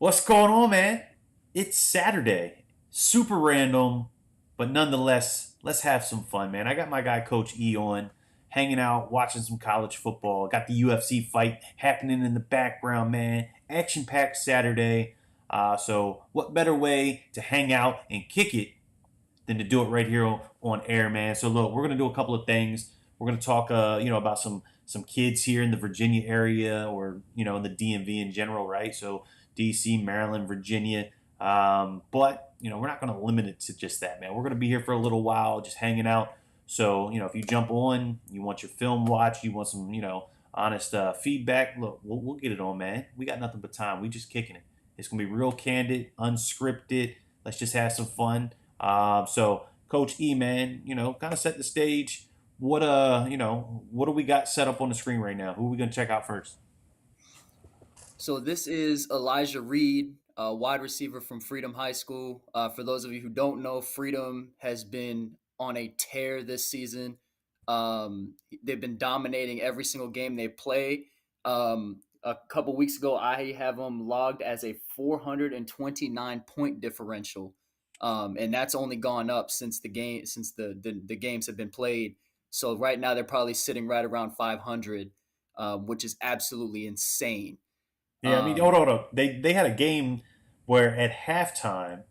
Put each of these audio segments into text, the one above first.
What's going on, man? It's Saturday. Super random, but nonetheless, let's have some fun, man. I got my guy Coach E on, hanging out, watching some college football. Got the UFC fight happening in the background, man. Action packed Saturday. So, what better way to hang out and kick it than to do it right here on air, man? So, look, we're gonna do a couple of things. We're gonna talk, about some kids here in the Virginia area, or in the DMV in general, right? So DC, Maryland, Virginia. But we're not going to limit it to just that, man. We're going to be here for a little while, just hanging out. So if you jump on, you want your film watch, you want some honest feedback. Look, we'll get it on, man. We got nothing but time. We just kicking it. It's going to be real candid, unscripted. Let's just have some fun. So Coach E, man, kind of set the stage. What do we got set up on the screen right now? Who are we gonna check out first? So this is Elijah Reed, a wide receiver from Freedom High School. For those of you who don't know, Freedom has been on a tear this season. They've been dominating every single game they play. A couple weeks ago, I have them logged as a 429 point differential, and that's only gone up since the games have been played. So right now they're probably sitting right around 500, which is absolutely insane. Yeah, I mean, hold on. They had a game where at halftime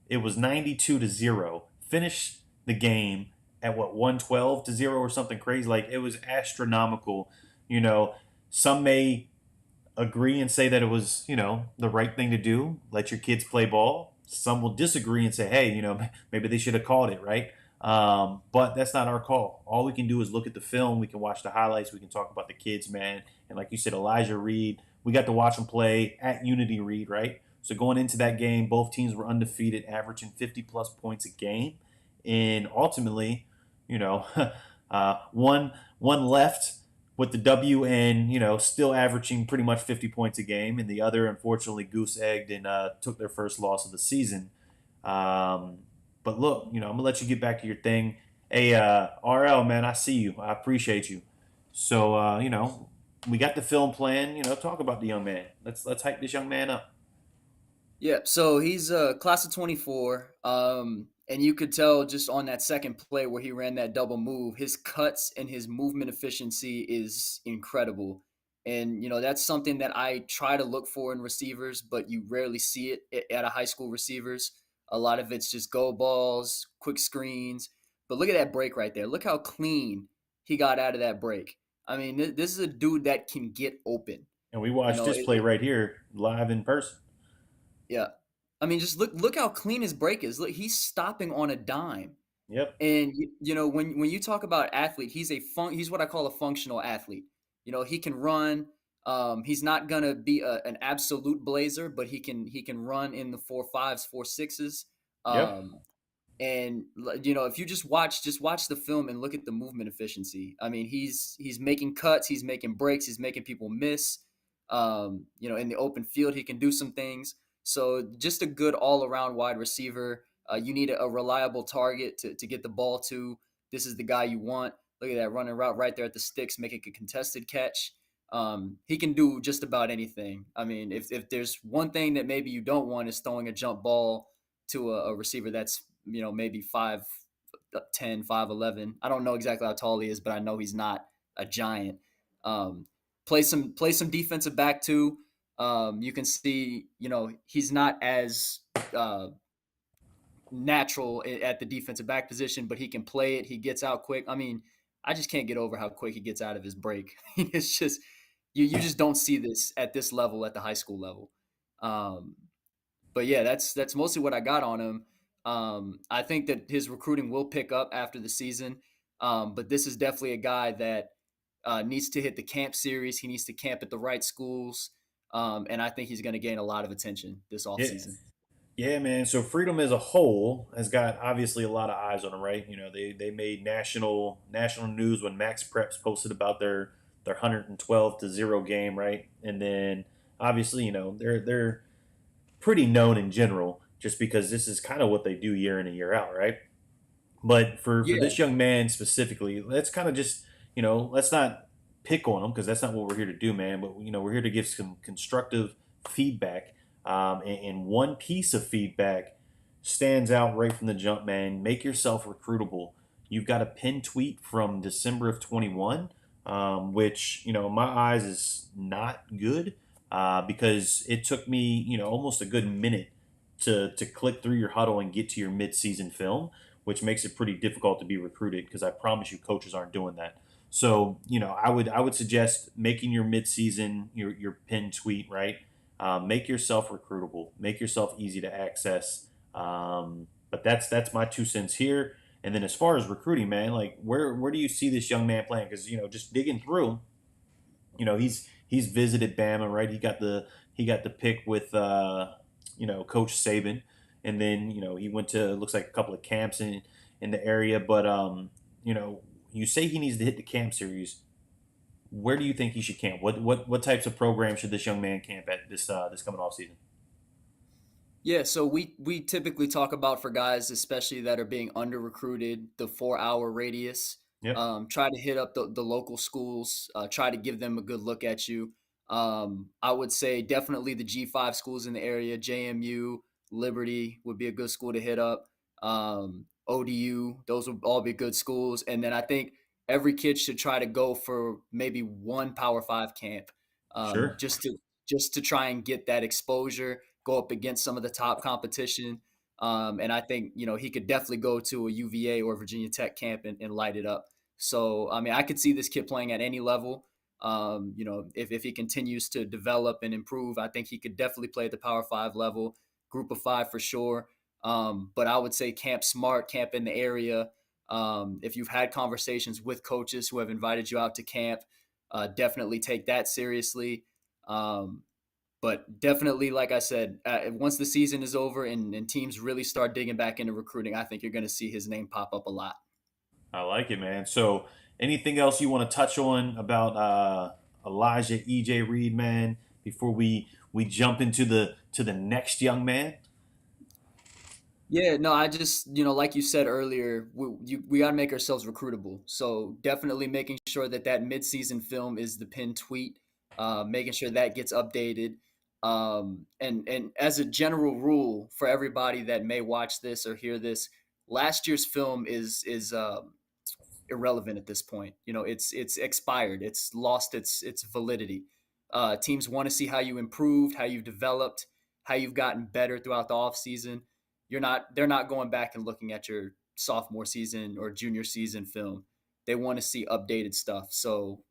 it was 92-0. Finished the game at what, 112-0 or something crazy. Like, it was astronomical. You know, some may agree and say that it was, the right thing to do. Let your kids play ball. Some will disagree and say, hey, maybe they should have called it, right? But that's not our call. All we can do is look at the film. We can watch the highlights. We can talk about the kids, man. And like you said, Elijah Reed, we got to watch him play at Unity Reed, right? So going into that game, both teams were undefeated, averaging 50 plus points a game. And ultimately, you know, one left with the W, and still averaging pretty much 50 points a game, and the other unfortunately goose egged and took their first loss of the season. Um, but look, I'm gonna let you get back to your thing. Hey, RL, man, I see you. I appreciate you. So we got the film plan. Talk about the young man. Let's hype this young man up. Yeah, so he's class of 24. And you could tell just on that second play where he ran that double move, his cuts and his movement efficiency is incredible. And, that's something that I try to look for in receivers, but you rarely see it at a high school receivers. A lot of it's just go balls, quick screens. But look at that break right there. Look how clean he got out of that break. I mean, this is a dude that can get open. And we You watched know, this play right here live in person. Yeah. I mean, just look how clean his break is. Look, he's stopping on a dime. Yep. And when you talk about athlete, he's what I call a functional athlete. He can run. He's not gonna be an absolute blazer, but he can run in the 4.5s, 4.6s. Yep. And if you just watch the film and look at the movement efficiency. I mean, he's making cuts, he's making breaks, he's making people miss. In the open field, he can do some things. So just a good all around wide receiver. You need a reliable target to get the ball to. This is the guy you want. Look at that running route right there at the sticks, making a contested catch. He can do just about anything. I mean, if there's one thing that maybe you don't want is throwing a jump ball to a receiver that's maybe 5'10", 5'11". I don't know exactly how tall he is, but I know he's not a giant. Um, play some defensive back too. You can see he's not as natural at the defensive back position, but he can play it. He gets out quick. I mean, I just can't get over how quick he gets out of his break. It's just you just don't see this at this level at the high school level. Um, but yeah, that's mostly what I got on him. I think that his recruiting will pick up after the season, but this is definitely a guy that needs to hit the camp series. He needs to camp at the right schools, and I think he's going to gain a lot of attention this Yeah. offseason. Yeah, man. So Freedom as a whole has got obviously a lot of eyes on them, right? They made national news when Max Preps posted about their 112-0 game, right? And then obviously, they're pretty known in general just because this is kind of what they do year in and year out, right? But for Yeah, this young man specifically, let's kind of just let's not pick on him because that's not what we're here to do, man. But we're here to give some constructive feedback. And one piece of feedback stands out right from the jump, man. Make yourself recruitable. You've got a pinned tweet from December of 21, which, in my eyes is not good because it took me, almost a good minute to click through your huddle and get to your midseason film, which makes it pretty difficult to be recruited because I promise you coaches aren't doing that. So, I would suggest making your midseason your pinned tweet, right? Make yourself recruitable, make yourself easy to access. But that's my 2 cents here. And then as far as recruiting, man, like where do you see this young man playing? Because just digging through, he's visited Bama, right? He got the pick with Coach Saban, and then he went to, looks like, a couple of camps in the area. But you say he needs to hit the camp series. Where do you think he should camp? What types of programs should this young man camp at this coming off season? Yeah, so we typically talk about, for guys especially that are being under recruited, the 4 hour radius. Yep, Try to hit up the local schools. Try to give them a good look at you. I would say definitely the G5 schools in the area, JMU, Liberty would be a good school to hit up. ODU, those would all be good schools. And then I think every kid should try to go for maybe one Power Five camp, um, sure. just to just to try and get that exposure, go up against some of the top competition. And I think, he could definitely go to a UVA or Virginia Tech camp and light it up. So, I mean, I could see this kid playing at any level. If he continues to develop and improve, I think he could definitely play at the Power Five level, Group of Five for sure. But I would say camp smart, camp in the area. If you've had conversations with coaches who have invited you out to camp, definitely take that seriously. Um, but definitely, like I said, once the season is over and teams really start digging back into recruiting, I think you're going to see his name pop up a lot. I like it, man. So, anything else you want to touch on about Elijah EJ Reed, man, before we jump into the next young man? Yeah, no, I just, like you said earlier, we got to make ourselves recruitable. So definitely making sure that midseason film is the pinned tweet, making sure that gets updated. And as a general rule for everybody that may watch this or hear this, last year's film is irrelevant at this point. It's expired. It's lost its validity. Teams want to see how you improved, how you've developed, how you've gotten better throughout the offseason. They're not going back and looking at your sophomore season or junior season film. They want to see updated stuff. So,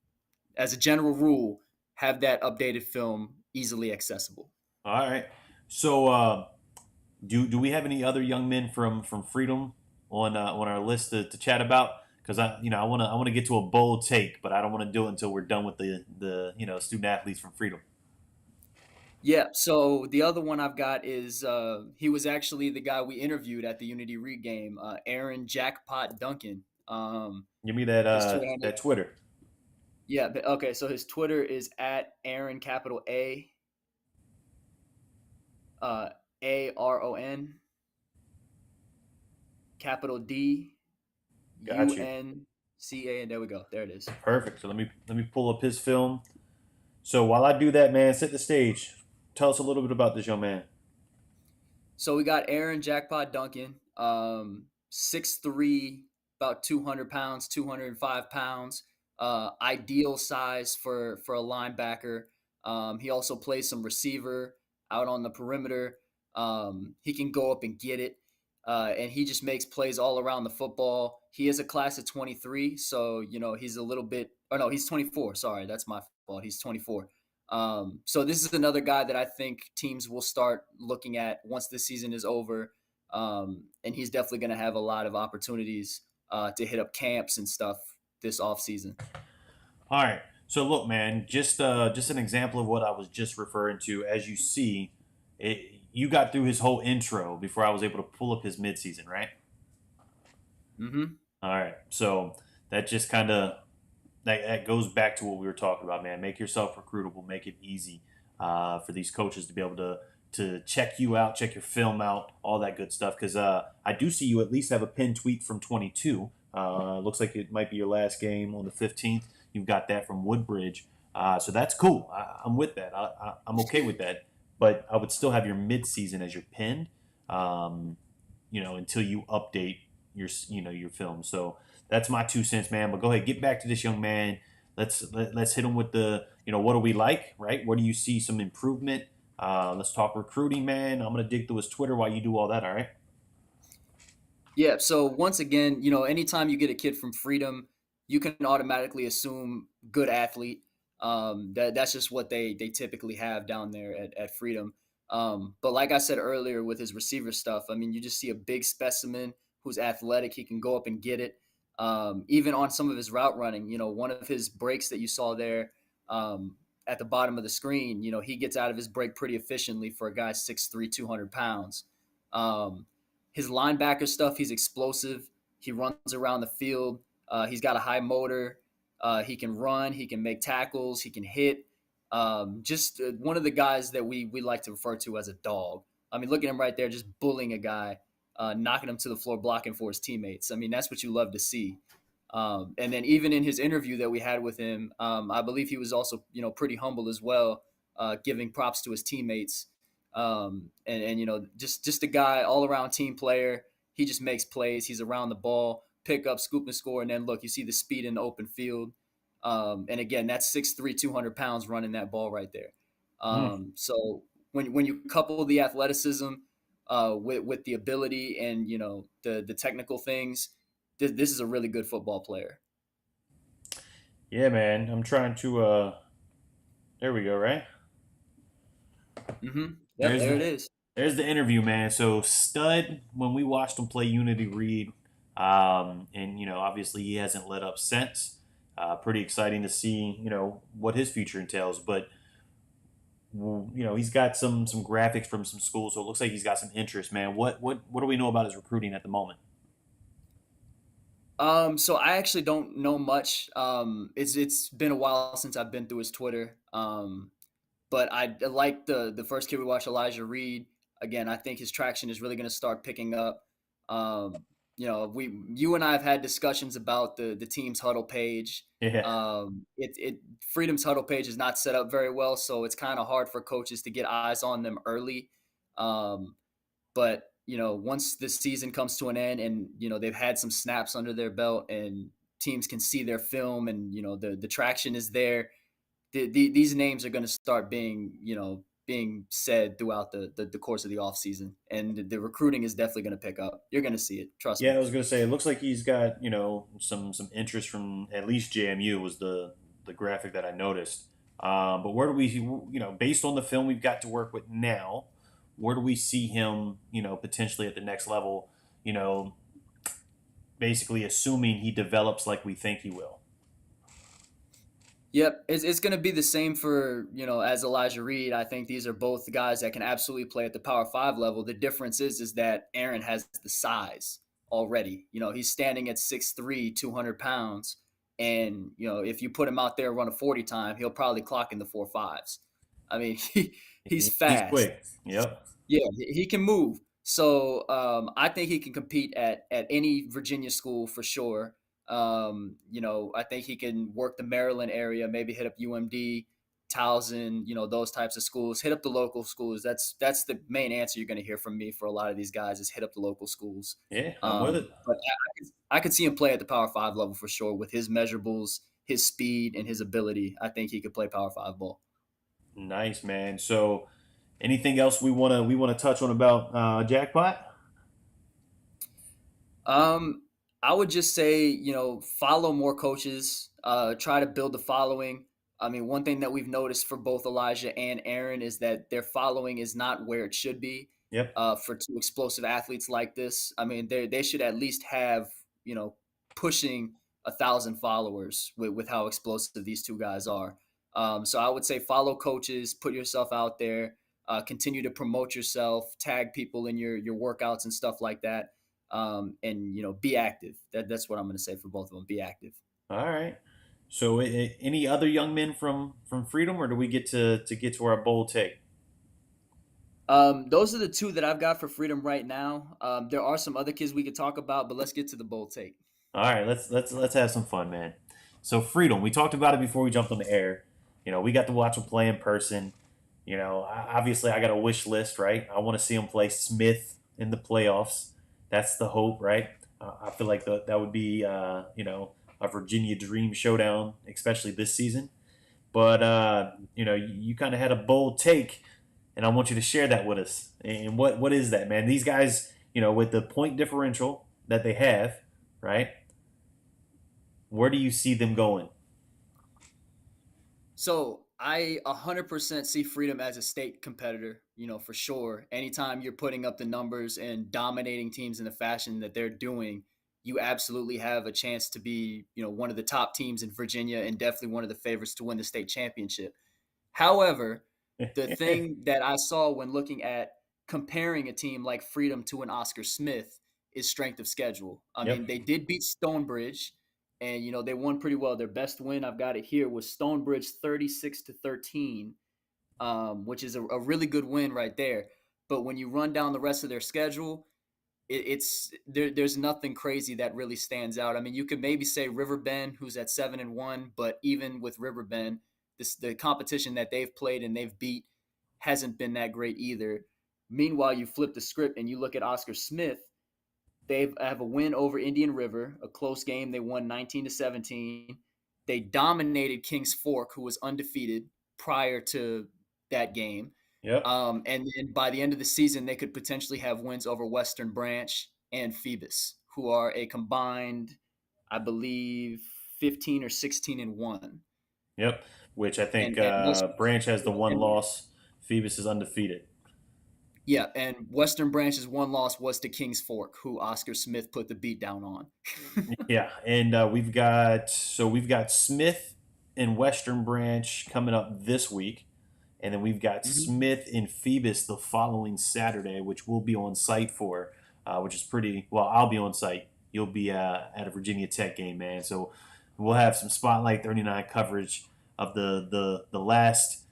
as a general rule, have that updated film easily accessible. All right. So, do we have any other young men from Freedom on our list to chat about? Because I want to get to a bold take, but I don't want to do it until we're done with the student athletes from Freedom. Yeah, so the other one I've got is he was actually the guy we interviewed at the Unity Read game, Aaron Jackpot Duncan. Give me that His Twitter handle, that Twitter. yeah, okay, so his Twitter is at Aaron capital uh, Aron capital Got you. Dunca, and there we go. There it is. Perfect. So let me pull up his film. So while I do that, man, set the stage. Tell us a little bit about this young man. So we got Aaron Jackpot Duncan, 6'3", about 200 pounds, 205 pounds. Ideal size for a linebacker. He also plays some receiver out on the perimeter. He can go up and get it, and he just makes plays all around the football. He is a class of 23, so he's a little bit. Oh no, he's 24. Sorry, that's my fault. He's 24. So this is another guy that I think teams will start looking at once this season is over, and he's definitely going to have a lot of opportunities to hit up camps and stuff this off season. All right. So look, man, just an example of what I was just referring to. As you see, you got through his whole intro before I was able to pull up his midseason, right? Mm-hmm. All right. So that just kind of that goes back to what we were talking about, man. Make yourself recruitable. Make it easy for these coaches to be able to check you out, check your film out, all that good stuff. Because I do see you at least have a pinned tweet from 22. Looks like it might be your last game on the 15th. You've got that from Woodbridge. So that's cool. I'm with that. I'm okay with that. but I would still have your mid-season as your pin, until you update your film. So that's my 2 cents, man. But go ahead, get back to this young man. Let's hit him with the what do we like, right? Where do you see some improvement? Let's talk recruiting, man. I'm gonna dig through his Twitter while you do all that. All right. Yeah. So once again, anytime you get a kid from Freedom, you can automatically assume good athlete. That's just what they typically have down there at Freedom. But like I said earlier with his receiver stuff, I mean, you just see a big specimen who's athletic. He can go up and get it. Even on some of his route running, one of his breaks that you saw there at the bottom of the screen, he gets out of his break pretty efficiently for a guy 6'3", 200 pounds. Um, his linebacker stuff, he's explosive. He runs around the field. He's got a high motor. He can run. He can make tackles. He can hit. Just one of the guys that we like to refer to as a dog. I mean, look at him right there, just bullying a guy, knocking him to the floor, blocking for his teammates. I mean, that's what you love to see. And then even in his interview that we had with him, I believe he was also pretty humble as well, giving props to his teammates. And just a guy all around team player. He just makes plays. He's around the ball, pick up, scoop and score, and then look, you see the speed in the open field. And again, that's 6'3", 200 pounds running that ball right there. Mm. So when you couple the athleticism with the ability and the technical things, this is a really good football player. Yeah, man. I'm trying to. There we go. Right. Yep, There's there it the is. there's the interview, man. So Stud, when we watched him play Unity Read, and obviously he hasn't let up since. Pretty exciting to see what his future entails, but he's got some graphics from some schools, so it looks like he's got some interest, man. What do we know about his recruiting at the moment? So I actually don't know much. It's been a while since I've been through his Twitter. But I like the first kid we watched, Elijah Reed. Again, I think his traction is really going to start picking up. You and I have had discussions about the team's huddle page. Yeah, It Freedom's huddle page is not set up very well, so it's kind of hard for coaches to get eyes on them early. Um, but once this season comes to an end, and they've had some snaps under their belt, and teams can see their film, and the traction is there, these names are going to start being said throughout the course of the offseason, and the recruiting is definitely going to pick up. You're going to see it, trust yeah. me. I was gonna say it looks like he's got some interest from at least JMU was the graphic that I noticed. But where do we based on the film we've got to work with now, where do we see him potentially at the next level? You know, basically assuming he develops like we think he will. Yep, it's going to be the same for as Elijah Reed. I think these are both guys that can absolutely play at the Power Five level. The difference is that Aaron has the size already. He's standing at 6'3", 200 pounds, and if you put him out there run a 40 time, he'll probably clock in the 4.5s. I mean, he's He's fast. quick. Yep. Yeah, he can move. So I think he can compete at any Virginia school for sure. I think he can work the Maryland area, maybe hit up UMD, Towson, those types of schools. Hit up the local schools. That's the main answer you're going to hear from me for a lot of these guys is hit up the local schools. Yeah, I'm with it. But I could see him play at the Power Five level for sure with his measurables, his speed, and his ability. I think he could play Power Five ball. Nice, man. So, anything else we wanna touch on about Jackpot? Um, I would just say, follow more coaches. Try to build the following. I mean, one thing that we've noticed for both Elijah and Aaron is that their following is not where it should be. Yep. For two explosive athletes like this, I mean, they should at least have pushing 1,000 followers with how explosive these two guys are. So I would say follow coaches, put yourself out there, continue to promote yourself, tag people in your workouts and stuff like that, and be active. That's what I'm going to say for both of them. Be active. All right. So, any other young men from Freedom, or do we get to get to our bold take? Those are the two that I've got for Freedom right now. There are some other kids we could talk about, but let's get to the bold take. All right, let's have some fun, man. So, Freedom, we talked about it before we jumped on the air. We got to watch them play in person. Obviously I got a wish list, right? I want to see him play Smith in the playoffs. That's the hope, right? I feel like that would be, a Virginia dream showdown, especially this season. But you kind of had a bold take, and I want you to share that with us. And what is that, man? These guys, with the point differential that they have, right? Where do you see them going? So I 100% see Freedom as a state competitor, for sure. Anytime you're putting up the numbers and dominating teams in the fashion that they're doing, you absolutely have a chance to be, one of the top teams in Virginia and definitely one of the favorites to win the state championship. However, the thing that I saw when looking at comparing a team like Freedom to an Oscar Smith is strength of schedule. I Yep. mean, they did beat Stonebridge, and they won pretty well. Their best win, I've got it here, was Stonebridge 36-13, which is a really good win right there. But when you run down the rest of their schedule, it's there's nothing crazy that really stands out. I mean, you could maybe say Riverbend, who's at 7-1, but even with Riverbend, the competition that they've played and they've beat hasn't been that great either. Meanwhile, you flip the script and you look at Oscar Smith. They have a win over Indian River, a close game. They won 19-17. They dominated Kings Fork, who was undefeated prior to that game. Yep. And then by the end of the season, they could potentially have wins over Western Branch and Phoebus, who are a combined, I believe, 15 or 16-1. Yep. Which I think And West, Branch has the one and loss. Phoebus is undefeated. yeah, and Western Branch's one loss was to Kings Fork, who Oscar Smith put the beat down on. Yeah, and we've got Smith and Western Branch coming up this week, and then we've got Mhm. Smith and Phoebus the following Saturday, which we'll be on site for, which is pretty well. I'll be on site. You'll be at a Virginia Tech game, man. So we'll have some Spotlight 39 coverage of the last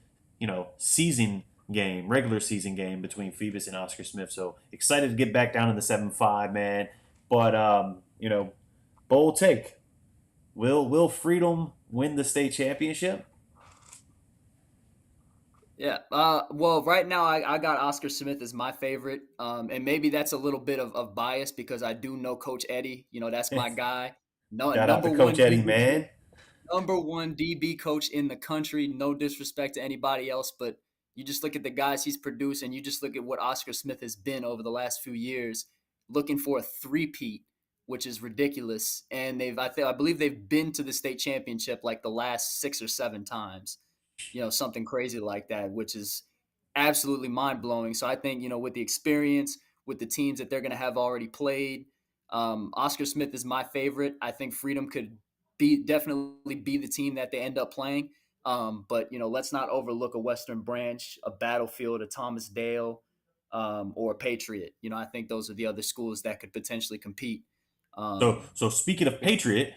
season game, regular season game between Phoebus and Oscar Smith. So excited to get back down in the 7-5, man. But bold take. Will Freedom win the state championship? Yeah. Well, right now I got Oscar Smith as my favorite. And maybe that's a little bit of bias because I do know Coach Eddie. That's my guy. No, Shout out to number Coach one Eddie, DB, man. number one DB coach in the country. No disrespect to anybody else, but you just look at the guys he's produced, and you just look at what Oscar Smith has been over the last few years, looking for a three-peat, which is ridiculous. And I believe they've been to the state championship like the last 6 or 7 times, something crazy like that, which is absolutely mind blowing. So I think, with the experience, with the teams that they're going to have already played, Oscar Smith is my favorite. I think Freedom could definitely be the team that they end up playing. But let's not overlook a Western Branch, a Battlefield, a Thomas Dale, or a Patriot. I think those are the other schools that could potentially compete. So speaking of Patriot,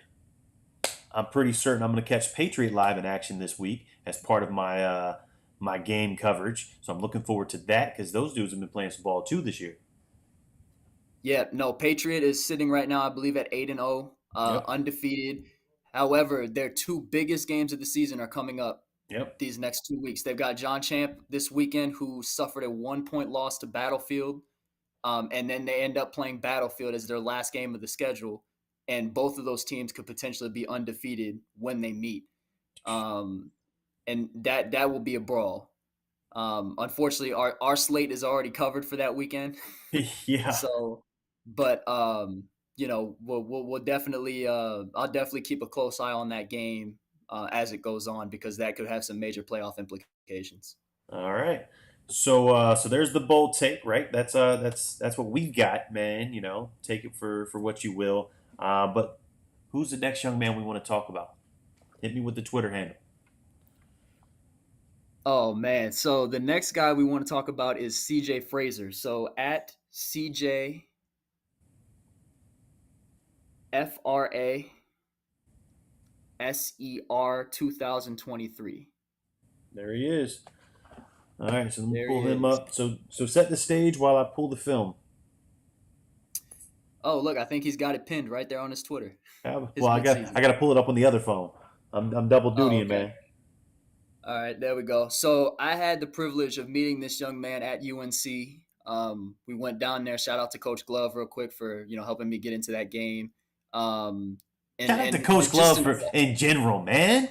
I'm pretty certain I'm going to catch Patriot live in action this week as part of my game coverage. So I'm looking forward to that because those dudes have been playing some ball too this year. Yeah, no, Patriot is sitting right now, I believe, at 8-0, Yep. undefeated. However, their two biggest games of the season are coming up Yep. these next 2 weeks. They've got John Champ this weekend, who suffered a 1 point loss to Battlefield, and then they end up playing Battlefield as their last game of the schedule. And both of those teams could potentially be undefeated when they meet, um, and that will be a brawl. Unfortunately, our slate is already covered for that weekend. Yeah. So, but we'll definitely I'll definitely keep a close eye on that game as it goes on because that could have some major playoff implications. All right. So there's the bold take, right? That's what we've got, man. Take it for what you will. But who's the next young man we want to talk about? Hit me with the Twitter handle. Oh man, so the next guy we want to talk about is CJ Fraser. So at CJFRASER 2023. There he is. All right, so let me There he pull him is. up. So set the stage while I pull the film. Oh, look, I think he's got it pinned right there on his Twitter. Well, His I got midseason. to pull it up on the other phone. I'm double Oh, dutying, okay. man. All right, there we go. So I had the privilege of meeting this young man at UNC. We went down there. Shout out to Coach Glove real quick for helping me get into that game. Um, and Shout out to and Coach just Glove for in general, man.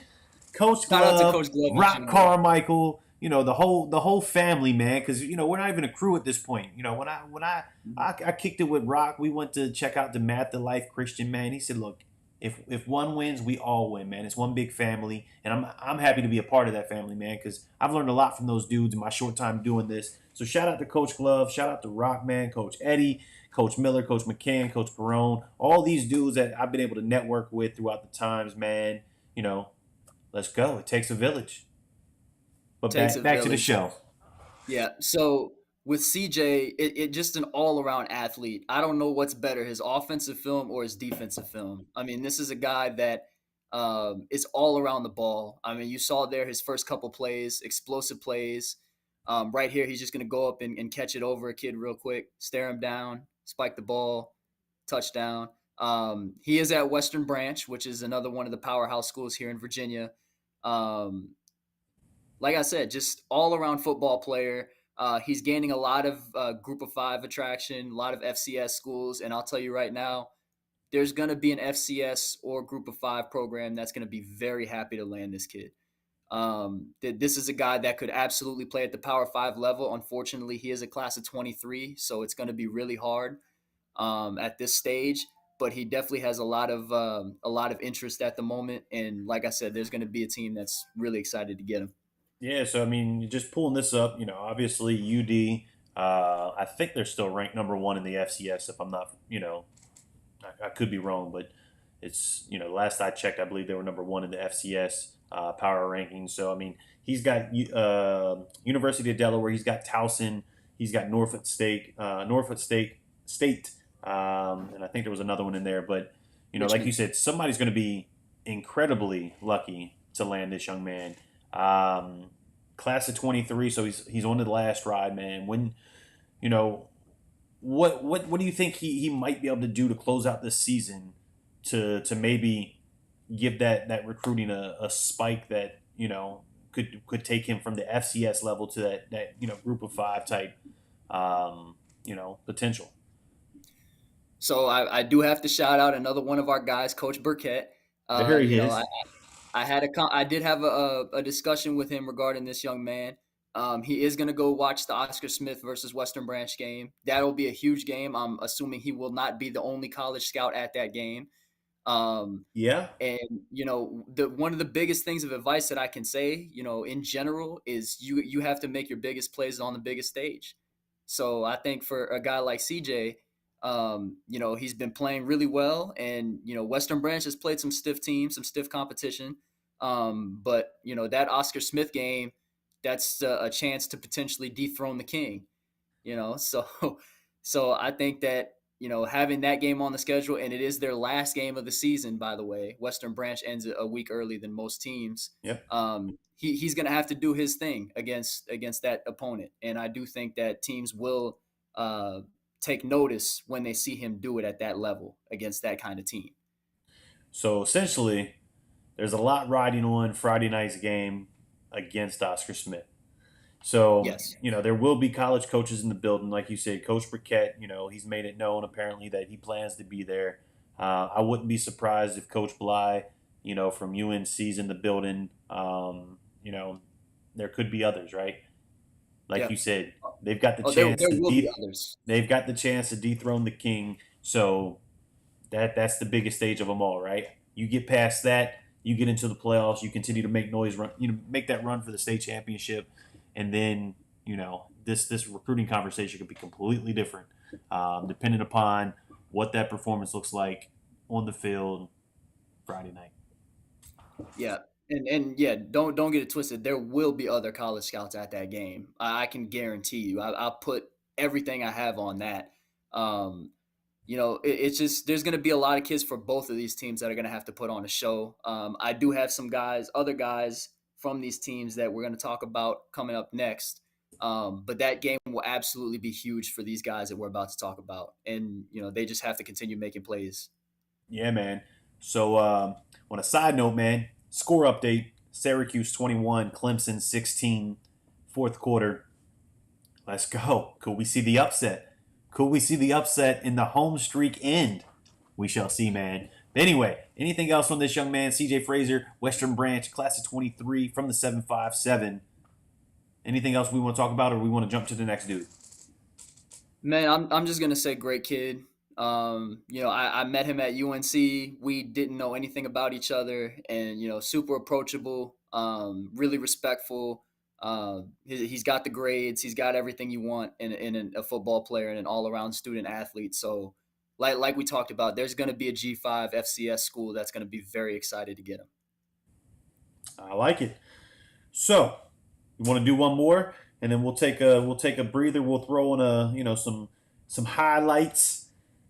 Coach shout out to Glove, Coach Glove in Rock general. Carmichael, the whole family, man. Because we're not even a crew at this point. When I kicked it with Rock, we went to check out the Math of Life Christian, man. He said, "Look, if one wins, we all win, man. It's one big family, and I'm happy to be a part of that family, man. Because I've learned a lot from those dudes in my short time doing this. So shout out to Coach Glove, shout out to Rock, man, Coach Eddie, Coach Miller, Coach McCann, Coach Perone, all these dudes that I've been able to network with throughout the times, man. You know, let's go. It takes a village. But Takes back a back to the village. show. Yeah. So with CJ, it just an all around athlete. I don't know what's better, his offensive film or his defensive film. I mean, this is a guy that is all around the ball. I mean, you saw there his first couple plays, explosive plays. Right here, he's just going to go up and catch it over a kid real quick, stare him down, spike the ball, touchdown. He is at Western Branch, which is another one of the powerhouse schools here in Virginia. Um, like I said, just all around football player. He's gaining a lot of Group of Five attraction, a lot of FCS schools, and I'll tell you right now, there's going to be an FCS or Group of Five program that's going to be very happy to land this kid. This is a guy that could absolutely play at the Power Five level. Unfortunately, he is a class of 23, so it's going to be really hard at this stage. But he definitely has a lot of interest at the moment, and like I said, there's going to be a team that's really excited to get him. Yeah, so I mean, just pulling this up, obviously UD. I think they're still ranked number one in the FCS. If I'm not, I could be wrong, but it's last I checked, I believe they were number one in the FCS power rankings. So I mean, he's got University of Delaware, he's got Towson, he's got Norfolk State, and I think there was another one in there. But like you Richmond. said, somebody's going to be incredibly lucky to land this young man. Um, Class of 23, so he's on the last ride, man. When you know what do you think he might be able to do to close out this season to maybe give that recruiting a spike that could take him from the FCS level to that Group of Five type potential. So I do have to shout out another one of our guys, Coach Burkett. There he I, is. I did have a discussion with him regarding this young man. He is going to go watch the Oscar Smith versus Western Branch game. That'll be a huge game. I'm assuming he will not be the only college scout at that game. Um, Yeah. and the one of the biggest things of advice that I can say, in general, is you have to make your biggest plays on the biggest stage. So I think for a guy like CJ, he's been playing really well, and Western Branch has played some stiff teams, some stiff competition. But that Oscar Smith game, that's a chance to potentially dethrone the king. So so I think that having that game on the schedule, and it is their last game of the season, by the way. Western Branch ends a week early than most teams. Yep. He's going to have to do his thing against that opponent, and I do think that teams will uh, take notice when they see him do it at that level against that kind of team. So essentially, there's a lot riding on Friday night's game against Oscar Smith. So, Yes. there will be college coaches in the building. Like you said, Coach Burkett, he's made it known apparently that he plans to be there. I wouldn't be surprised if Coach Bly, from UNC's in the building. There could be others, right? Like you Yep. said, they've got the Oh, there chance there to will be others. they've got the chance to dethrone the king. So that's the biggest stage of them all, right? You get past that, you get into the playoffs, you continue to make noise, run, make that run for the state championship, and then this recruiting conversation could be completely different, depending upon what that performance looks like on the field Friday night. Yeah. And yeah, don't get it twisted. There will be other college scouts at that game. I can guarantee you. I'll put everything I have on that. Um, it's just there's going to be a lot of kids for both of these teams that are going to have to put on a show. I do have some guys, other guys from these teams that we're going to talk about coming up next. But that game will absolutely be huge for these guys that we're about to talk about, and they just have to continue making plays. Yeah, man. So on a side note, man, score update. Syracuse 21, Clemson 16, fourth quarter. Let's go. Could we see the upset? Could we see the upset in the home streak end? We shall see, man. Anyway, anything else on this young man, CJ Frazier, Western Branch, class of 23 from the 757? Anything else we want to talk about, or we want to jump to the next dude? Man, I'm just gonna say great kid. I met him at UNC. We didn't know anything about each other, and super approachable, really respectful. He's got the grades. He's got everything you want in a football player and an all around student athlete. So, like we talked about, there's going to be a G5 FCS school that's going to be very excited to get him. I like it. So, you want to do one more, and then we'll take a breather. We'll throw in some highlights,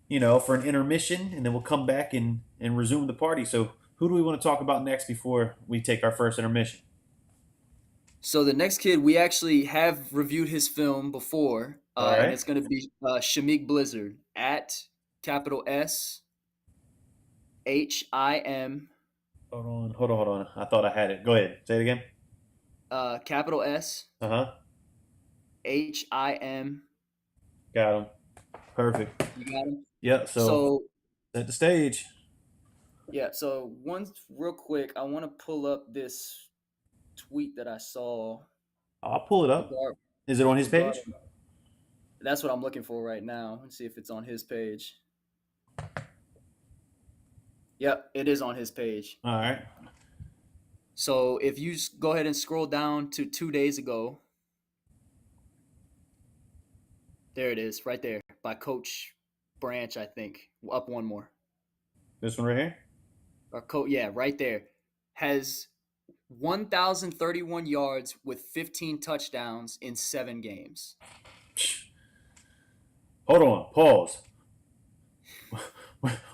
for an intermission, and then we'll come back and resume the party. So, who do we want to talk about next before we take our first intermission? So the next kid, we actually have reviewed his film before, All and right. it's going to be Shamik Blizzard at capital SHIM, Hold on. I thought I had it. Go ahead. Say it again. capital S Uh huh. H I M. Got him. Perfect. You got him. Yeah. So So set the stage. yeah. So one real quick, I want to pull up this tweet that I saw I'll pull it up. regard, Is it on his page? regarding. That's what I'm looking for right now. Let's see if it's on his page. Yep, it is on his page. All right. So if you go ahead and scroll down to 2 days ago, there it is, right there by Coach Branch, I think. Up one more. This one right here. Or coach, yeah, right there. Has 1,031 yards with 15 touchdowns in 7 games. Hold on. Pause.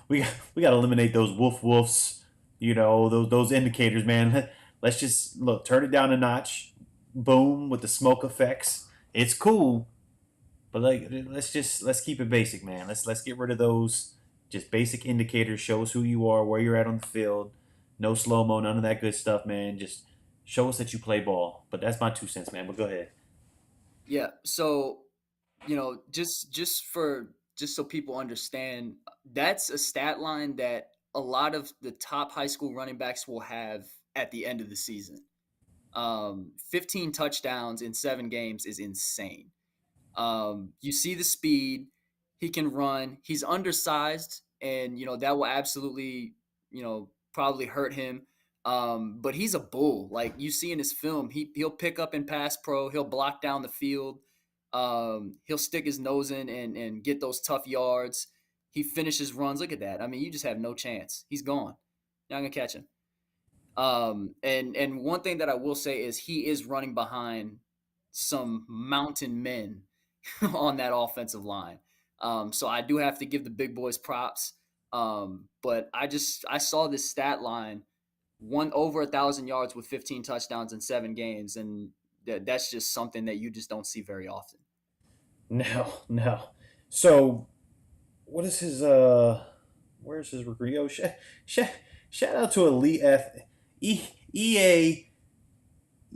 We got to eliminate those woofs. Those indicators, man. Let's just look. Turn it down a notch. Boom with the smoke effects. It's cool, but let's keep it basic, man. Let's get rid of those just basic indicators. Show us who you are, where you're at on the field. No slow mo, none of that good stuff, man. Just show us that you play ball. But that's my 2 cents, man. But go ahead. Yeah, so just so people understand, that's a stat line that a lot of the top high school running backs will have at the end of the season. 15 touchdowns in 7 games is insane. You see the speed, he can run. He's undersized, and that will absolutely probably hurt him. But he's a bull. Like you see in his film, he'll pick up in pass pro. He'll block down the field. He'll stick his nose in and get those tough yards. He finishes runs. Look at that. I mean, you just have no chance. He's gone. You're not gonna catch him. And one thing that I will say is he is running behind some mountain men on that offensive line. So I do have to give the big boys props. But I saw this stat line, one over 1,000 yards with 15 touchdowns in 7 games, and that's just something that you just don't see very often. No, no. So what is his where's his recruit? Shout out to EA.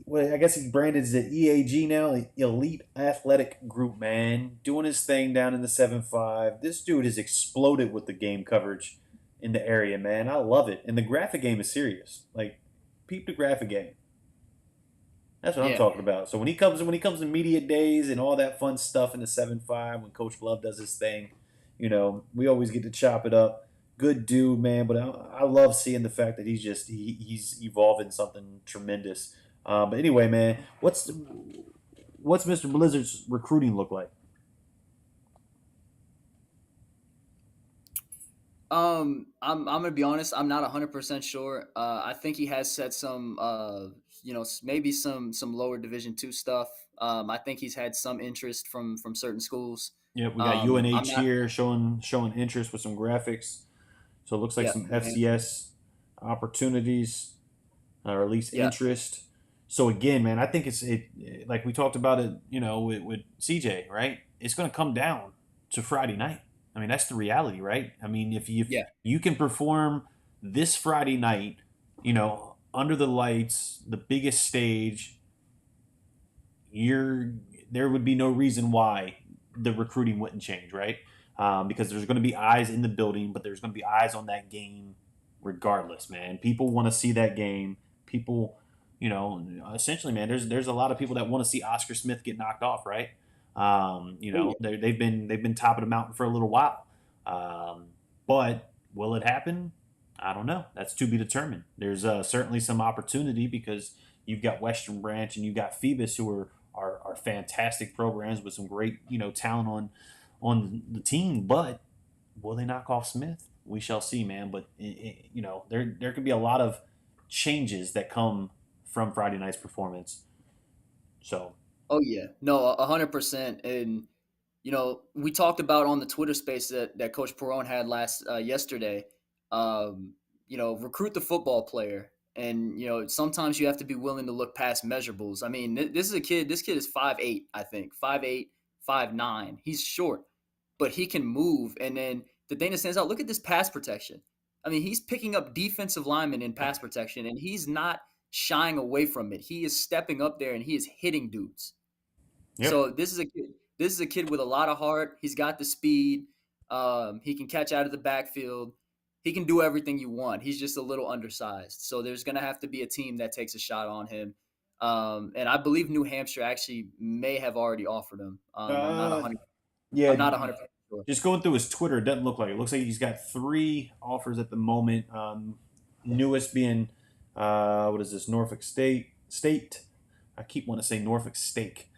Well, I guess he branded it EAG now, Elite Athletic Group, man. Doing his thing down in the 7-5. This dude has exploded with the game coverage in the area, man. I love it. And the graphic game is serious. Like, peep the graphic game. That's what I'm Yeah, talking about. So when he comes to media days and all that fun stuff in the 7-5, when Coach Love does his thing, we always get to chop it up. Good dude, man. But I love seeing the fact that he's evolving something tremendous. But anyway, man, what's Mr. Blizzard's recruiting look like? I'm gonna be honest. I'm not 100% sure. I think he has said some, maybe some lower Division 2 stuff. I think he's had some interest from certain schools. Yep, we got UNH I'm not. here showing interest with some graphics. So it looks like Yeah, some and FCS opportunities, or at least yeah, interest. So again, man, I think like we talked about it, with CJ, right? It's going to come down to Friday night. I mean, that's the reality, right? I mean, if yeah, you can perform this Friday night, under the lights, the biggest stage, you're there would be no reason why the recruiting wouldn't change, right? Because there's going to be eyes in the building, but there's going to be eyes on that game regardless, man. People want to see that game. People, essentially, man. There's a lot of people that want to see Oscar Smith get knocked off, right? Oh, yeah. They've been top of the mountain for a little while, but will it happen? I don't know. That's to be determined. There's certainly some opportunity because you've got Western Branch and you've got Phoebus, who are fantastic programs with some great talent on the team. But will they knock off Smith? We shall see, man. But there could be a lot of changes that come from Friday night's performance. So Oh yeah, no, 100%. And we talked about on the Twitter space that Coach Perone had last yesterday. Um, recruit the football player, and sometimes you have to be willing to look past measurables. I mean, this is a kid. This kid is 5'8", I think 5'8", 5'9". He's short, but he can move. And then the thing that stands out, look at this pass protection. I mean, he's picking up defensive linemen in pass protection, and he's not shying away from it. He is stepping up there and he is hitting dudes. yep. So this is a kid. This is a kid with a lot of heart. He's got the speed. He can catch out of the backfield. He can do everything you want. He's just a little undersized. So there's going to have to be a team that takes a shot on him. And I believe New Hampshire actually may have already offered him. I'm not a Uh, hundred. yeah. I'm not 100% sure. Just going through his Twitter, it doesn't look like it. It looks like he's got 3 offers at the moment. Newest being what is this? Norfolk State. I keep wanting to say Norfolk Steak.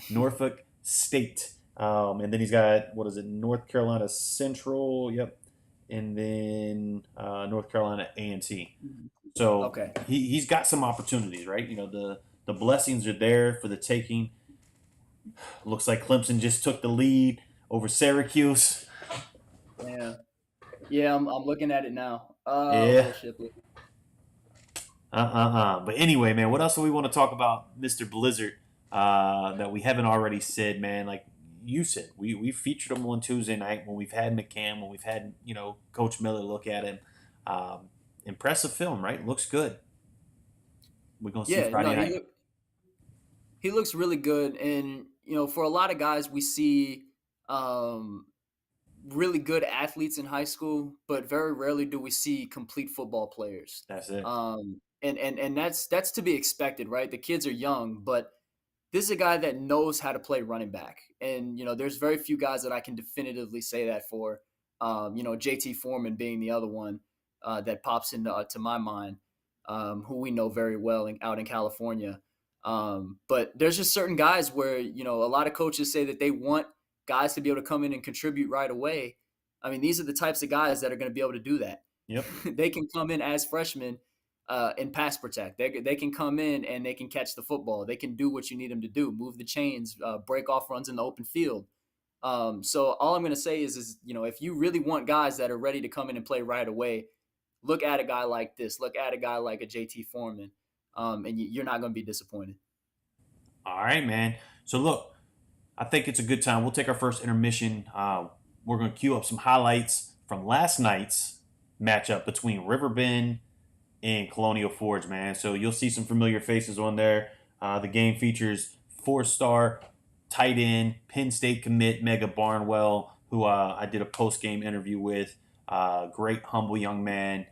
Norfolk State. And then he's got what is it? North Carolina Central. Yep. And then North Carolina A&T. So Okay. he's got some opportunities, right? The blessings are there for the taking. Looks like Clemson just took the lead over Syracuse. Yeah. Yeah. I'm looking at it now. Yeah. Will Shipley. But anyway, man, what else do we want to talk about, Mister Blizzard? That we haven't already said, man. Like you said, we featured him on Tuesday night when we've had McCam, when we've had Coach Miller look at him. Impressive film, right? Looks good. We're gonna see Yeah. No. Friday night. He looks really good, and for a lot of guys, we see um, really good athletes in high school, but very rarely do we see complete football players. That's it. And that's to be expected, right? The kids are young, but this is a guy that knows how to play running back, and there's very few guys that I can definitively say that for. JT Foreman being the other one that pops into to my mind, who we know very well out in California. But there's just certain guys where a lot of coaches say that they want guys to be able to come in and contribute right away. I mean, these are the types of guys that are going to be able to do that. Yep. They can come in as freshmen and pass protect. They can come in and they can catch the football. They can do what you need them to do, move the chains, break off runs in the open field. So all I'm going to say is if you really want guys that are ready to come in and play right away, look at a guy like this. Look at a guy like a JT Foreman, and you're not going to be disappointed. All right, man. So look, I think it's a good time. We'll take our first intermission. We're going to queue up some highlights from last night's matchup between Riverbend and Colonial Forge, man. So you'll see some familiar faces on there. The game features 4-star tight end, Penn State commit Mega Barnwell, who I did a post-game interview with. Great, humble young man.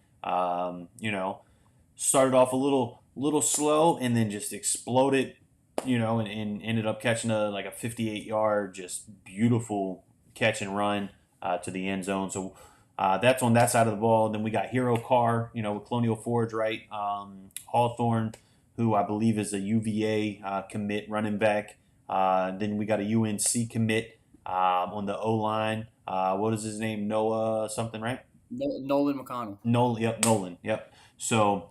Started off a little slow and then just exploded, and ended up catching a 58-yard, just beautiful catch and run to the end zone. So that's on that side of the ball. Then we got Hero Carr, with Colonial Forge, right? Hawthorne, who I believe is a UVA commit running back. Then we got a UNC commit on the O line. What is his name? Noah something, right? Nolan McConnell. Nolan. Yep. So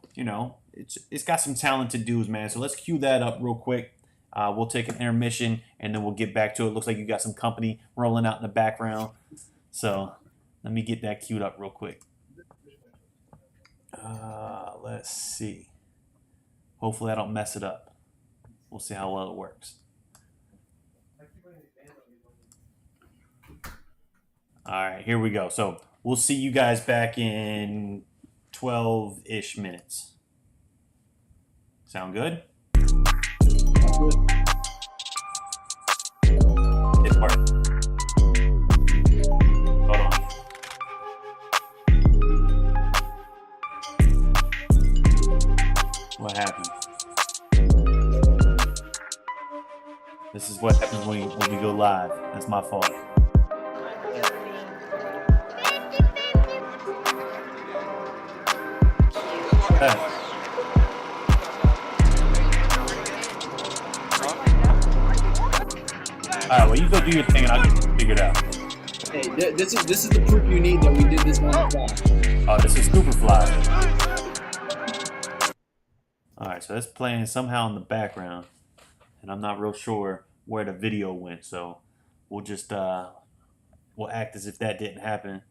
it's got some talented dudes, man. So let's cue that up real quick. We'll take an intermission and then we'll get back to it. Looks like you got some company rolling out in the background. So let me get that queued up real quick. Let's see. Hopefully I don't mess it up. We'll see how well it works. All right, here we go. So we'll see you guys back in 12-ish minutes. Sound good? Good. Hit part. Hold on. What happened? This is what happens when we go live. That's my fault. Hey. Alright, well, you go do your thing and I'll get it figured out. Hey, this is the proof you need that we did this on the fly. Oh, this is Superfly. Alright, so that's playing somehow in the background. And I'm not real sure where the video went, so we'll just we'll act as if that didn't happen.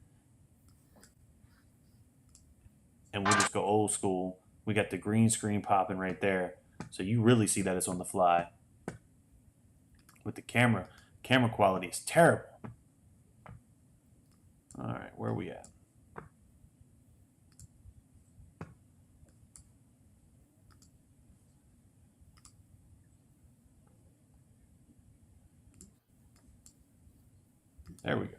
And we'll just go old school. We got the green screen popping right there. So you really see that it's on the fly. With the camera quality is terrible. All right, where are we at? There we go.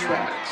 tracks.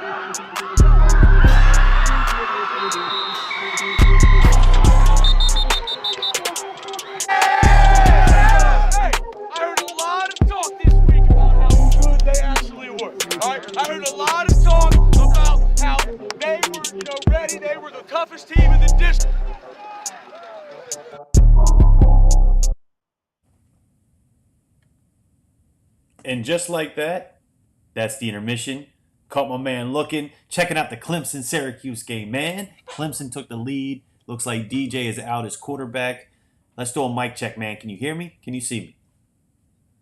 I heard a lot of talk this week about how good they actually were. All right, I heard a lot of talk about how they were, ready. They were the toughest team in the district. And just like that, that's the intermission. Caught my man looking, checking out the Clemson Syracuse game. Man, Clemson took the lead. Looks like DJ is out as quarterback. Let's do a mic check, man. Can you hear me? Can you see me?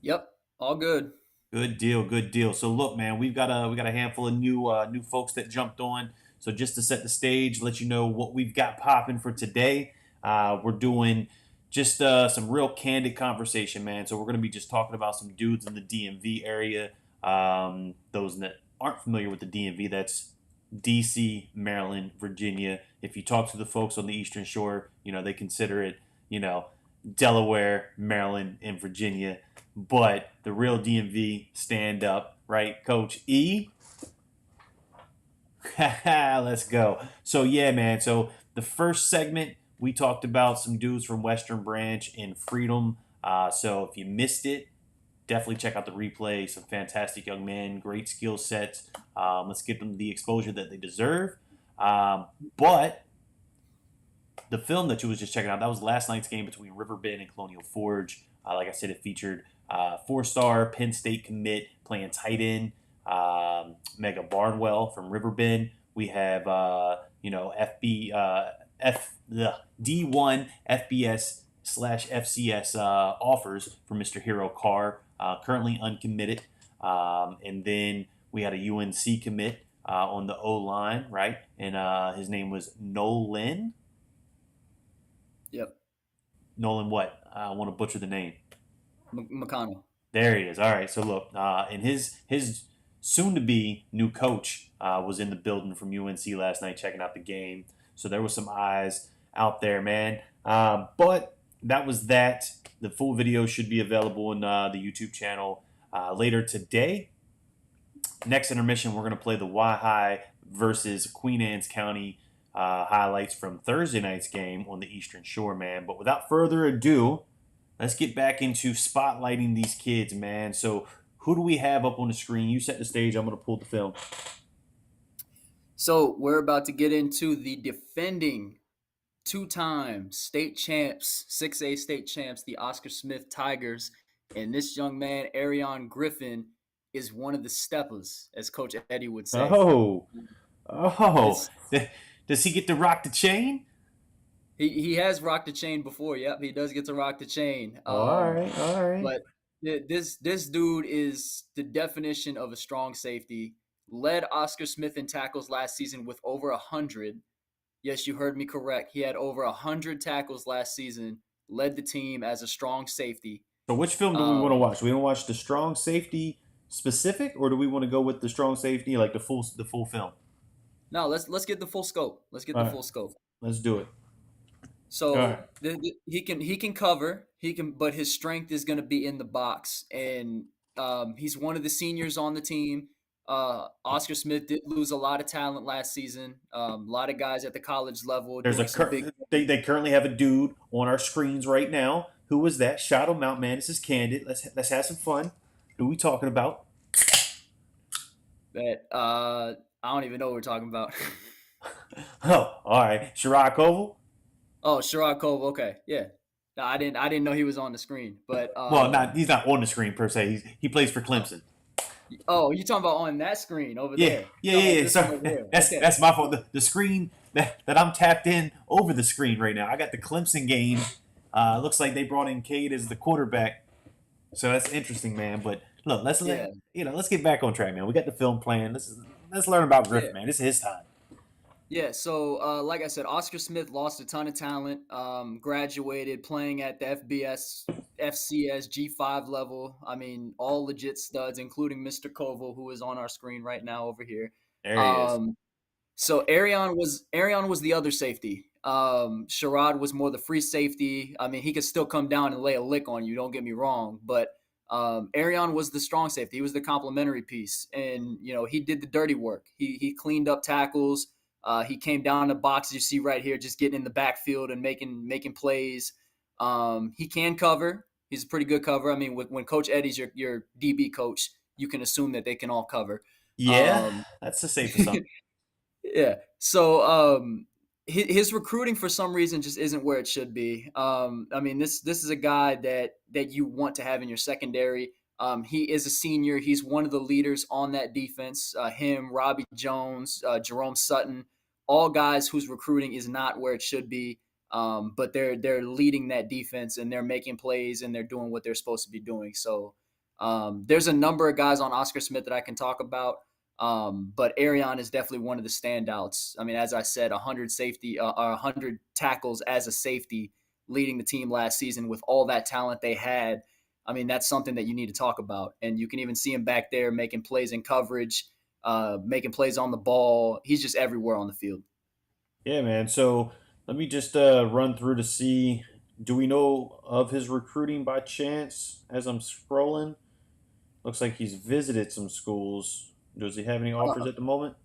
Yep, all good. Good deal, good deal. So look, man, we got a handful of new folks that jumped on. So just to set the stage, let you know what we've got popping for today. We're doing just some real candid conversation, man. So we're gonna be just talking about some dudes in the DMV area. Those that aren't familiar with the DMV, that's DC, Maryland, Virginia. If you talk to the folks on the Eastern Shore, they consider it, Delaware, Maryland, and Virginia. But the real DMV, stand up, right? Coach E. Let's go. So yeah, man. So the first segment, we talked about some dudes from Western Branch and Freedom. So if you missed it, definitely check out the replay. Some fantastic young men, great skill sets. Let's give them the exposure that they deserve. But the film that you was just checking out, that was last night's game between River Bend and Colonial Forge. Like I said, it featured four-star Penn State commit playing tight end, Mega Barnwell from River Bend. We have D1 FBS/FCS offers from Mr. Hero Carr, currently uncommitted. And then we had a UNC commit on the O line, right? And his name was Nolan. Yep, Nolan what? I want to butcher the name. McConnell. There he is. All right. So look, and his soon-to-be new coach was in the building from UNC last night, checking out the game. So there was some eyes out there, man. But that was that. The full video should be available on the YouTube channel later today. Next intermission, we're going to play the Wahai versus Queen Anne's County highlights from Thursday night's game on the Eastern Shore, man. But without further ado, let's get back into spotlighting these kids, man. So who do we have up on the screen? You set the stage. I'm going to pull the film. So we're about to get into the defending two-time state champs, 6A state champs, the Oscar Smith Tigers. And this young man, Arion Griffin, is one of the steppers, as Coach Eddie would say. Oh. Does he get to rock the chain? He has rocked the chain before. Yep, he does get to rock the chain. All right. But this dude is the definition of a strong safety. Led Oscar Smith in tackles last season with over 100. Yes, you heard me correct. He had over 100 tackles last season. Led the team as a strong safety. So which film do we want to watch? We want to watch the strong safety specific, or do we want to go with the strong safety, like the full film? No, let's get the full scope. Let's get the full scope. Let's do it. So he can cover. But his strength is going to be in the box, and he's one of the seniors on the team. Oscar Smith did lose a lot of talent last season. A lot of guys at the college level. There's they currently have a dude on our screens right now. Who was that? Shout him out, man. This is candid. Let's have some fun. Who are we talking about? That I don't even know what we're talking about. Oh, all right. Sherrod Koval. Oh, Sherrod Koval. Okay, yeah. No, I didn't know he was on the screen, but he's not on the screen per se. He plays for Clemson. Oh, you're talking about on that screen over there? Yeah. Sorry, that's my fault. The screen that I'm tapped in over the screen right now. I got the Clemson game. Looks like they brought in Cade as the quarterback, so that's interesting, man. But look, let's get back on track, man. We got the film plan. Let's learn about Griff, man. This is his time. Yeah, so like I said, Oscar Smith lost a ton of talent, graduated playing at the FCS G5 level. I mean, all legit studs, including Mr. Koval, who is on our screen right now over here. There he is. So Arion was the other safety. Sherrod was more the free safety. I mean, he could still come down and lay a lick on you, don't get me wrong. But Arion was the strong safety. He was the complementary piece, and he did the dirty work. He cleaned up tackles. He came down the box, you see right here, just getting in the backfield and making plays. He can cover. He's a pretty good cover. I mean, when Coach Eddie's your DB coach, you can assume that they can all cover. Yeah, that's a safe assumption. Yeah. So his recruiting for some reason just isn't where it should be. I mean, this is a guy that you want to have in your secondary. He is a senior. He's one of the leaders on that defense. Him, Robbie Jones, Jerome Sutton, all guys whose recruiting is not where it should be. But they're leading that defense and they're making plays and they're doing what they're supposed to be doing. So there's a number of guys on Oscar Smith that I can talk about. But Arion is definitely one of the standouts. I mean, as I said, 100 tackles as a safety, leading the team last season with all that talent they had. I mean, that's something that you need to talk about. And you can even see him back there making plays in coverage, making plays on the ball. He's just everywhere on the field. Yeah, man. So let me just run through to see. Do we know of his recruiting by chance? As I'm scrolling, looks like he's visited some schools. Does he have any offers at the moment?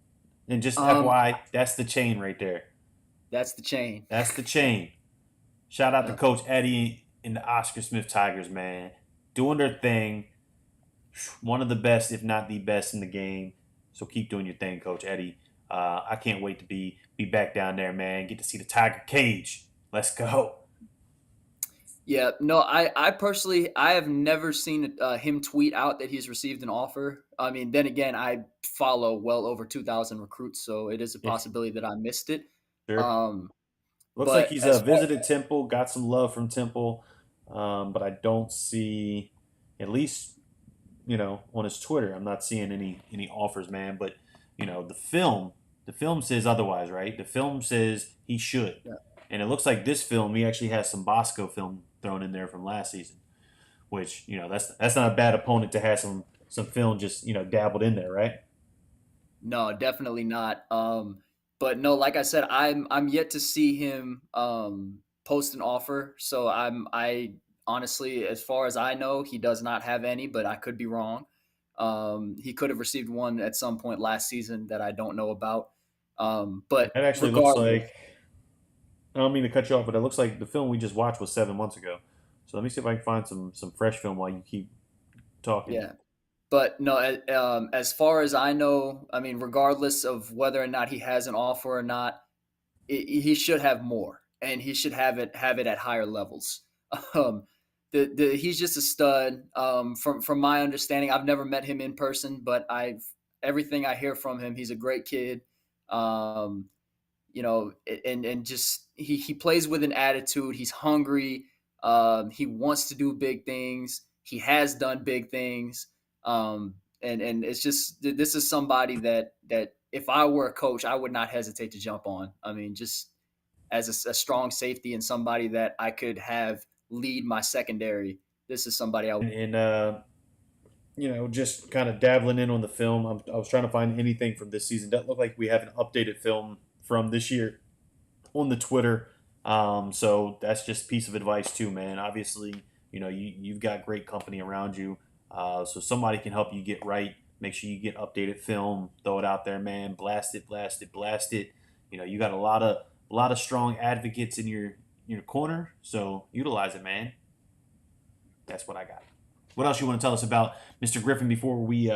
And just FYI, that's the chain right there. That's the chain. That's the chain. Shout out to Coach Eddie and the Oscar Smith Tigers, man. Doing their thing. One of the best, if not the best in the game. So keep doing your thing, Coach Eddie. I can't wait to be back down there, man. Get to see the Tiger Cage. Let's go. Yeah, no, I personally, I have never seen him tweet out that he's received an offer. I mean, then again, I follow well over 2,000 recruits, so it is a possibility that I missed it. Sure. Looks but like he's as far- visited Temple, got some love from Temple, but I don't see, at least, on his Twitter, I'm not seeing any offers, man. But the film says otherwise, right? The film says he should, and it looks like this film he actually has some Bosco film thrown in there from last season, which that's not a bad opponent to have some film just dabbled in there, right? No, definitely not. But no, like I said, I'm yet to see him post an offer. So I honestly, as far as I know, he does not have any, but I could be wrong. He could have received one at some point last season that I don't know about. But It actually looks like, I don't mean to cut you off, but it looks like the film we just watched was 7 months ago. So let me see if I can find some fresh film while you keep talking. Yeah. But no, as far as I know, I mean, regardless of whether or not he has an offer or not, he should have more, and he should have it at higher levels. He's just a stud. From my understanding, I've never met him in person, but everything I hear from him, he's a great kid. And just he plays with an attitude. He's hungry. He wants to do big things. He has done big things. And it's just, this is somebody that if I were a coach, I would not hesitate to jump on. I mean, just as a strong safety and somebody that I could have lead my secondary, this is somebody I would. And just kind of dabbling in on the film. I was trying to find anything from this season. Doesn't look like we have an updated film from this year on the Twitter. So that's just a piece of advice too, man. Obviously, you've got great company around you. So somebody can help you get right. Make sure you get updated film. Throw it out there, man. Blast it, blast it, blast it. You got a lot of strong advocates in your corner. So utilize it, man. That's what I got. What else you want to tell us about Mr. Griffin before we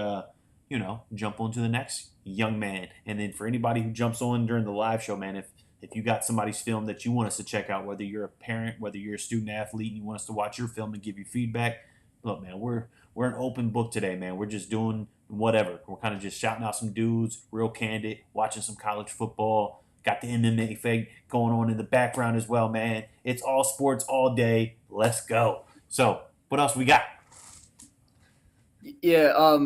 jump on to the next young man? And then for anybody who jumps on during the live show, man, if you got somebody's film that you want us to check out, whether you're a parent, whether you're a student athlete, and you want us to watch your film and give you feedback, look, man, we're an open book today, man. We're just doing whatever. We're kind of just shouting out some dudes, real candid, watching some college football. Got the MMA thing going on in the background as well, man. It's all sports all day. Let's go. So what else we got? Yeah.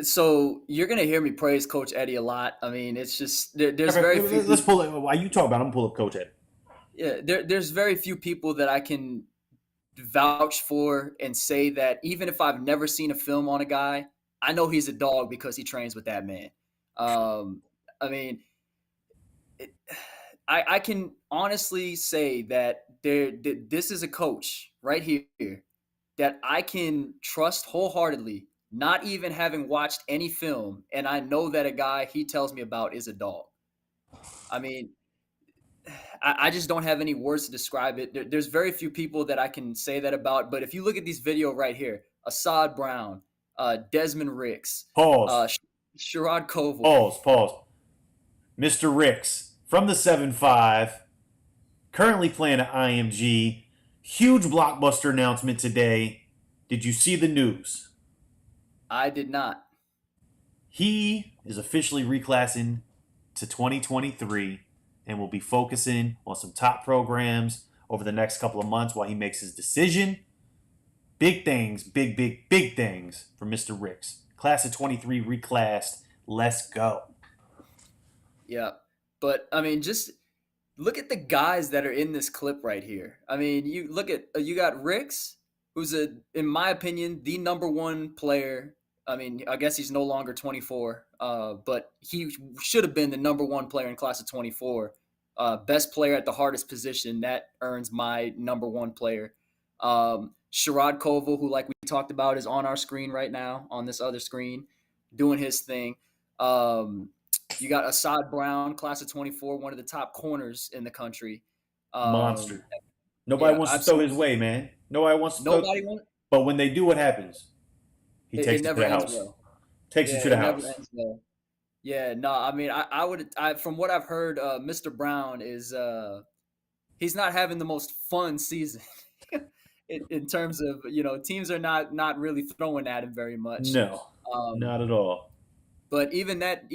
So you're gonna hear me praise Coach Eddie a lot. I mean, it's just there's very few. Let's pull it. While you talk about it, I'm gonna pull up Coach Eddie. Yeah, there's very few people that I can vouch for and say that even if I've never seen a film on a guy, I know he's a dog because he trains with that man. I mean, I can honestly say that this is a coach right here that I can trust wholeheartedly, not even having watched any film, and I know that a guy he tells me about is a dog. I mean, I just don't have any words to describe it. There's very few people that I can say that about. But if you look at this video right here, Assad Brown, Desmond Ricks, Pause. Sherrod Koval. Pause. Mr. Ricks from the 7-5, currently playing at IMG. Huge blockbuster announcement today. Did you see the news? I did not. He is officially reclassing to 2023 and will be focusing on some top programs over the next couple of months while he makes his decision. Big things, big things for Mr. Ricks. Class of 23 reclassed. Let's go. Yeah. But I mean, just look at the guys that are in this clip right here. I mean, you look at you got Ricks, who's in my opinion, the number one player. I mean, I guess he's no longer 24, but he should have been the number one player in class of 24. Best player at the hardest position, that earns my number one player. Sherrod Koval, who, like we talked about, is on our screen right now, on this other screen, doing his thing. You got Assad Brown, class of 24, one of the top corners in the country. Monster. Nobody wants to throw his way, man. Nobody wants to throw. But when they do, what happens? He takes it to the house. Well. Takes it to the house. Well. Yeah, no, I mean, I would, from what I've heard, Mr. Brown is, he's not having the most fun season in terms of, teams are not really throwing at him very much. No, not at all. But even that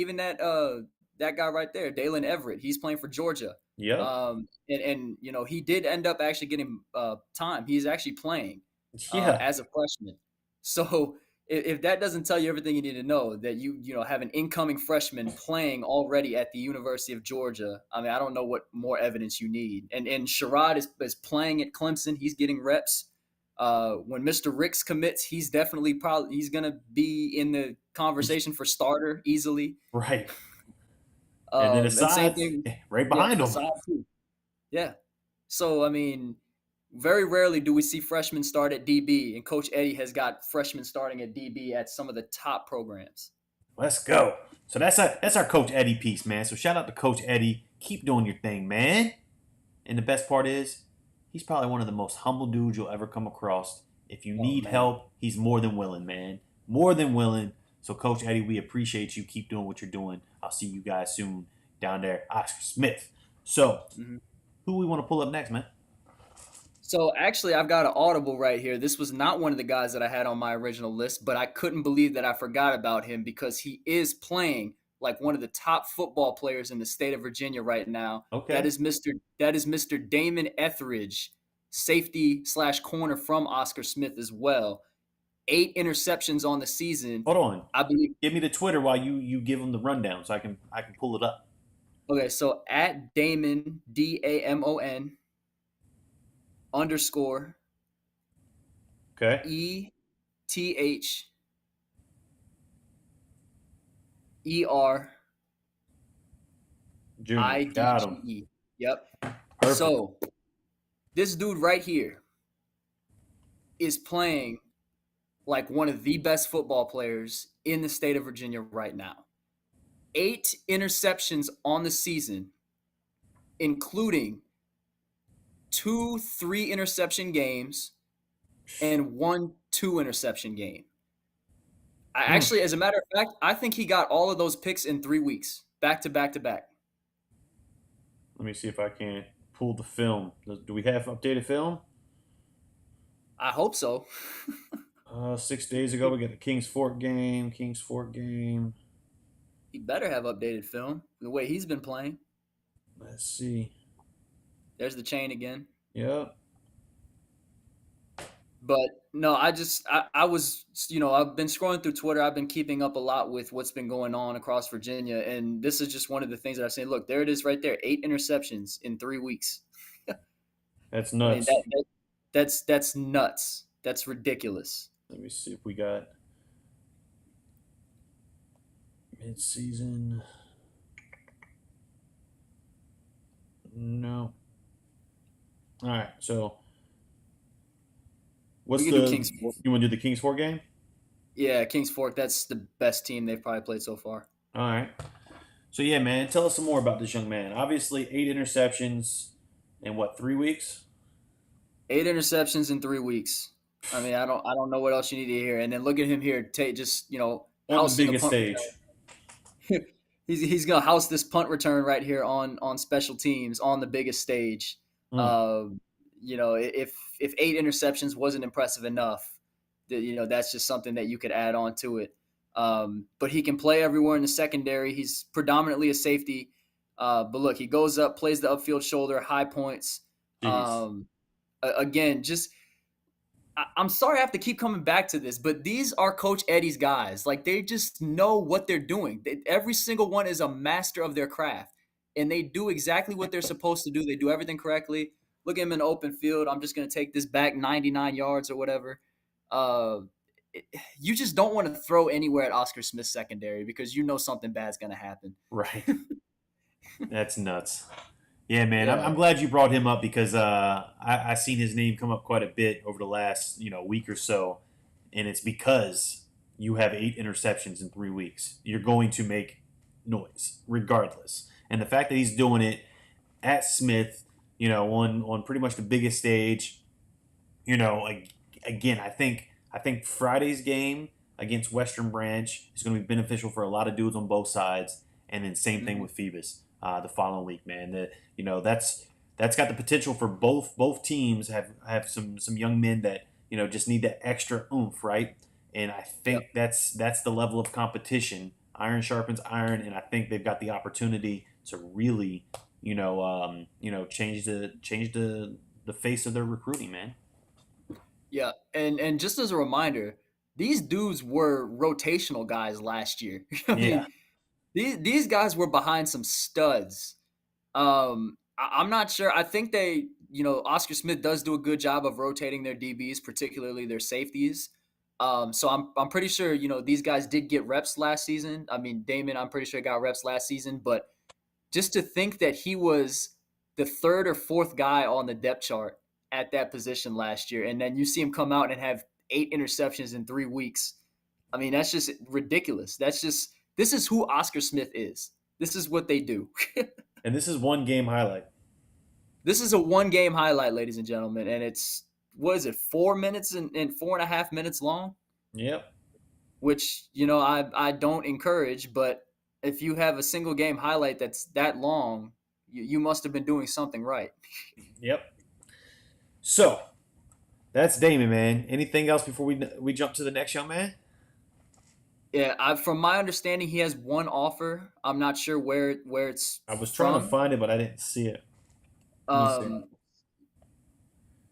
guy right there, Dalen Everett, he's playing for Georgia. Yeah. And he did end up actually getting time. He's actually playing as a freshman. So if that doesn't tell you everything you need to know, that you have an incoming freshman playing already at the University of Georgia, I mean, I don't know what more evidence you need. And Sherrod is playing at Clemson. He's getting reps. When Mr. Ricks commits, he's definitely he's gonna be in the conversation for starter easily. Right. And then Assad right behind him. Too. Yeah. So I mean, very rarely do we see freshmen start at DB, and Coach Eddie has got freshmen starting at DB at some of the top programs. Let's go. So that's our Coach Eddie piece, man. So shout out to Coach Eddie. Keep doing your thing, man. And the best part is, he's probably one of the most humble dudes you'll ever come across. If you need help, he's more than willing, man. More than willing. So, Coach Eddie, we appreciate you. Keep doing what you're doing. I'll see you guys soon down there, Oscar Smith. So, who we want to pull up next, man? So, actually, I've got an audible right here. This was not one of the guys that I had on my original list, but I couldn't believe that I forgot about him because he is playing like one of the top football players in the state of Virginia right now. Okay. That is Mr. Damon Etheridge, safety/corner from Oscar Smith as well. 8 interceptions on the season. Hold on. I believe. Give me the Twitter while you give him the rundown so I can pull it up. Okay, so at Damon DAMON _ Okay. ETHERIDGE. Got him. Yep. Perfect. So this dude right here is playing like one of the best football players in the state of Virginia right now. 8 interceptions on the season, including 2 3-interception games and 1 2-interception game. Actually, as a matter of fact, I think he got all of those picks in 3 weeks, back to back to back. Let me see if I can pull the film. Do we have updated film? I hope so. 6 days ago, we got the Kings Fork game. He better have updated film the way he's been playing. Let's see. There's the chain again. Yep. But no, I was, I've been scrolling through Twitter. I've been keeping up a lot with what's been going on across Virginia. And this is just one of the things that I've seen. Look, there it is right there. 8 interceptions in 3 weeks. That's nuts. I mean, that's nuts. That's ridiculous. Let me see if we got mid-season. No. All right, so We What's can do the Kings Fork. you want to do the Kings Fork game? Yeah, Kings Fork. That's the best team they've probably played so far. All right. So yeah, man, tell us some more about this young man. Obviously, 8 interceptions in what 3 weeks? 8 interceptions in 3 weeks. I mean, I don't know what else you need to hear. And then look at him here, take just On the housing a biggest punt stage. return. He's gonna house this punt return right here on special teams on the biggest stage. Mm. If 8 interceptions wasn't impressive enough, that's just something that you could add on to it. But he can play everywhere in the secondary. He's predominantly a safety. But look, he goes up, plays the upfield shoulder, high points. Jeez. Again, I'm sorry I have to keep coming back to this, but these are Coach Eddie's guys. Like, they just know what they're doing. Every single one is a master of their craft, and they do exactly what they're supposed to do. They do everything correctly. Look at him in the open field. I'm just going to take this back 99 yards or whatever. You just don't want to throw anywhere at Oscar Smith's secondary because you know something bad's going to happen. Right. That's nuts. Yeah, man. Yeah. I'm glad you brought him up because I seen his name come up quite a bit over the last week or so, and it's because you have 8 interceptions in 3 weeks. You're going to make noise regardless, and the fact that he's doing it at Smith, on pretty much the biggest stage, again, I think Friday's game against Western Branch is going to be beneficial for a lot of dudes on both sides, and then same thing with Phoebus the following week, man. That's got the potential for both teams have some young men that just need that extra oomph, right? And I think that's the level of competition. Iron sharpens iron, and I think they've got the opportunity to really change the face of their recruiting, man. Yeah, and just as a reminder, these dudes were rotational guys last year. I Yeah. mean, these guys were behind some studs. I'm not sure. I think Oscar Smith does do a good job of rotating their DBs, particularly their safeties. So I'm pretty sure these guys did get reps last season. I mean, Damon, I'm pretty sure got reps last season, but just to think that he was the third or fourth guy on the depth chart at that position last year, and then you see him come out and have 8 interceptions in 3 weeks. I mean, that's just ridiculous. This is who Oscar Smith is. This is what they do. And this is one game highlight. This is a one-game highlight, ladies and gentlemen, and it's, what is it, 4 minutes and 4.5 minutes long? Yep. Which, I don't encourage, but if you have a single game highlight that's that long, you must have been doing something right. Yep. So, that's Damon, man. Anything else before we jump to the next young man? Yeah, from my understanding, he has one offer. I'm not sure where it's. I was trying to from. find it, but I didn't see it. Let me see.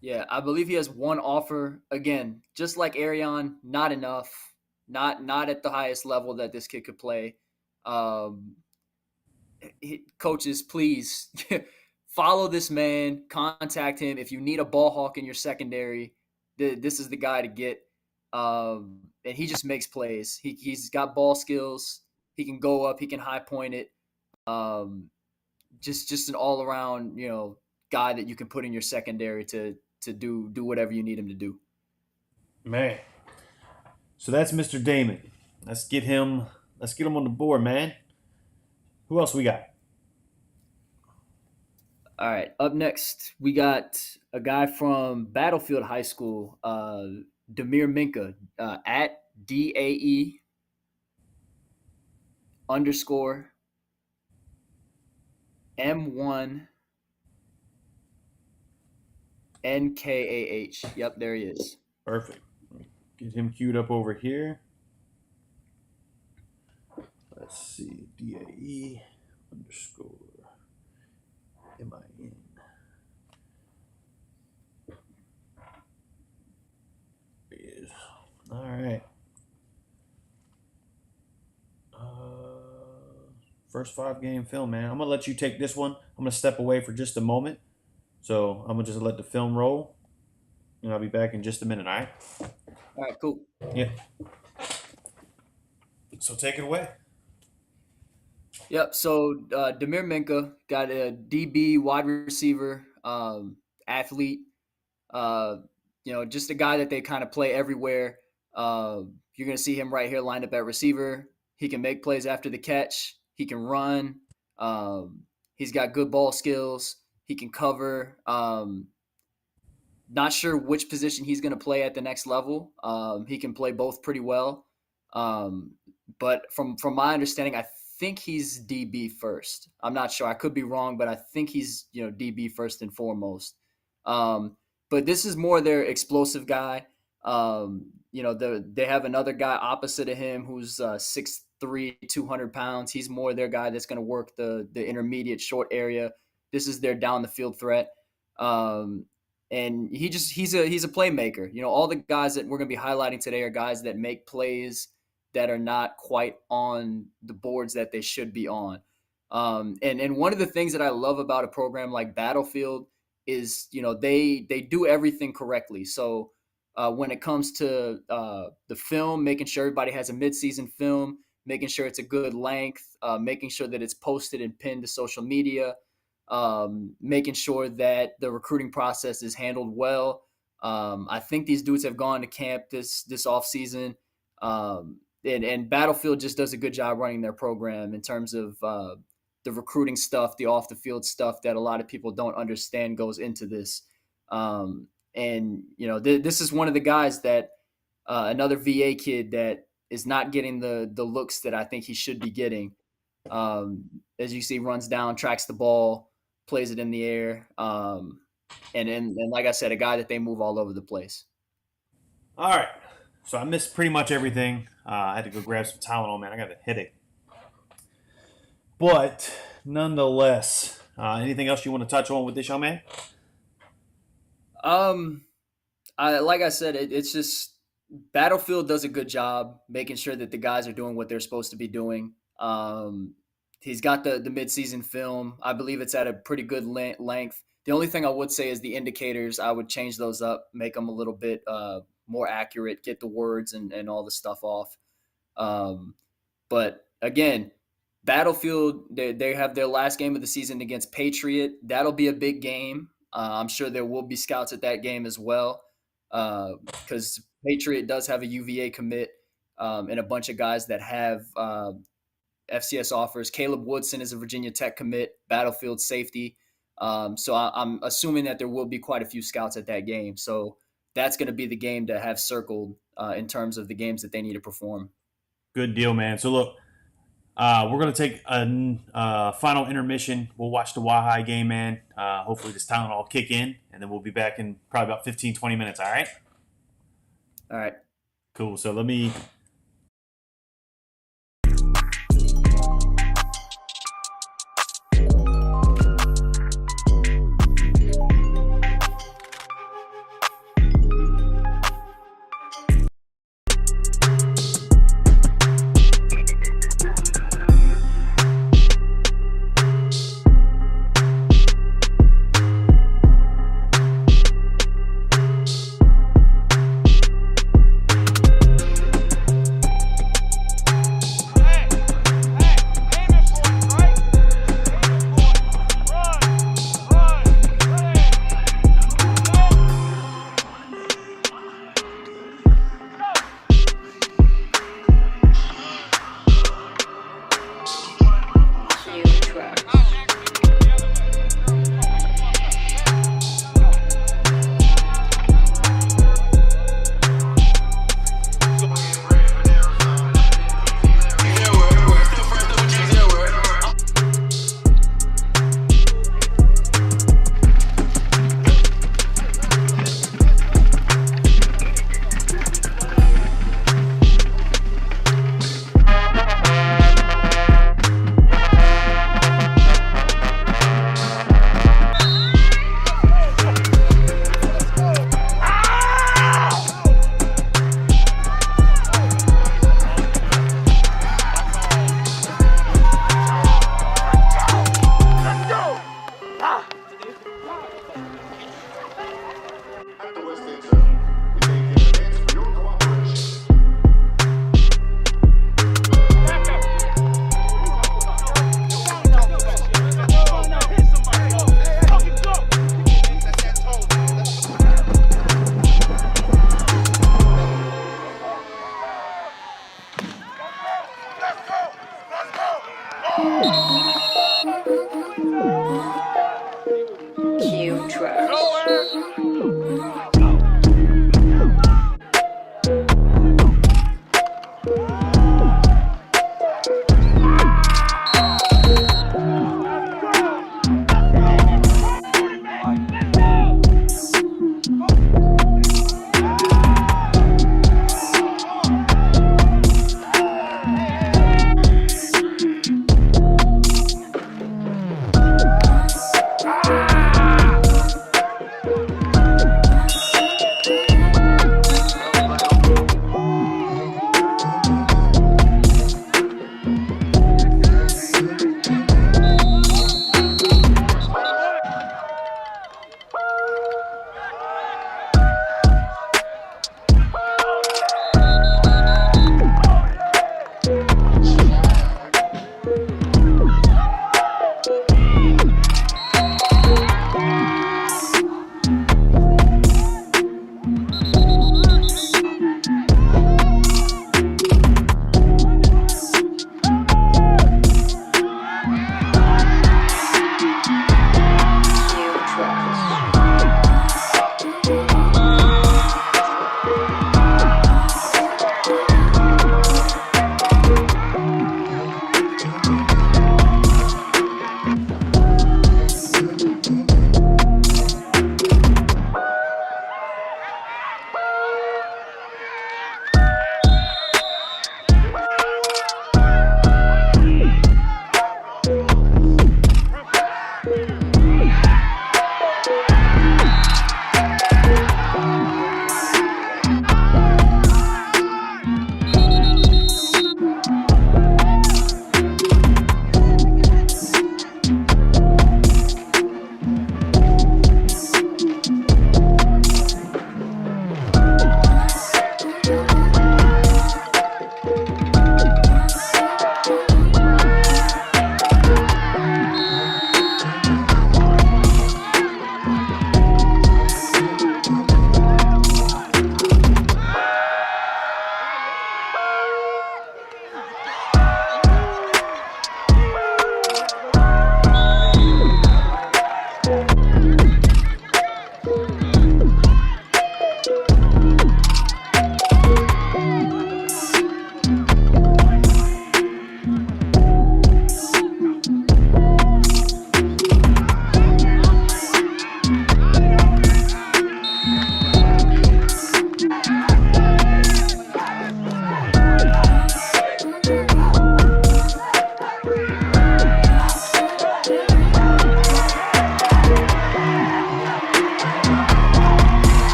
Yeah, I believe he has one offer. Again, just like Arion, not enough. Not at the highest level that this kid could play. Coaches, please follow this man. Contact him if you need a ball hawk in your secondary. This is the guy to get. And he just makes plays. He's got ball skills. He can go up. He can high point it. Just an all around guy that you can put in your secondary to do whatever you need him to do. Man. So that's Mr. Damon. Let's get him on the board, man. Who else we got? All right. Up next, we got a guy from Battlefield High School, Demir Minka, at DAE _ M1 NKAH. Yep, there he is. Perfect. Get him queued up over here. Let's see. DAE _ MIN. There he is. All right. First 5-game film, man. I'm going to let you take this one. I'm going to step away for just a moment. So I'm going to just let the film roll. And I'll be back in just a minute, all right? All right, cool. Yeah. So take it away. Yep. So Demir Minka got a DB, wide receiver, athlete. just a guy that they kind of play everywhere. You're going to see him right here lined up at receiver. He can make plays after the catch. He can run. He's got good ball skills. He can cover. Not sure which position he's going to play at the next level. He can play both pretty well. But from my understanding, I think he's DB first. I'm not sure. I could be wrong, but I think he's DB first and foremost. But this is more their explosive guy. They have another guy opposite of him who's 6'3", 200 pounds. He's more their guy that's going to work the intermediate short area. This is their down the field threat. And he's a playmaker. All the guys that we're going to be highlighting today are guys that make plays that are not quite on the boards that they should be on. And one of the things that I love about a program like Battlefield is, they do everything correctly. So when it comes to the film, making sure everybody has a midseason film, making sure it's a good length, making sure that it's posted and pinned to social media, making sure that the recruiting process is handled well. I think these dudes have gone to camp this offseason. And Battlefield just does a good job running their program in terms of the recruiting stuff, the off the field stuff that a lot of people don't understand goes into this. This is one of the guys that another VA kid that is not getting the looks that I think he should be getting. As you see, runs down, tracks the ball, plays it in the air. And like I said, a guy that they move all over the place. All right. So I missed pretty much everything. I had to go grab some Tylenol, man. I got a headache. But nonetheless, anything else you want to touch on with this young man? Like I said, it's just Battlefield does a good job making sure that the guys are doing what they're supposed to be doing. He's got the midseason film. I believe it's at a pretty good length. The only thing I would say is the indicators. I would change those up, make them a little bit more accurate, get the words and all the stuff off. But again, Battlefield, they have their last game of the season against Patriot. That'll be a big game. I'm sure there will be scouts at that game as well, because Patriot does have a UVA commit and a bunch of guys that have FCS offers. Caleb Woodson is a Virginia Tech commit, Battlefield safety. So I'm assuming that there will be quite a few scouts at that game. So that's going to be the game to have circled in terms of the games that they need to perform. Good deal, man. So look, we're going to take a final intermission. We'll watch the Wahai game, man. Hopefully this Tylenol will kick in, and then we'll be back in probably about 15, 20 minutes, all right? All right. Cool. So let me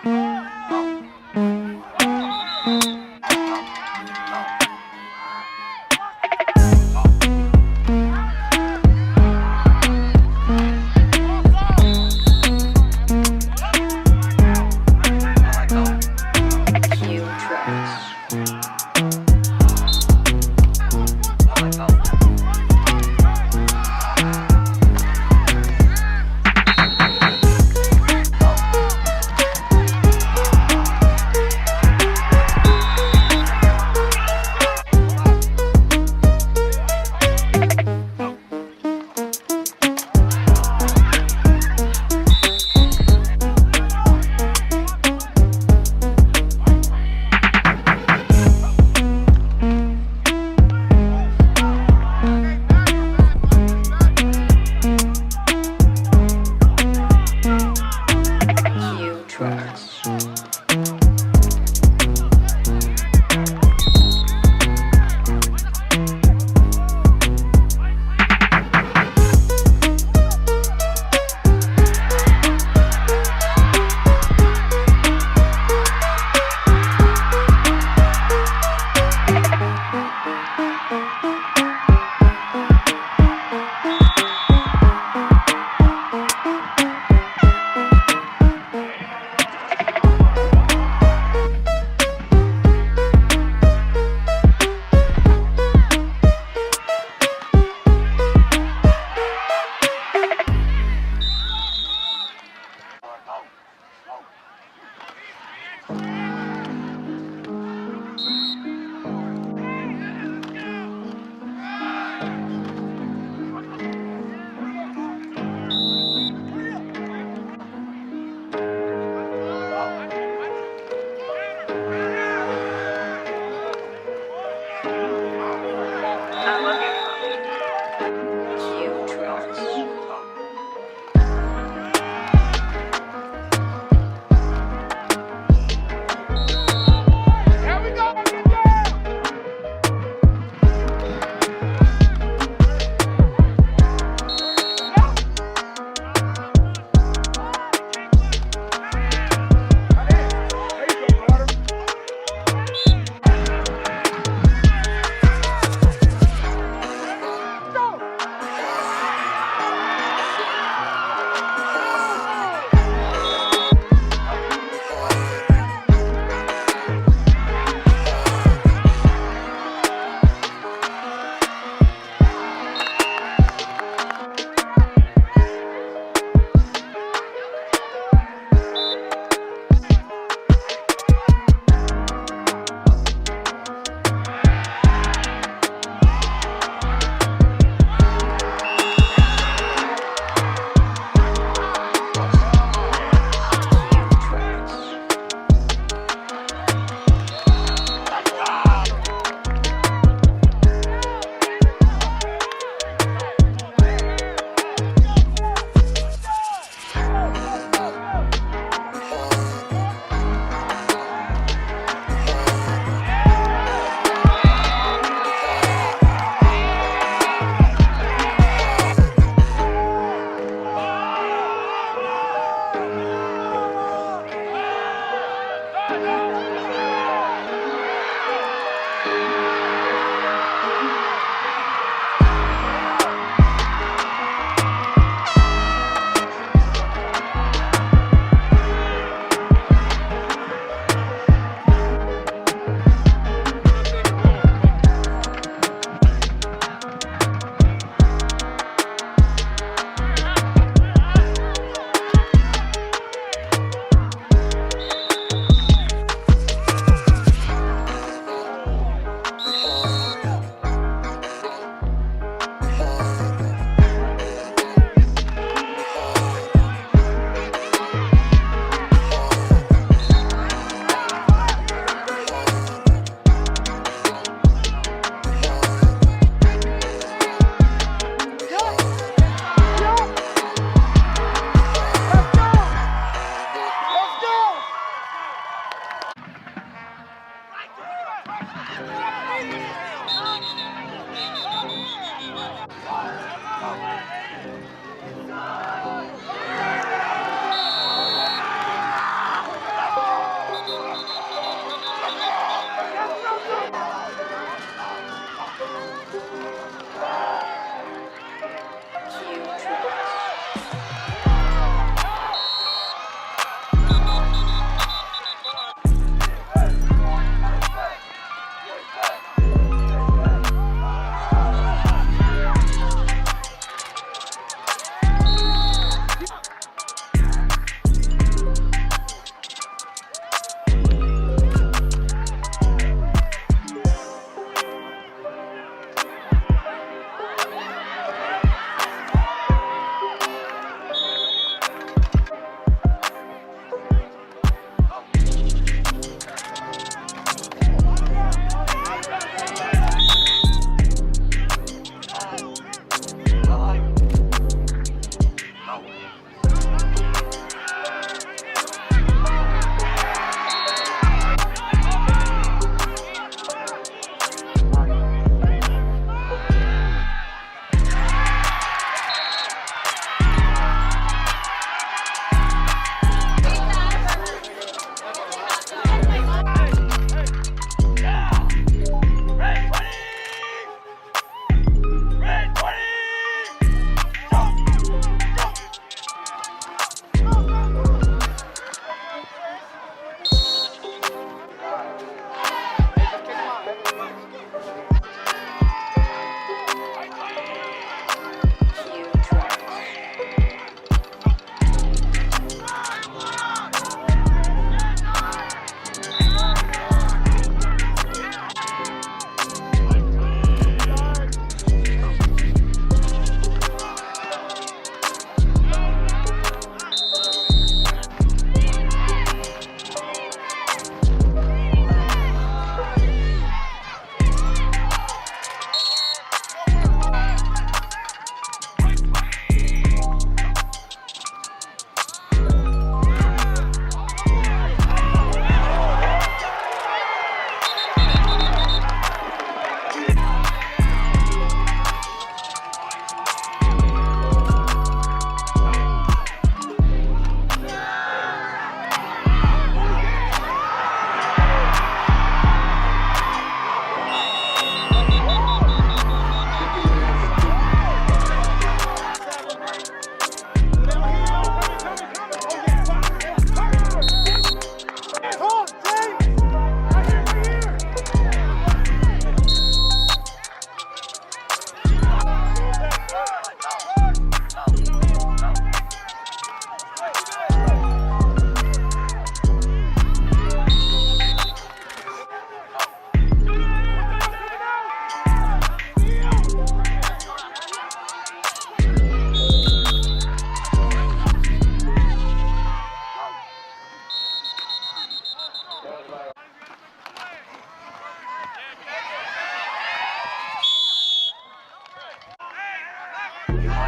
Cue tracks. Cue tracks.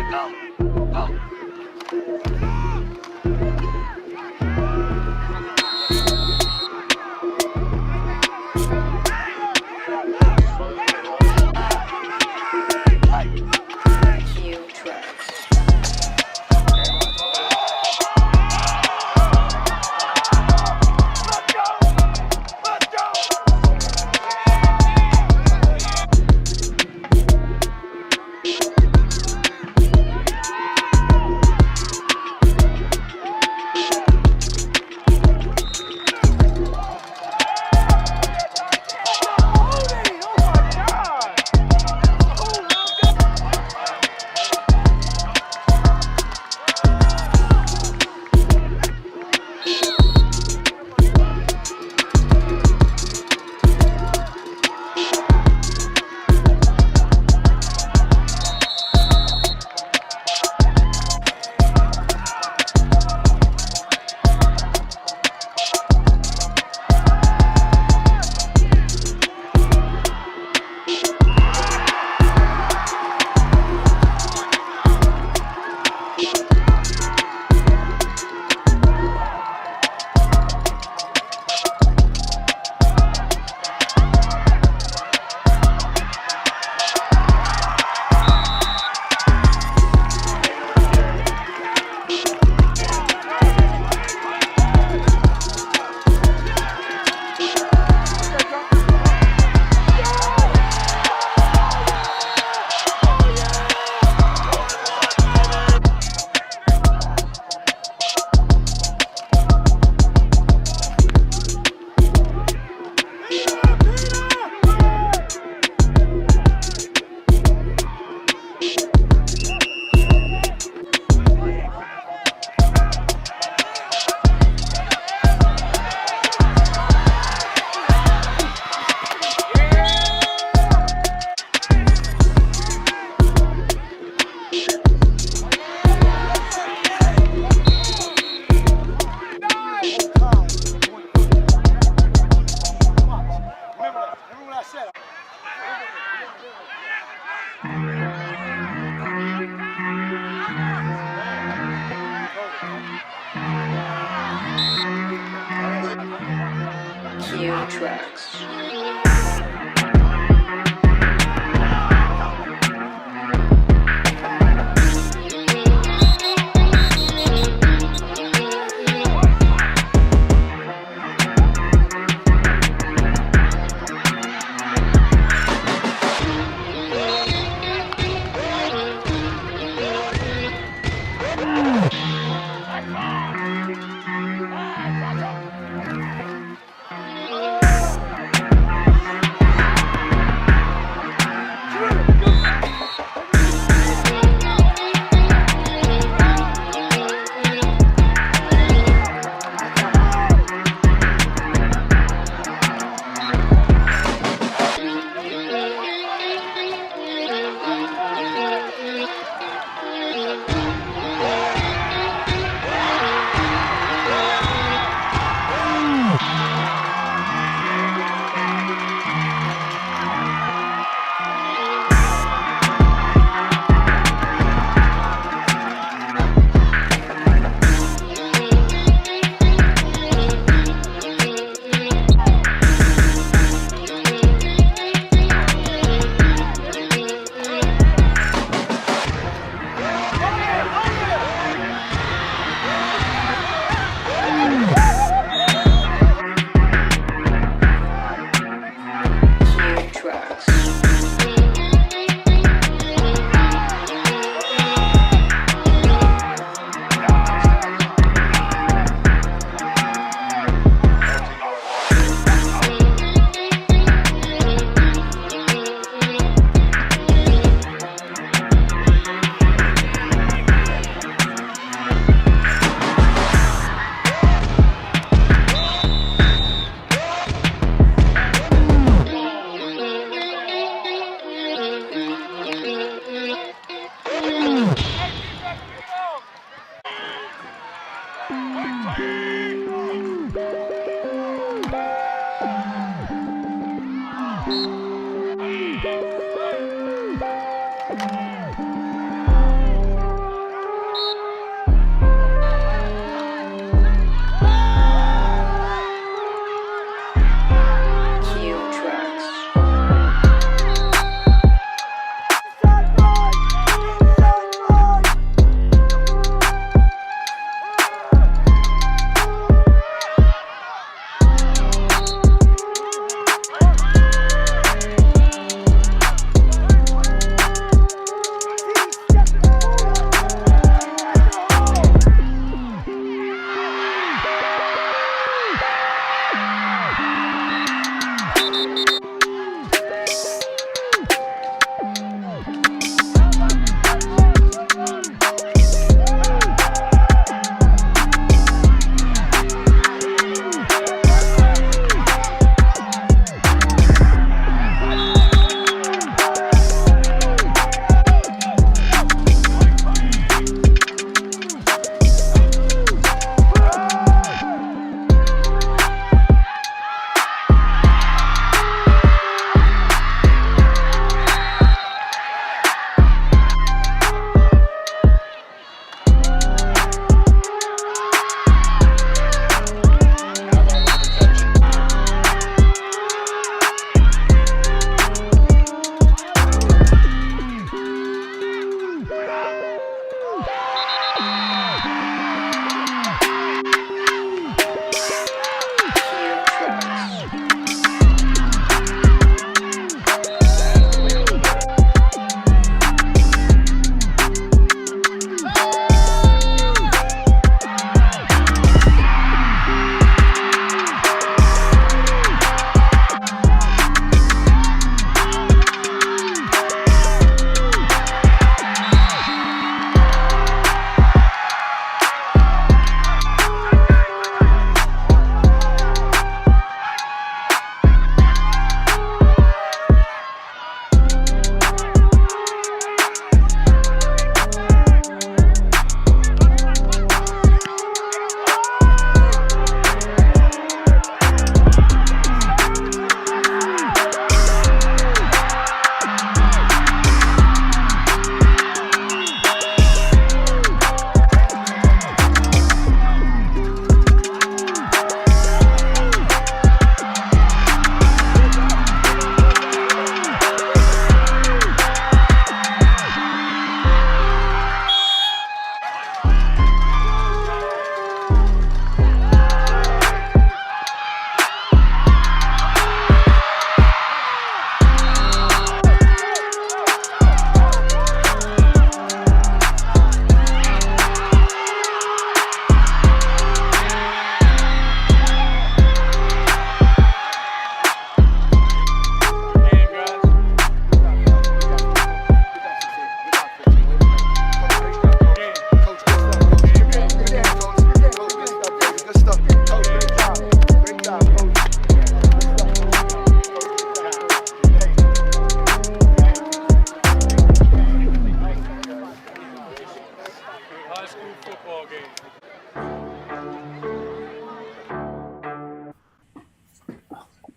Cue tracks. Cue tracks.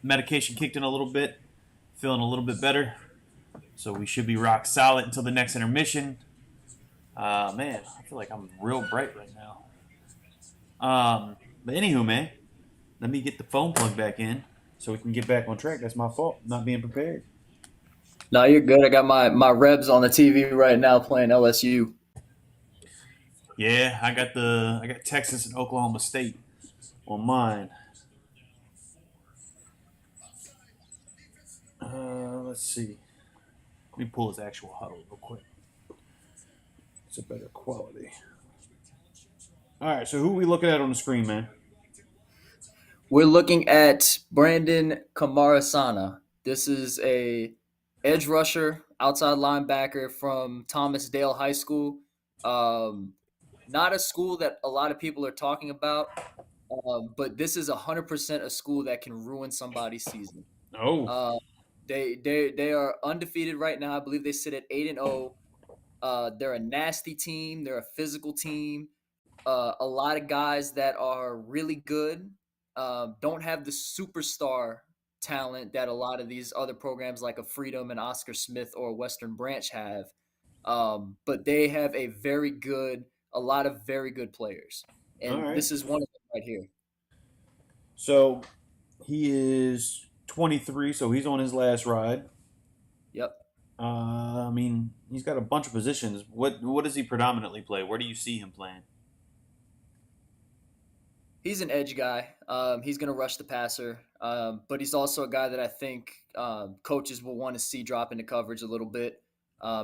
medication kicked in a little bit, feeling a little bit better. So we should be rock solid until the next intermission. Man, I feel like I'm real bright right now. But anywho, man, let me get the phone plug back in so we can get back on track. That's my fault, not being prepared. No, you're good. I got my Rebs on the TV right now playing LSU. Yeah, I got Texas and Oklahoma State on mine. Let's see. Let me pull his actual huddle real quick. It's a better quality. All right, so who are we looking at on the screen, man? We're looking at Brandon Kamarasana. This is a edge rusher, outside linebacker from Thomas Dale High School. Not a school that a lot of people are talking about, but this is 100% a school that can ruin somebody's season. Oh, They are undefeated right now. I believe they sit at 8-0. They're a nasty team. They're a physical team. A lot of guys that are really good don't have the superstar talent that a lot of these other programs like a Freedom and Oscar Smith or Western Branch have. But they have a lot of very good players. all And right. this is one of them right here. So he is 23, so he's on his last ride. Yep. I mean, he's got a bunch of positions. What does he predominantly play? Where do you see him playing? He's an edge guy. He's going to rush the passer, but he's also a guy that I think coaches will want to see drop into coverage a little bit,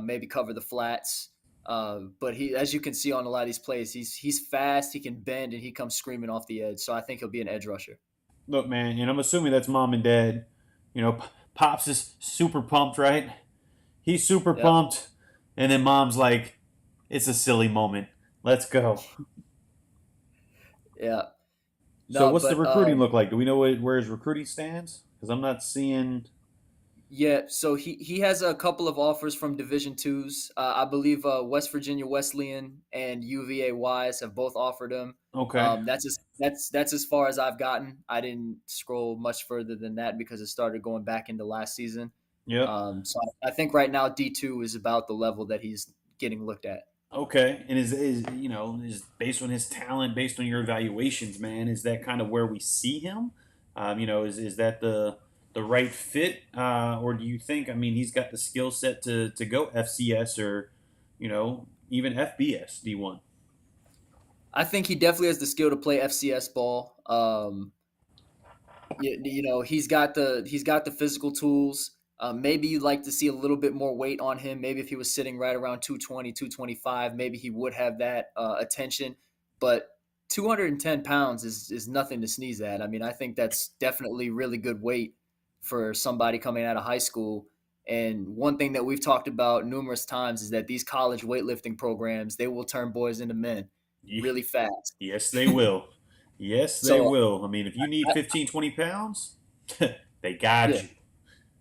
maybe cover the flats. But he, as you can see on a lot of these plays, he's fast, he can bend, and he comes screaming off the edge. So I think he'll be an edge rusher. Look, man, and I'm assuming that's mom and dad. You know, Pops is super pumped, right? He's super Yep. pumped. And then mom's like, it's a silly moment. Let's go. Yeah. So what's the but, recruiting look like? Do we know where his recruiting stands? Because I'm not seeing. Yeah, so he has a couple of offers from Division twos. I believe West Virginia Wesleyan and UVA Wise have both offered him. Okay. That's as far as I've gotten. I didn't scroll much further than that because it started going back into last season. Yep. So I think right now D2 is about the level that he's getting looked at. Okay. And is based on his talent, based on your evaluations, man, is that kind of where we see him? Is that the right fit, or do you think? I mean, he's got the skill set to go FCS or, even FBS D1. I think he definitely has the skill to play FCS ball. He's got the physical tools. Maybe you'd like to see a little bit more weight on him. Maybe if he was sitting right around 220, 225, maybe he would have that attention. But 210 pounds is nothing to sneeze at. I mean, I think that's definitely really good weight for somebody coming out of high school. And one thing that we've talked about numerous times is that these college weightlifting programs, they will turn boys into men really fast. Yes, they will. Yes, they will. I mean, if you need 15, 20 pounds, they got you.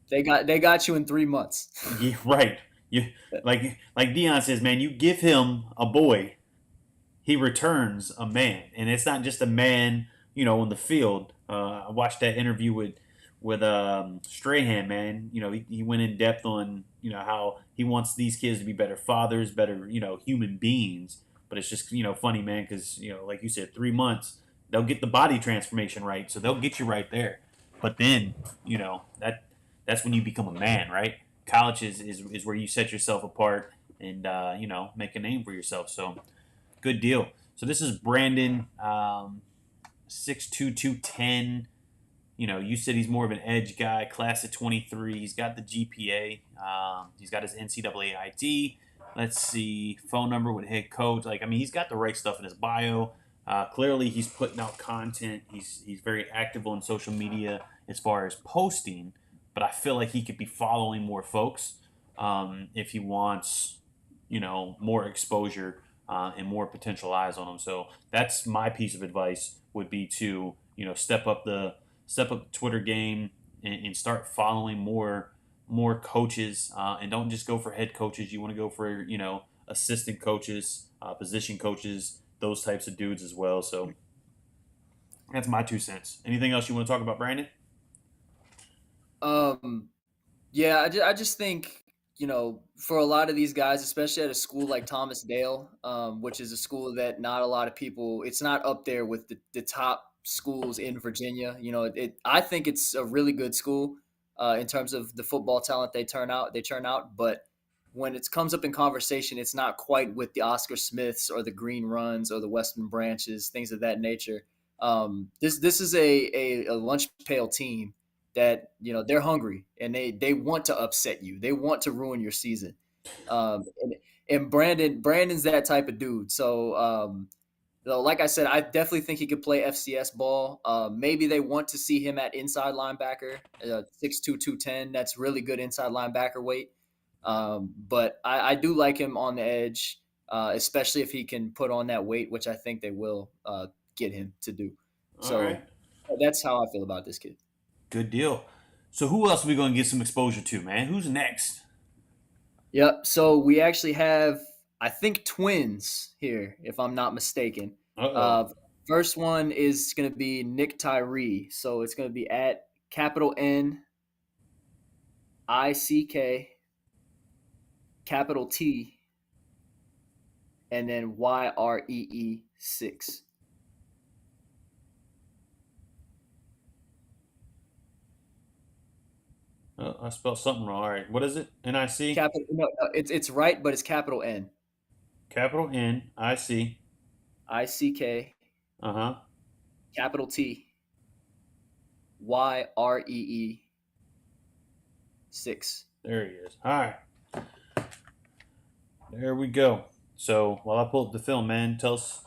They got you in 3 months. Yeah, right. You like Dion says, man, you give him a boy, he returns a man. And it's not just a man, on the field. I watched that interview with Strahan, man. He went in depth on, how he wants these kids to be better fathers, better, human beings. But it's just, funny, man, because, like you said, 3 months, they'll get the body transformation right. So they'll get you right there. But then, that's when you become a man, right? College is where you set yourself apart and, make a name for yourself. So good deal. So this is Brandon, 6'2", 210. You said he's more of an edge guy, class of 23. He's got the GPA. He's got his NCAA ID. Let's see, phone number with head coach. He's got the right stuff in his bio. Clearly, he's putting out content. He's very active on social media as far as posting. But I feel like he could be following more folks if he wants, more exposure and more potential eyes on him. So that's my piece of advice would be to, step up the Twitter game and start following more coaches and don't just go for head coaches. You want to go for, assistant coaches, position coaches, those types of dudes as well. So that's my 2 cents. Anything else you want to talk about, Brandon? Um, yeah, I just think, for a lot of these guys, especially at a school like Thomas Dale, which is a school that not a lot of people, it's not up there with the top schools in Virginia. I think it's a really good school in terms of the football talent they turn out, but when it comes up in conversation, it's not quite with the Oscar Smiths or the Green Runs or the Western Branches, things of that nature. This is a lunch pail team that they're hungry and they want to upset you. They want to ruin your season. And Brandon's that type of dude. So like I said, I definitely think he could play FCS ball. Maybe they want to see him at inside linebacker, 6'2", 210. That's really good inside linebacker weight. But I do like him on the edge, especially if he can put on that weight, which I think they will get him to do. All So right. that's how I feel about this kid. Good deal. So who else are we going to get some exposure to, man? Who's next? Yep. So we actually have, I think, twins here, if I'm not mistaken. Uh-oh. First one is going to be Nick Tyree. So it's going to be at capital Nick, capital T, and then YREE6. I spelled something wrong. All right. What is it? NIC? Capital no, it's right, but it's capital Capital NIC. Nick, Uh-huh. capital T, YREE6. There he is. All right. There we go. So while I pull up the film, man, tell us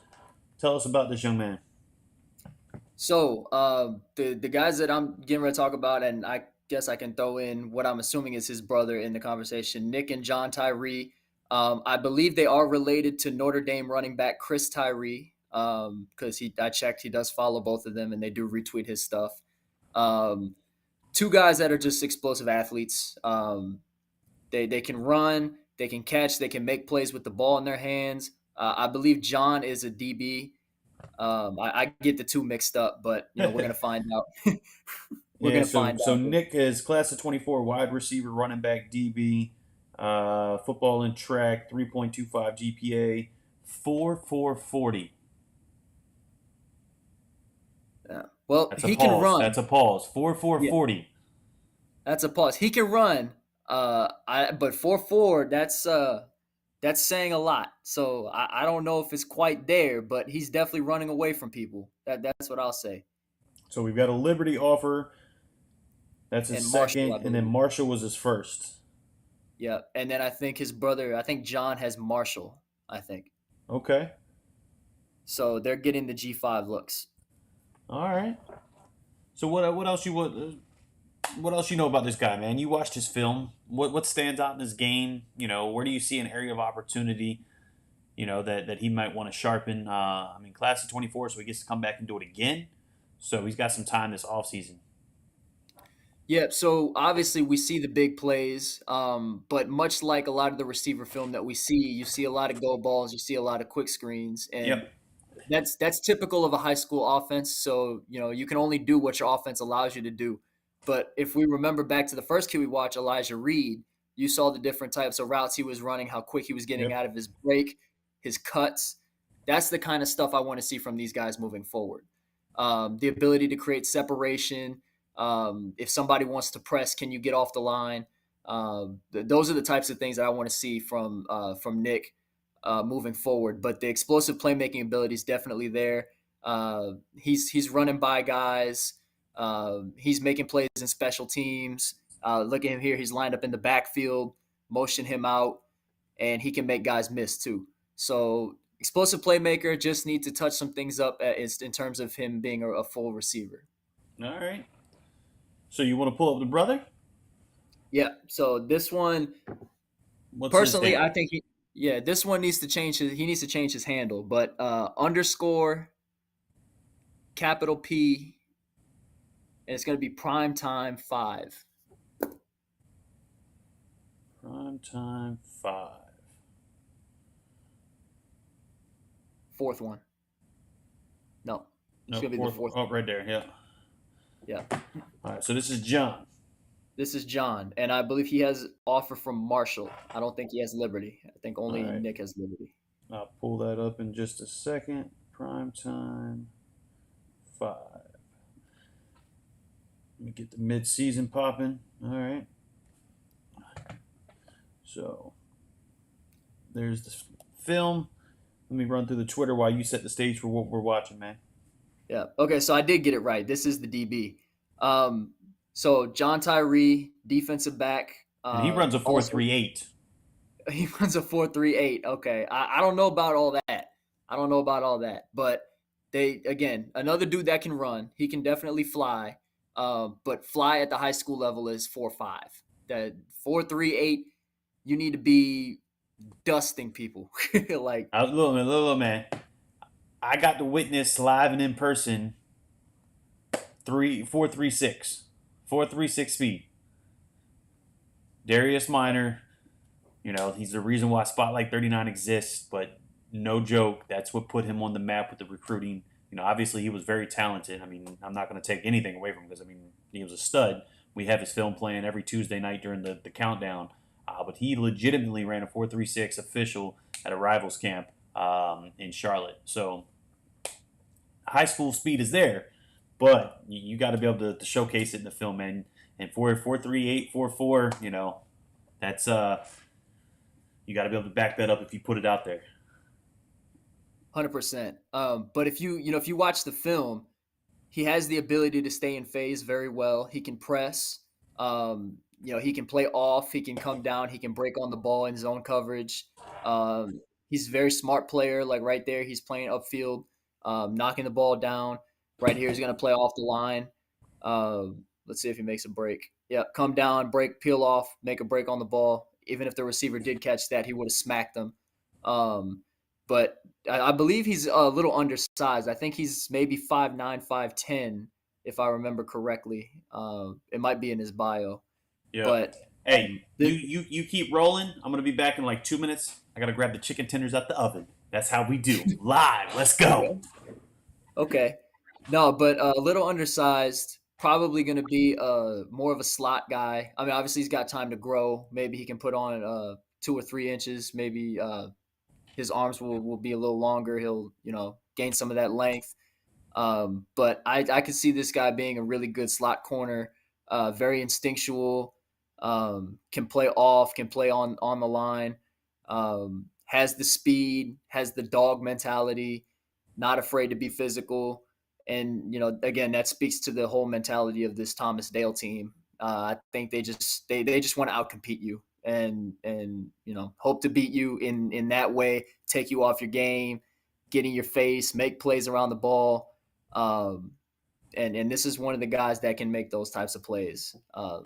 about this young man. So the guys that I'm getting ready to talk about, and I guess I can throw in what I'm assuming is his brother in the conversation, Nick and John Tyree. I believe they are related to Notre Dame running back Chris Tyree, because I checked, he does follow both of them, and they do retweet his stuff. Two guys that are just explosive athletes. They can run, they can catch, they can make plays with the ball in their hands. I believe John is a DB. I get the two mixed up, but we're gonna find out. So Nick is class of 24, wide receiver, running back, DB, football and track, 3.25 GPA, 4.40. Yeah. Well, That's he a pause. can run. That's a pause. 4.40. That's a pause. He can run. But 4.4, that's saying a lot. So I don't know if it's quite there, but he's definitely running away from people. That's what I'll say. So we've got a Liberty offer. That's his And Marshall, second, I and then believe. Marshall was his first. Yeah, and then I think his brother, I think John has Marshall, I think. Okay. So they're getting the G5 looks. All right. So what else you know about this guy, man? You watched his film. What stands out in his game? Where do you see an area of opportunity? That he might want to sharpen. Class of 24, so he gets to come back and do it again. So he's got some time this offseason. Yeah, so obviously we see the big plays, but much like a lot of the receiver film that we see, you see a lot of go balls, you see a lot of quick screens, and Yep. that's typical of a high school offense. So you can only do what your offense allows you to do. But if we remember back to the first kid we watched, Elijah Reed, you saw the different types of routes he was running, how quick he was getting Yep. out of his break, his cuts. That's the kind of stuff I want to see from these guys moving forward. The ability to create separation. If somebody wants to press, can you get off the line? Those are the types of things that I want to see from Nick moving forward. But the explosive playmaking ability is definitely there. He's running by guys. He's making plays in special teams. Look at him here. He's lined up in the backfield, motion him out, and he can make guys miss too. So explosive playmaker, just need to touch some things up in terms of him being a full receiver. All right. So you want to pull up the brother? Yeah. So this one, What's his personally, handle? I think this one needs to change he needs to change his handle, but underscore capital P, and it's going to be prime time 5. Primetime 5. Fourth one. No. It's No, going to be the fourth Oh, one. right there. Yeah. Yeah. All right. So this is John. This is John, and I believe he has offer from Marshall. I don't think he has Liberty. I think All only right. Nick has Liberty. I'll pull that up in just a second. Prime time 5. Let me get the mid-season popping. All right. So there's the film. Let me run through the Twitter while you set the stage for what we're watching, man. Yeah. Okay, so I did get it right. This is the DB. So John Tyree, defensive back. And he runs a 4.38. He runs a 4.38. Okay. I don't know about all that. But again, another dude that can run. He can definitely fly. But fly at the high school level is 4.5. That 4.38, you need to be dusting people. Like, Little man. I got to witness live and in person 4.36. 4.36 feet. Darius Minor, he's the reason why Spotlight 39 exists, but no joke, that's what put him on the map with the recruiting. Obviously he was very talented. I mean, I'm not going to take anything away from him because, he was a stud. We have his film playing every Tuesday night during the countdown. But he legitimately ran a 4.36 official at a rivals camp in Charlotte. So high school speed is there, but you got to be able to showcase it in the film, man. And 4.38, 4.4, that's you got to be able to back that up if you put it out there. 100%. But if you watch the film, he has the ability to stay in phase very well. He can press. He can play off. He can come down. He can break on the ball in zone coverage. He's a very smart player. Like right there, he's playing upfield, knocking the ball down. Right here, he's going to play off the line. Let's see if he makes a break. Yeah, come down, break, peel off, make a break on the ball. Even if the receiver did catch that, he would have smacked them. But I believe he's a little undersized. I think he's maybe 5'9", 5'10", if I remember correctly. It might be in his bio. Yeah. But hey, you keep rolling. I'm gonna be back in like 2 minutes. I gotta grab the chicken tenders out the oven. That's how we do. Live. Let's go. Okay. No, but a little undersized. Probably going to be more of a slot guy. I mean, obviously he's got time to grow. Maybe he can put on 2 or 3 inches. Maybe his arms will be a little longer. He'll gain some of that length. But I could see this guy being a really good slot corner. Very instinctual. Can play off. Can play on the line. Has the speed. Has the dog mentality. Not afraid to be physical. And, again, that speaks to the whole mentality of this Thomas Dale team. I think they just want to outcompete you and hope to beat you in that way, take you off your game, get in your face, make plays around the ball. And this is one of the guys that can make those types of plays. Hey,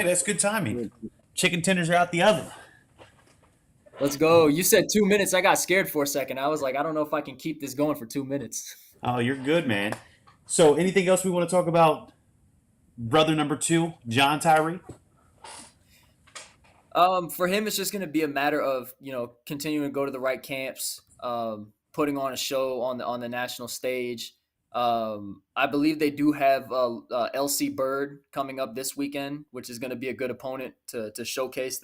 that's good timing. Chicken tenders are out the oven. Let's go. You said 2 minutes. I got scared for a second. I was like, I don't know if I can keep this going for 2 minutes. Oh, you're good, man. So anything else we want to talk about brother number 2, John Tyree? For him, it's just going to be a matter of, continuing to go to the right camps, putting on a show on the national stage. I believe they do have LC Bird coming up this weekend, which is going to be a good opponent to showcase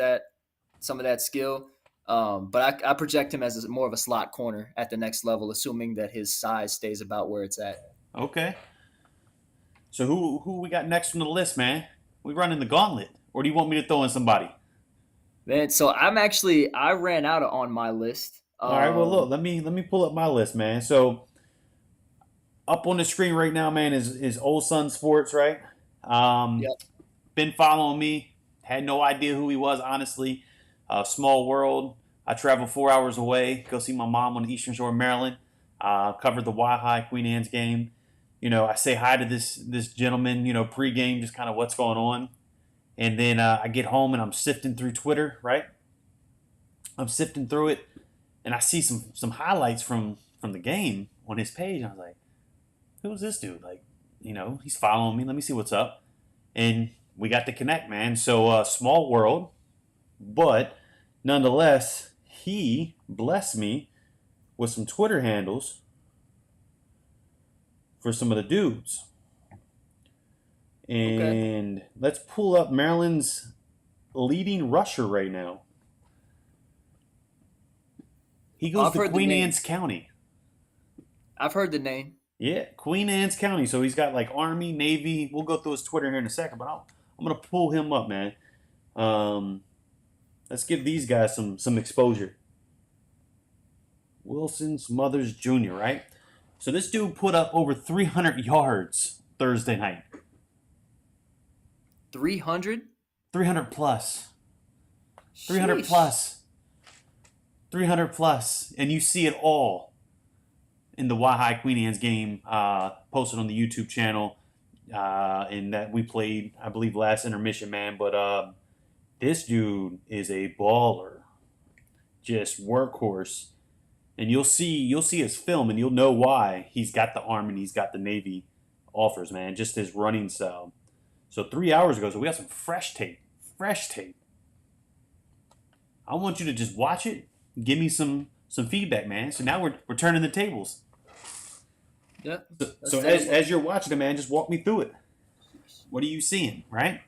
some of that skill. But I project him as more of a slot corner at the next level, assuming that his size stays about where it's at. Okay. So who we got next on the list, man? We running the gauntlet, or do you want me to throw in somebody? Man, so I ran out on my list. All right. Well, look, let me pull up my list, man. So up on the screen right now, man, is Old Sun Sports, right? Yep. Been following me. Had no idea who he was, honestly. Small world. I travel 4 hours away, go see my mom on the Eastern Shore of Maryland. Covered the Y-High Queen Anne's game. I say hi to this gentleman, pregame, just kind of what's going on. And then I get home and I'm sifting through Twitter, right? I'm sifting through it, and I see some highlights from the game on his page. And I was like, who's this dude? Like, he's following me. Let me see what's up. And we got to connect, man. So small world. But nonetheless, he blessed me with some Twitter handles for some of the dudes. Okay. And let's pull up Maryland's leading rusher right now. He goes I've to heard the Queen name. Anne's County. I've heard the name. Yeah, Queen Anne's County. So he's got like Army, Navy. We'll go through his Twitter here in a second, but I'm gonna pull him up, man. Um, let's give these guys some exposure. Wilson Smothers Jr., right? So this dude put up over 300 yards Thursday night. 300. 300 plus. 300 Sheesh. plus. 300 plus. And you see it all in the Wahai Queen Anne's game posted on the YouTube channel. And that we played, I believe, last intermission, man. But this dude is a baller. Just workhorse. And you'll see his film and you'll know why he's got the Army and he's got the Navy offers, man. Just his running style. So 3 hours ago, so we got some fresh tape. Fresh tape. I want you to just watch it. Give me some feedback, man. So now we're turning the tables. Yeah. So as you're watching it, man, just walk me through it. What are you seeing, right?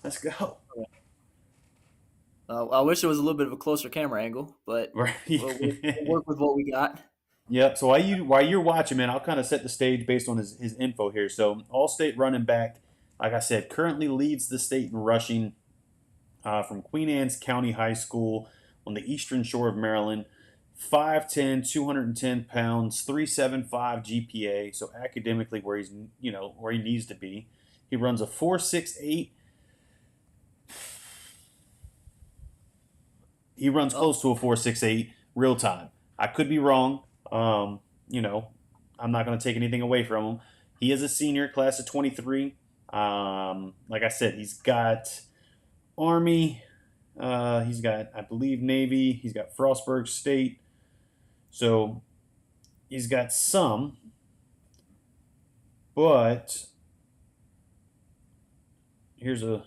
Let's go. I wish it was a little bit of a closer camera angle, but Right. we'll work with what we got. Yep. So while you're watching, man, I'll kind of set the stage based on his info here. So All-State running back, like I said, currently leads the state in rushing from Queen Anne's County High School on the eastern shore of Maryland. 5'10", 210 pounds, 3.75 GPA. So academically, where he's where he needs to be. He runs a 4.68. He runs close to a 4.68 real time. I could be wrong. I'm not going to take anything away from him. He is a senior, class of 23. Like I said, he's got Army. He's got, I believe, Navy. He's got Frostburg State. So he's got some. But here's a,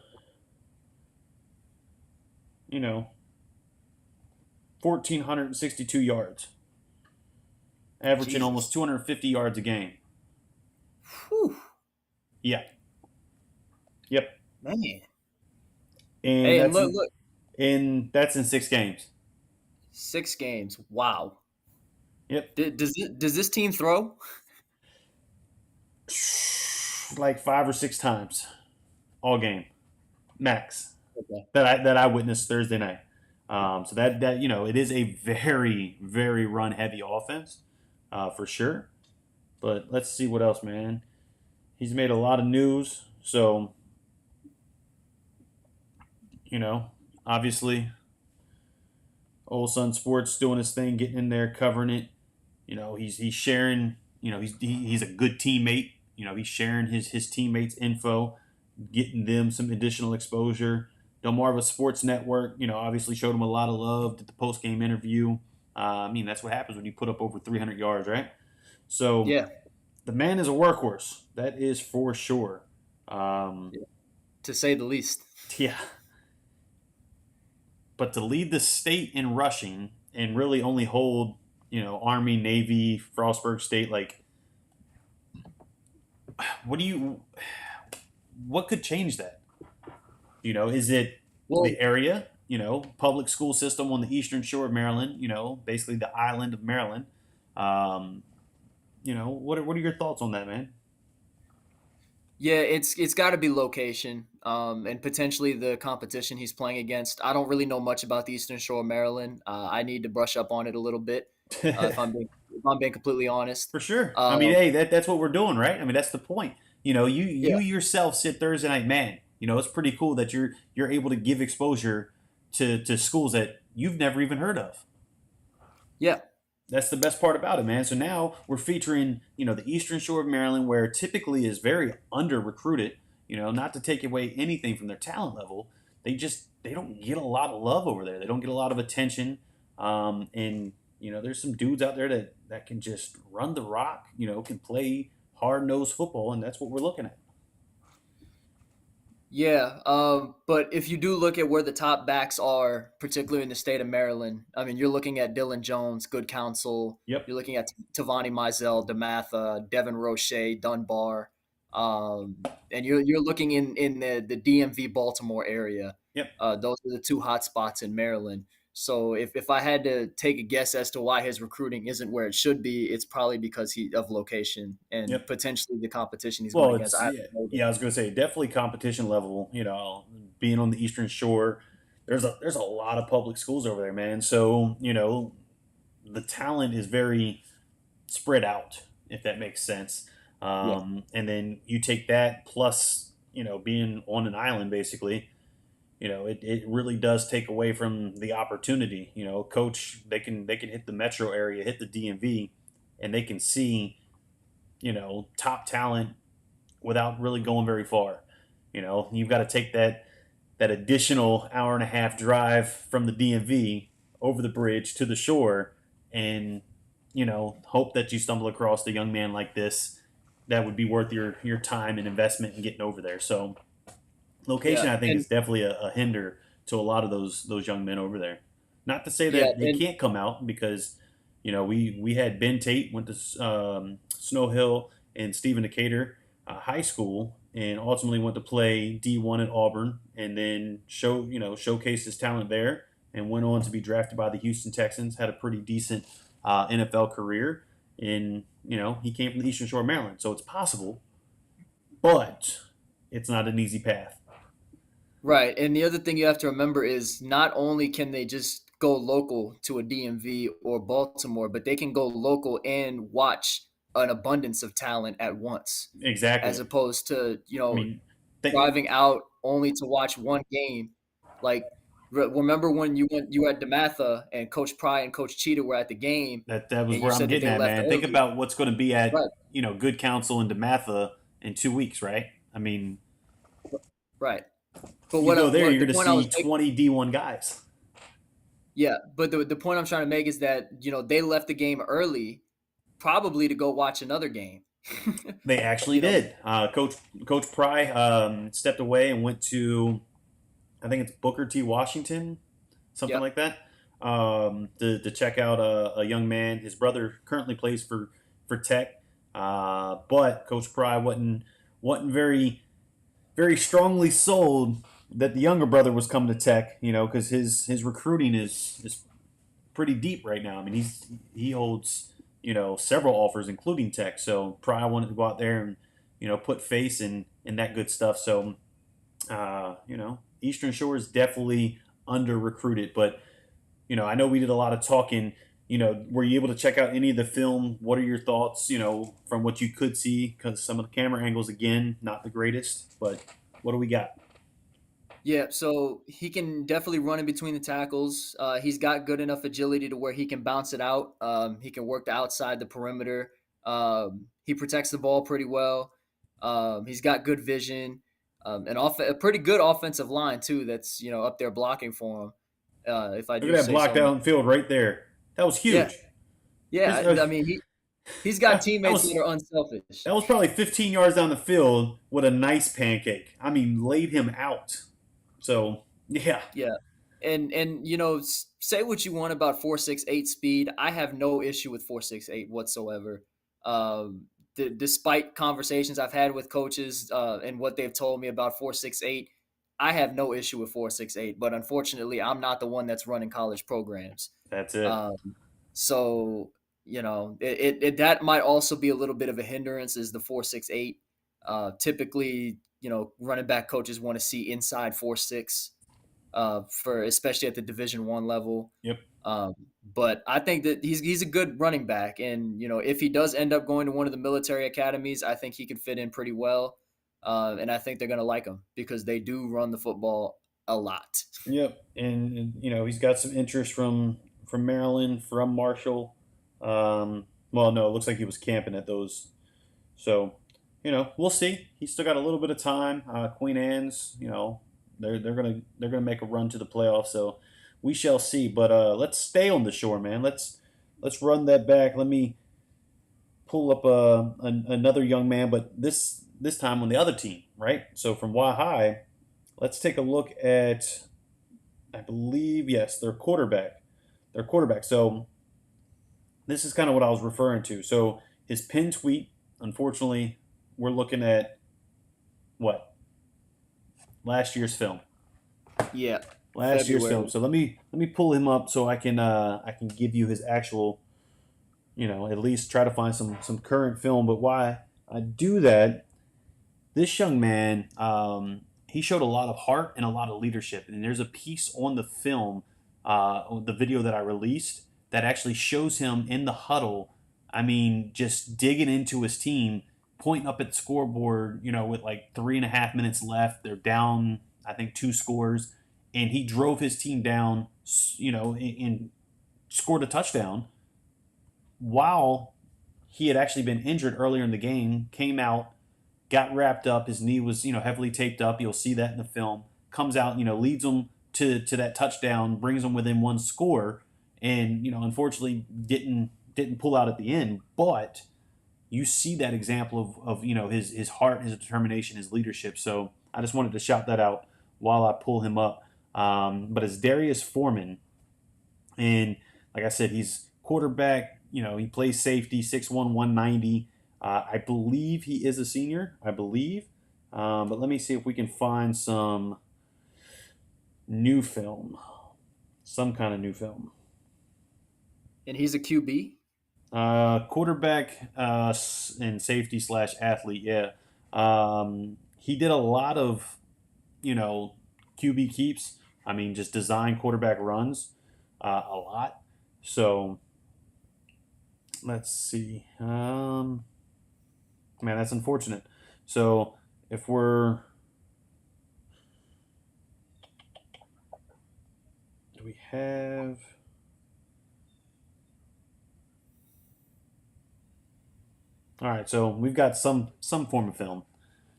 1,462 yards. Averaging Jesus. almost 250 yards a game. Whew, Yeah. Yep. man. And Hey, that's and look, that's in 6 games. 6 games. Wow. Yep. Does this team throw? Like 5 or 6 times all game. Max. Okay. That I witnessed Thursday night. So that it is a very, very run heavy offense, for sure. But let's see what else, man. He's made a lot of news, so obviously, Old Sun Sports doing his thing, getting in there, covering it. He's sharing. He's a good teammate. He's sharing his teammates' info, getting them some additional exposure. Delmarva Sports Network, obviously showed him a lot of love, did the post-game interview. That's what happens when you put up over 300 yards, right? So Yeah, the man is a workhorse. That is for sure. to say the least. Yeah. But to lead the state in rushing and really only hold, Army, Navy, Frostburg State, like, what could change that? Is it Well, the area, public school system on the eastern shore of Maryland, basically the island of Maryland. What are your thoughts on that, man? yeah, it's got to be location, and potentially the competition he's playing against. I don't really know much about the Eastern Shore of Maryland. I need to brush up on it a little bit, if I'm being completely honest. For sure. Um, Hey, that's what we're doing, right? That's the point. You Yeah. yourself said Thursday night, man. It's pretty cool that you're able to give exposure to schools that you've never even heard of. Yeah, That's the best part about it, man. So now we're featuring, the Eastern Shore of Maryland, where typically is very under recruited. Not to take away anything from their talent level, they don't get a lot of love over there. They don't get a lot of attention. And there's some dudes out there that can just run the rock. Can play hard nosed football, and that's what we're looking at. yeah. But if you do look at where the top backs are, particularly in the state of Maryland, you're looking at Dylan Jones, Good Counsel. Yep. You're looking at Tavani Mizell, DeMatha, Devin Roche, Dunbar. And you're looking in the DMV Baltimore area. Yep. Those are the two hot spots in Maryland. So if I had to take a guess as to why his recruiting isn't where it should be, it's probably because of location and Yep. potentially the competition he's going Well, against. it's I yeah, don't know. yeah. I was gonna say definitely competition level. Being on the Eastern Shore, there's a lot of public schools over there, man. So the talent is very spread out, if that makes sense. Yeah, And then you take that plus being on an island basically. It really does take away from the opportunity. Coach, they can hit the metro area, hit the DMV, and they can see top talent without really going very far. You've got to take that additional hour and a half drive from the DMV over the bridge to the shore, and hope that you stumble across a young man like this that would be worth your time and investment in getting over there. So location, yeah, I think, and is definitely a hinder to a lot of those young men over there. Not to say yeah, that they and can't come out because we had Ben Tate went to Snow Hill and Stephen Decatur high school and ultimately went to play D1 at Auburn and then showcased his talent there and went on to be drafted by the Houston Texans. Had a pretty decent NFL career, and he came from the Eastern Shore of Maryland, so it's possible, but it's not an easy path. right. And the other thing you have to remember is not only can they just go local to a DMV or Baltimore, but they can go local and watch an abundance of talent at once, as Exactly. opposed to, I mean, driving out only to watch one game. Like, remember when you were at DeMatha and Coach Pry and Coach Cheetah were at the game, that was and you where I'm said that getting they at, left man. Think early. about what's going to be at Right, Good Counsel and Dematha in 2 weeks, right? I mean, right. But you go there, what you're the going to point I was see making, 20 D1 guys. yeah. But the point I'm trying to make is that they left the game early, probably to go watch another game. They actually you know, did. Coach Pry stepped away and went to, I think it's Booker T. Washington, something yep. like that, to check out a young man. His brother currently plays for Tech, but Coach Pry wasn't very strongly sold that the younger brother was coming to Tech. Because his recruiting is pretty deep right now. I mean, he holds several offers, including Tech. So Pry wanted to go out there and put face in that good stuff. So Eastern Shore is definitely under recruited, but I know we did a lot of talking. Were you able to check out any of the film? What are your thoughts? From what you could see, because some of the camera angles again not the greatest, but what do we got? Yeah, so he can definitely run in between the tackles. He's got good enough agility to where he can bounce it out. He can work the outside the perimeter. He protects the ball pretty well. He's got good vision, and a pretty good offensive line too. That's up there blocking for him. If I Look do at that say block so. down field right there. That was Yeah, huge. His, yeah. I mean he's got that teammates that was are unselfish. that was probably 15 yards down the field with a nice pancake. I mean, laid him out. So yeah, Yeah. And say what you want about 4.68 speed. I have no issue with 4.68 whatsoever. Despite conversations I've had with coaches and what they've told me about 4.68, I have no issue with 4.68. But unfortunately, I'm not the one that's running college programs. that's it. Um, so that might also be a little bit of a hindrance is the 4.68. Typically, running back coaches want to see inside 4.6 for especially at the Division 1 level. Yep. Um, but I think that he's a good running back, and if he does end up going to one of the military academies, I think he could fit in pretty well, and I think they're going to like him because they do run the football a lot. Yep, and he's got some interest from Maryland, from Marshall. Well, no, it looks like he was camping at those. So, we'll see. He's still got a little bit of time. Queen Anne's, they're gonna make a run to the playoffs. So, we shall see. But let's stay on the shore, man. Let's run that back. Let me pull up another young man, but this time on the other team, right? So from Y High, let's take a look at, I believe, yes, their quarterback. Their quarterback. So this is kind of what I was referring to. So his pin tweet, unfortunately, we're looking at what? Last year's film. Yeah, Last year's February. film. So let me pull him up so I can give you his actual, at least try to find some current film. But why I do that, this young man, he showed a lot of heart and a lot of leadership. And there's a piece on the film, on the video that I released, that actually shows him in the huddle. I mean, just digging into his team, pointing up at the scoreboard, with like 3.5 minutes left. They're down, I think, 2 scores. And he drove his team down, and scored a touchdown while he had actually been injured earlier in the game, came out, got wrapped up. His knee was, heavily taped up. You'll see that in the film. Comes out, leads them to that touchdown, brings them within 1 score, and unfortunately didn't pull out at the end. But you see that example of his heart, his determination, his leadership. So I just wanted to shout that out while I pull him up. But it's Darius Foreman, and like I said, he's quarterback. He plays safety, 6'1", 190. I believe he is a senior. I believe. But let me see if we can find some new film. Some kind of new film. And he's a QB. Quarterback and safety / athlete, yeah. He did a lot of, QB keeps. I mean, just design quarterback runs a lot. So let's see. Man, that's unfortunate. So if do we have? All right, so we've got some form of film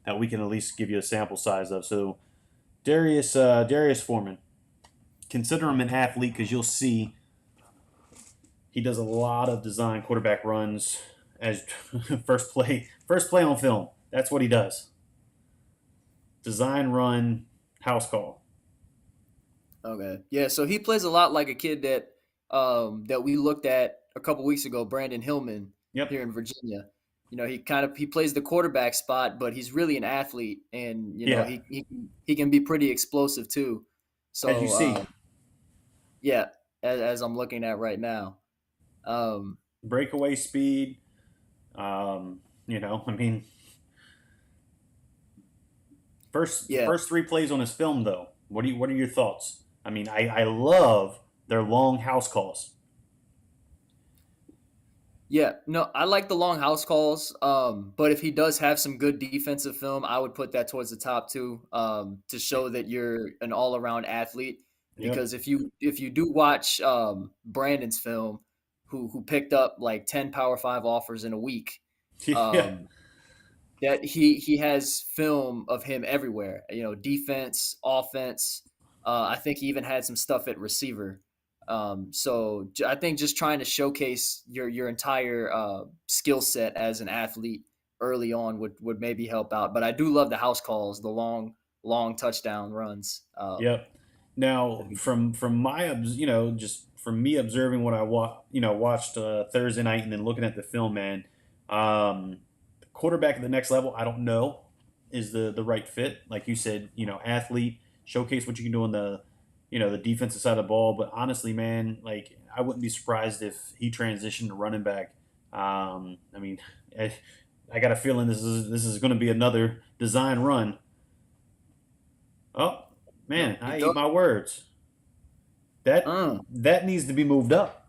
that we can at least give you a sample size of. So Darius Foreman, consider him an athlete because you'll see he does a lot of design quarterback runs as first play on film. That's what he does. Design run, house call. Okay. Yeah, so he plays a lot like a kid that we looked at a couple weeks ago, Brandon Hillman, Yep. here in Virginia. He plays the quarterback spot, but he's really an athlete, and Yeah. he can be pretty explosive too. So As you see, yeah, as I'm looking at right now. breakaway speed. I mean, Yeah. first 3 plays on his film though. What are your thoughts? I mean, I love their long house calls. Yeah, no, I like the long house calls. But if he does have some good defensive film, I would put that towards the top too. To show that you're an all around athlete. Yep. Because if you do watch Brandon's film, who picked up like 10 Power 5 offers in a week, Yeah. that he has film of him everywhere. Defense, offense. I think he even had some stuff at receiver. So I think just trying to showcase your entire skill set as an athlete early on would maybe help out. But I do love the house calls, the long touchdown runs. Yep. Now, from my just from me observing what I watched Thursday night and then looking at the film, man, quarterback at the next level, I don't know is the right fit. Like you said, athlete, showcase what you can do on the defensive side of the ball. But honestly, man, like I wouldn't be surprised if he transitioned to running back. I mean, I got a feeling this is going to be another design run. Oh man, I eat my words. That needs to be moved up.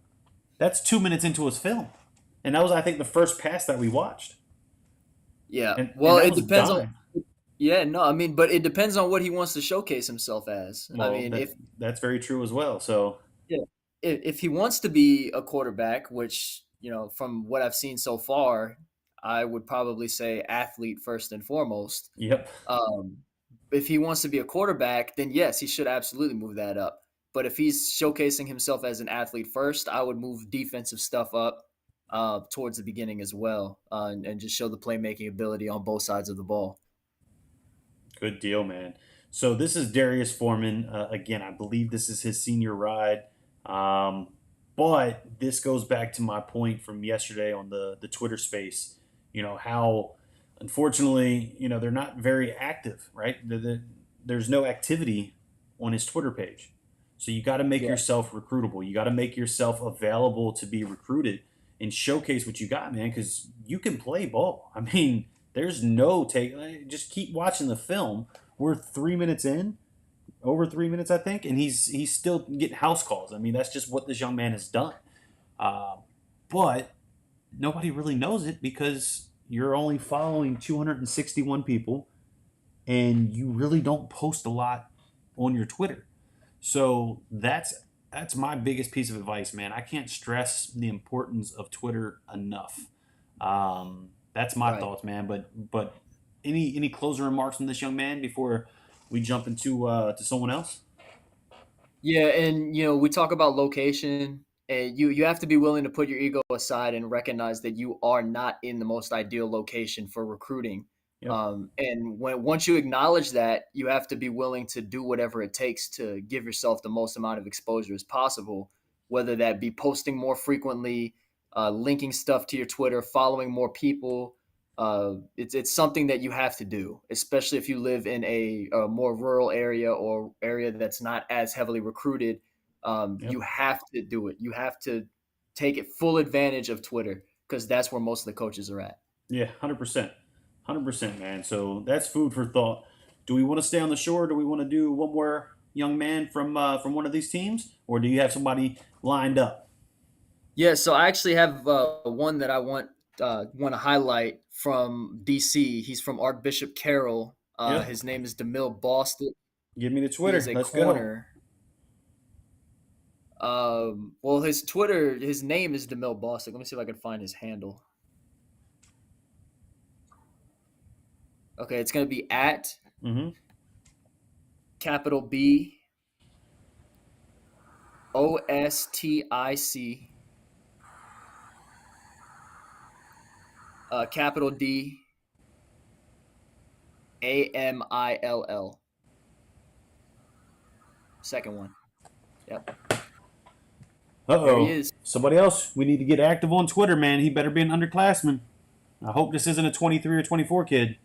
That's 2 minutes into his film, and that was, I think, the first pass that we watched. Yeah. And Well, that it was depends dime. on. Yeah, no, I mean, but it depends on what he wants to showcase himself as. I Well, mean, that's very true as well. So if he wants to be a quarterback, which from what I've seen so far, I would probably say athlete first and foremost. yep. If he wants to be a quarterback, then yes, he should absolutely move that up. But if he's showcasing himself as an athlete first, I would move defensive stuff up towards the beginning as well, and just show the playmaking ability on both sides of the ball. Good deal, man. So this is Darius Foreman. Again, I believe this is his senior ride. But this goes back to my point from yesterday on the Twitter space. How unfortunately, they're not very active, right? There's no activity on his Twitter page. So you got to make Yeah. yourself recruitable. You got to make yourself available to be recruited and showcase what you got, man, because you can play ball. I mean, there's no take. Just keep watching the film. We're 3 minutes in, over 3 minutes, I think, and he's still getting house calls. I mean, that's just what this young man has done. Uh, but nobody really knows it because you're only following 261 people, and you really don't post a lot on your Twitter. So that's my biggest piece of advice, man. I can't stress the importance of Twitter enough. That's my Right. thoughts, man. But any closing remarks on this young man before we jump into to someone else? Yeah, and we talk about location, and you have to be willing to put your ego aside and recognize that you are not in the most ideal location for recruiting. Yep. And once you acknowledge that, you have to be willing to do whatever it takes to give yourself the most amount of exposure as possible, whether that be posting more frequently, linking stuff to your Twitter, following more people. It's something that you have to do, especially if you live in a more rural area or area that's not as heavily recruited. Yep. You have to do it. You have to take it full advantage of Twitter because that's where most of the coaches are at. Yeah, 100%. 100%, man. So that's food for thought. Do we want to stay on the shore? Do we want to do one more young man from one of these teams, or do you have somebody lined up? Yeah, so I actually have one that I want to highlight from DC. He's from Archbishop Carroll. Yeah. His name is DeMille Boston. Give me the He Twitter. is a Let's go. corner. Well, his name is DeMille Boston. Let me see if I can find his handle. Okay, it's gonna be at Mm-hmm. capital B OSTIC capital D AMILL. Second one. Yep. There he Uh-oh. is. Somebody else. We need to get active on Twitter, man. He better be an underclassman. I hope this isn't a 23 or 24 kid.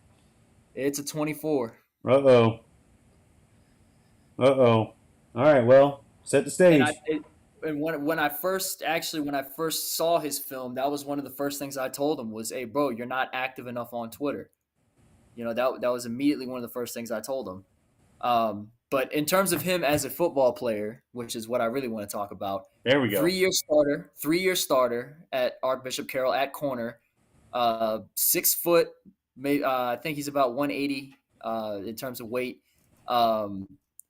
It's a 24. Uh-oh. Uh-oh. All right, well, set the stage. And when I first saw his film, that was one of the first things I told him was, "Hey, bro, you're not active enough on Twitter." That was immediately one of the first things I told him. But in terms of him as a football player, which is what I really want to talk about, There we go. 3-year starter at Archbishop Carroll at corner, 6 foot, I think he's about 180 in terms of weight.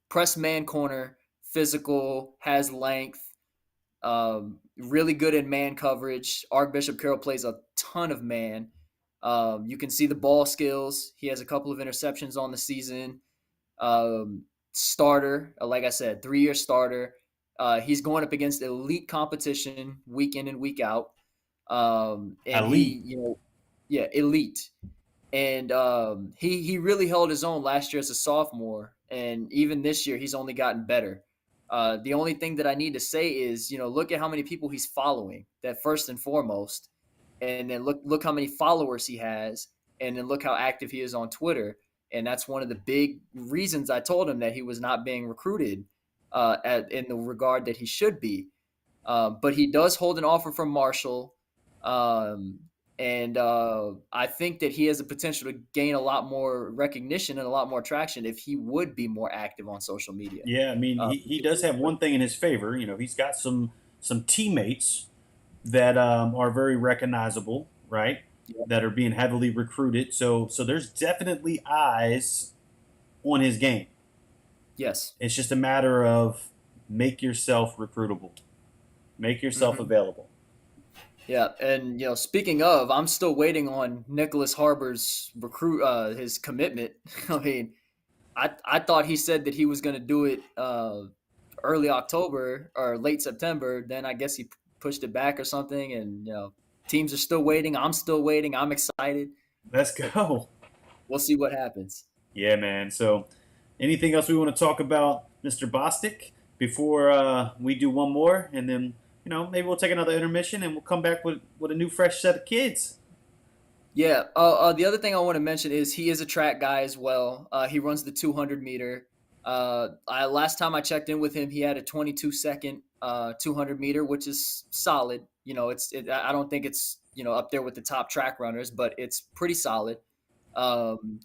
Press man corner, physical, has length, really good in man coverage. Archbishop Carroll plays a ton of man. You can see the ball skills. He has a couple of interceptions on the season. Starter, like I said, 3-year starter. He's going up against elite competition week in and week out. And Elite. elite. And he really held his own last year as a sophomore, and even this year he's only gotten better. The only thing that I need to say is, look at how many people he's following. That first and foremost, and then look how many followers he has, and then look how active he is on Twitter. And that's one of the big reasons I told him that he was not being recruited in the regard that he should be. But he does hold an offer from Marshall. And I think that he has the potential to gain a lot more recognition and a lot more traction if he would be more active on social media. Yeah, I mean, he does have one thing in his favor. He's got some teammates that are very recognizable, right? Yeah. That are being heavily recruited. So there's definitely eyes on his game. Yes. It's just a matter of make yourself recruitable, make yourself available. Yeah, and speaking of, I'm still waiting on Nicholas Harbor's his commitment. I mean, I thought he said that he was going to do it early October or late September. Then I guess he pushed it back or something, and teams are still waiting. I'm still waiting. I'm excited. Let's go. We'll see what happens. Yeah, man. So, anything else we want to talk about, Mr. Bostic, before we do one more, and then maybe we'll take another intermission and we'll come back with a new fresh set of kids. Yeah. The other thing I want to mention is he is a track guy as well. He runs the 200 meter. Last time I checked in with him, he had a 22-second 200 meter, which is solid. I don't think it's up there with the top track runners, but it's pretty solid. Um,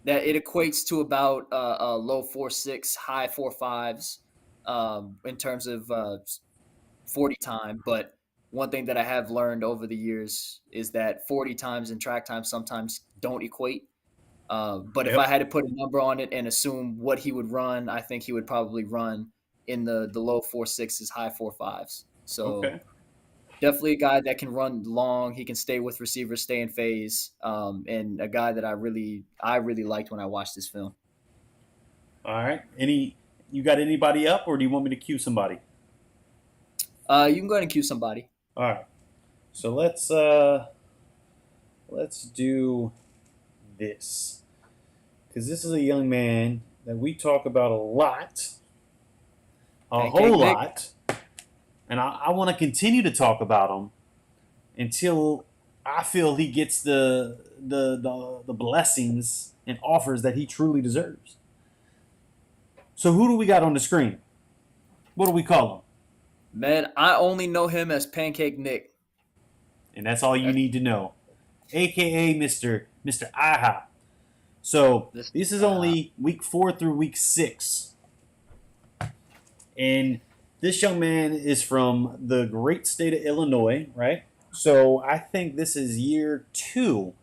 that it equates to about a low 4.6, high 4.5s in terms of 40 time. But one thing that I have learned over the years is that 40 times and track time sometimes don't equate. But if I Yep. had to put a number on it and assume what he would run, I think he would probably run in the low 4.6s, high 4.5s. So Okay. definitely a guy that can run long. He can stay with receivers, stay in phase, and a guy that I really liked when I watched this film. All right. You got anybody up, or do you want me to cue somebody? You can go ahead and cue somebody. All right. So let's do this, because this is a young man that we talk about a lot, a Pancake whole Nick. lot, and I want to continue to talk about him until I feel he gets the blessings and offers that he truly deserves. So who do we got on the screen? What do we call him? Man, I only know him as Pancake Nick. And that's all you That's need to know, aka Mister IHOP. So this. this is only week 4 through week 6, and this young man is from the great state of Illinois, right? So I think this is year 2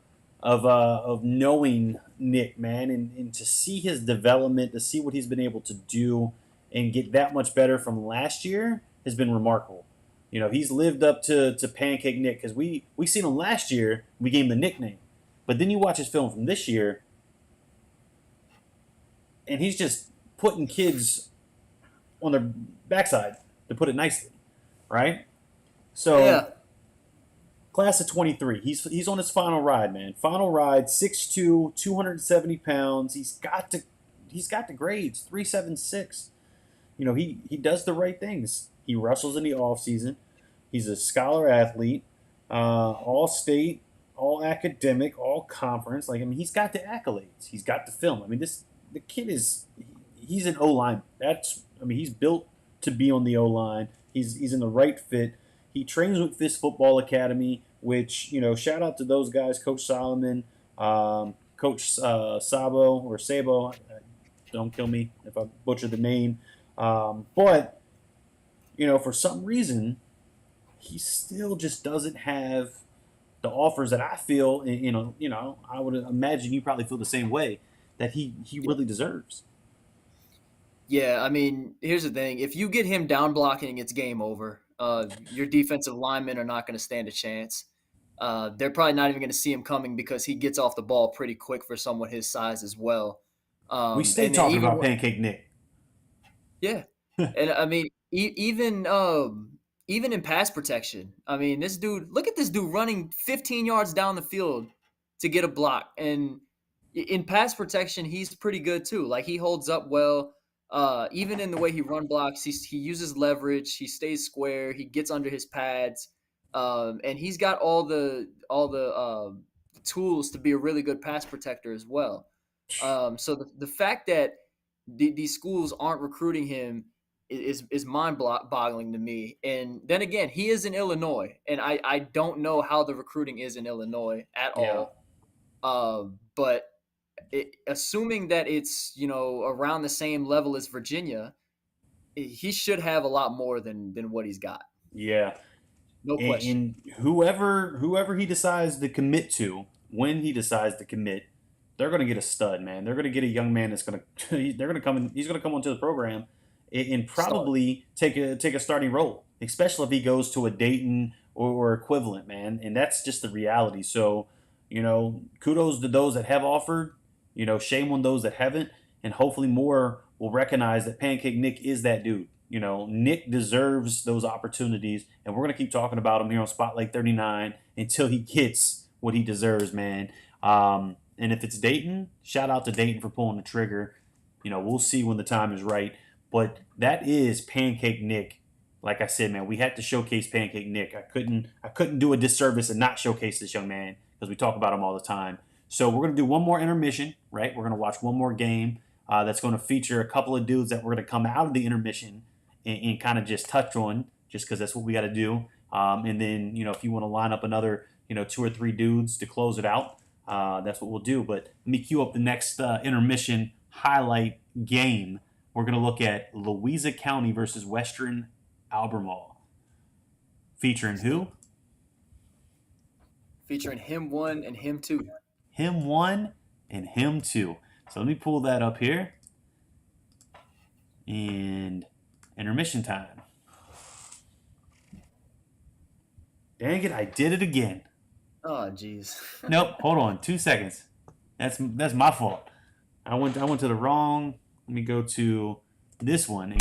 of knowing Nick, man, and to see his development, to see what he's been able to do, and get that much better from last year has been remarkable. He's lived up to Pancake Nick, because we seen him last year. We gave him the nickname, but then you watch his film from this year, and he's just putting kids on their backside, to put it nicely, right? So Yeah, class of 23, he's on his final ride, man. Final ride, 6'2", 270 pounds. He's got the grades, 3.76. He does the right things. He wrestles in the off season. He's a scholar athlete, all state, all academic, all conference. Like, I mean, he's got the accolades. He's got the film. I mean, the kid he's an O line. He's built to be on the O line. He's in the right fit. He trains with Fist Football Academy, which, shout out to those guys, Coach Solomon, Coach Sabo or Sabo. Don't kill me if I butcher the name. But for some reason, he still just doesn't have the offers that I feel. I would imagine you probably feel the same way, that he really deserves. yeah. I mean, here's the thing: if you get him down blocking, it's game over. Your defensive linemen are not going to stand a chance. They're probably not even going to see him coming because he gets off the ball pretty quick for someone his size as well. We stay And then talking even about Pancake Nick. yeah, and I mean even in pass protection, I mean this dude. Look at this dude running 15 yards down the field to get a block, and in pass protection he's pretty good too. Like he holds up well. Even in the way he run blocks, he uses leverage. He stays square. He gets under his pads, and he's got all the tools to be a really good pass protector as well. So the fact that these schools aren't recruiting him is mind boggling to me. And then again, he is in Illinois, and I don't know how the recruiting is in Illinois at Yeah. all. But assuming that it's around the same level as Virginia, he should have a lot more than what he's got. Yeah. No and, question. and whoever he decides to commit to, when he decides to commit, they're going to get a stud, man. They're going to get a young man that's going to they're going to come in. He's going to come onto the program and Start. probably take a starting role, especially if he goes to a Dayton or equivalent, man. And that's just the reality. So, kudos to those that have offered. Shame on those that haven't, and hopefully more will recognize that Pancake Nick is that dude. Nick deserves those opportunities, and we're gonna keep talking about him here on Spotlight 39 until he gets what he deserves, man. And if it's Dayton, shout out to Dayton for pulling the trigger. We'll see when the time is right. But that is Pancake Nick. Like I said, man, we had to showcase Pancake Nick. I couldn't do a disservice and not showcase this young man, because we talk about them all the time. So we're going to do one more intermission, right? We're going to watch one more game that's going to feature a couple of dudes that we're going to come out of the intermission and kind of just touch on, just because that's what we got to do. And then, if you want to line up another, 2 or 3 dudes to close it out, that's what we'll do. But let me cue up the next intermission highlight game. We're going to look at Louisa County versus Western Albemarle. Featuring who? Featuring him 1 and him 2. Him 1 and him 2. So let me pull that up here. And intermission time. Dang it, I did it again. Oh, jeez. Nope, hold on, 2 seconds. That's my fault. I went to the wrong. Let me go to this one.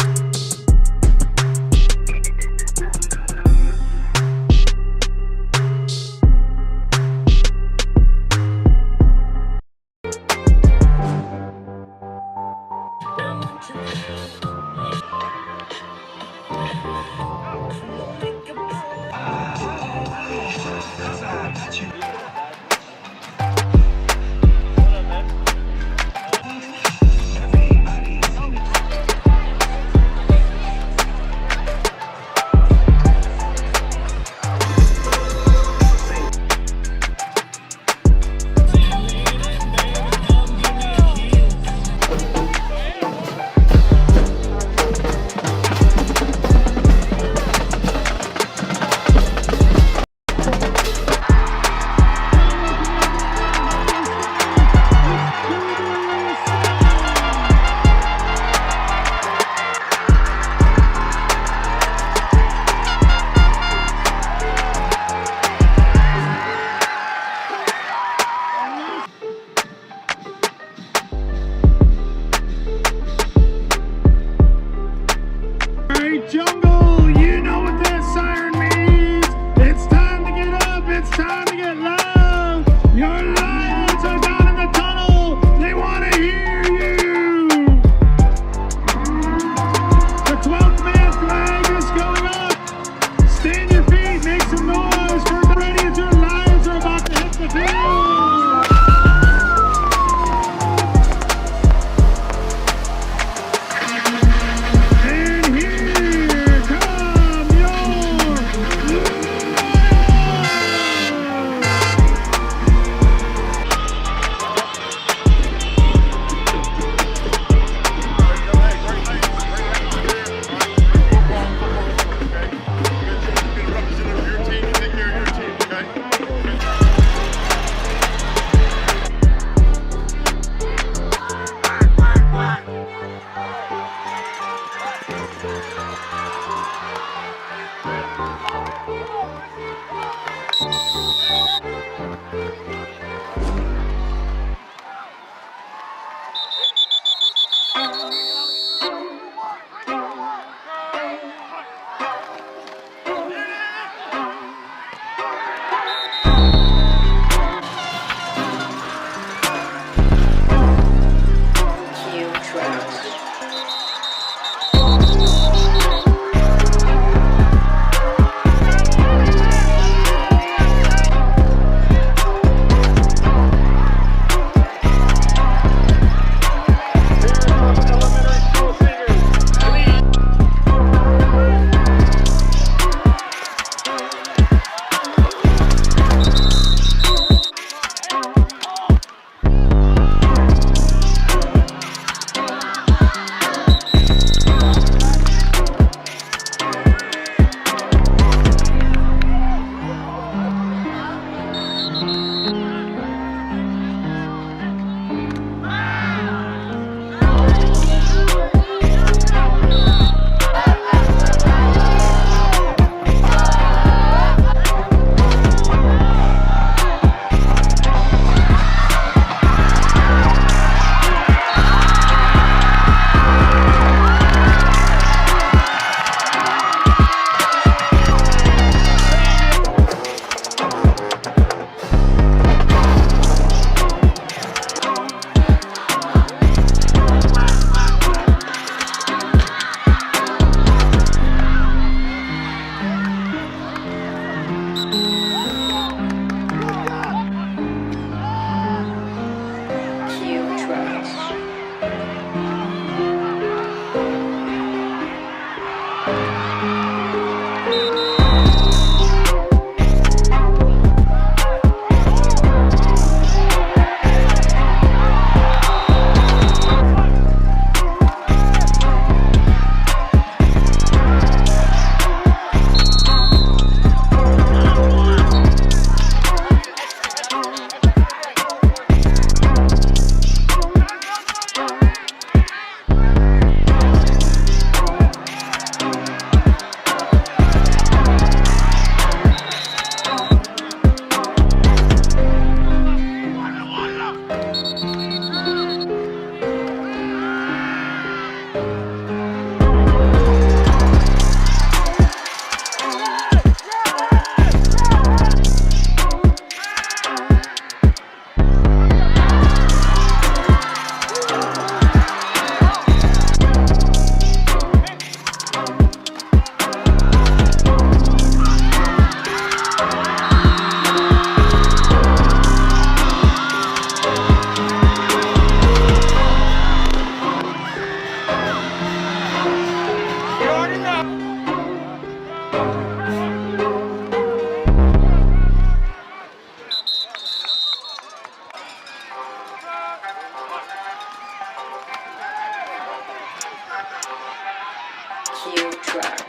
Q Tracks.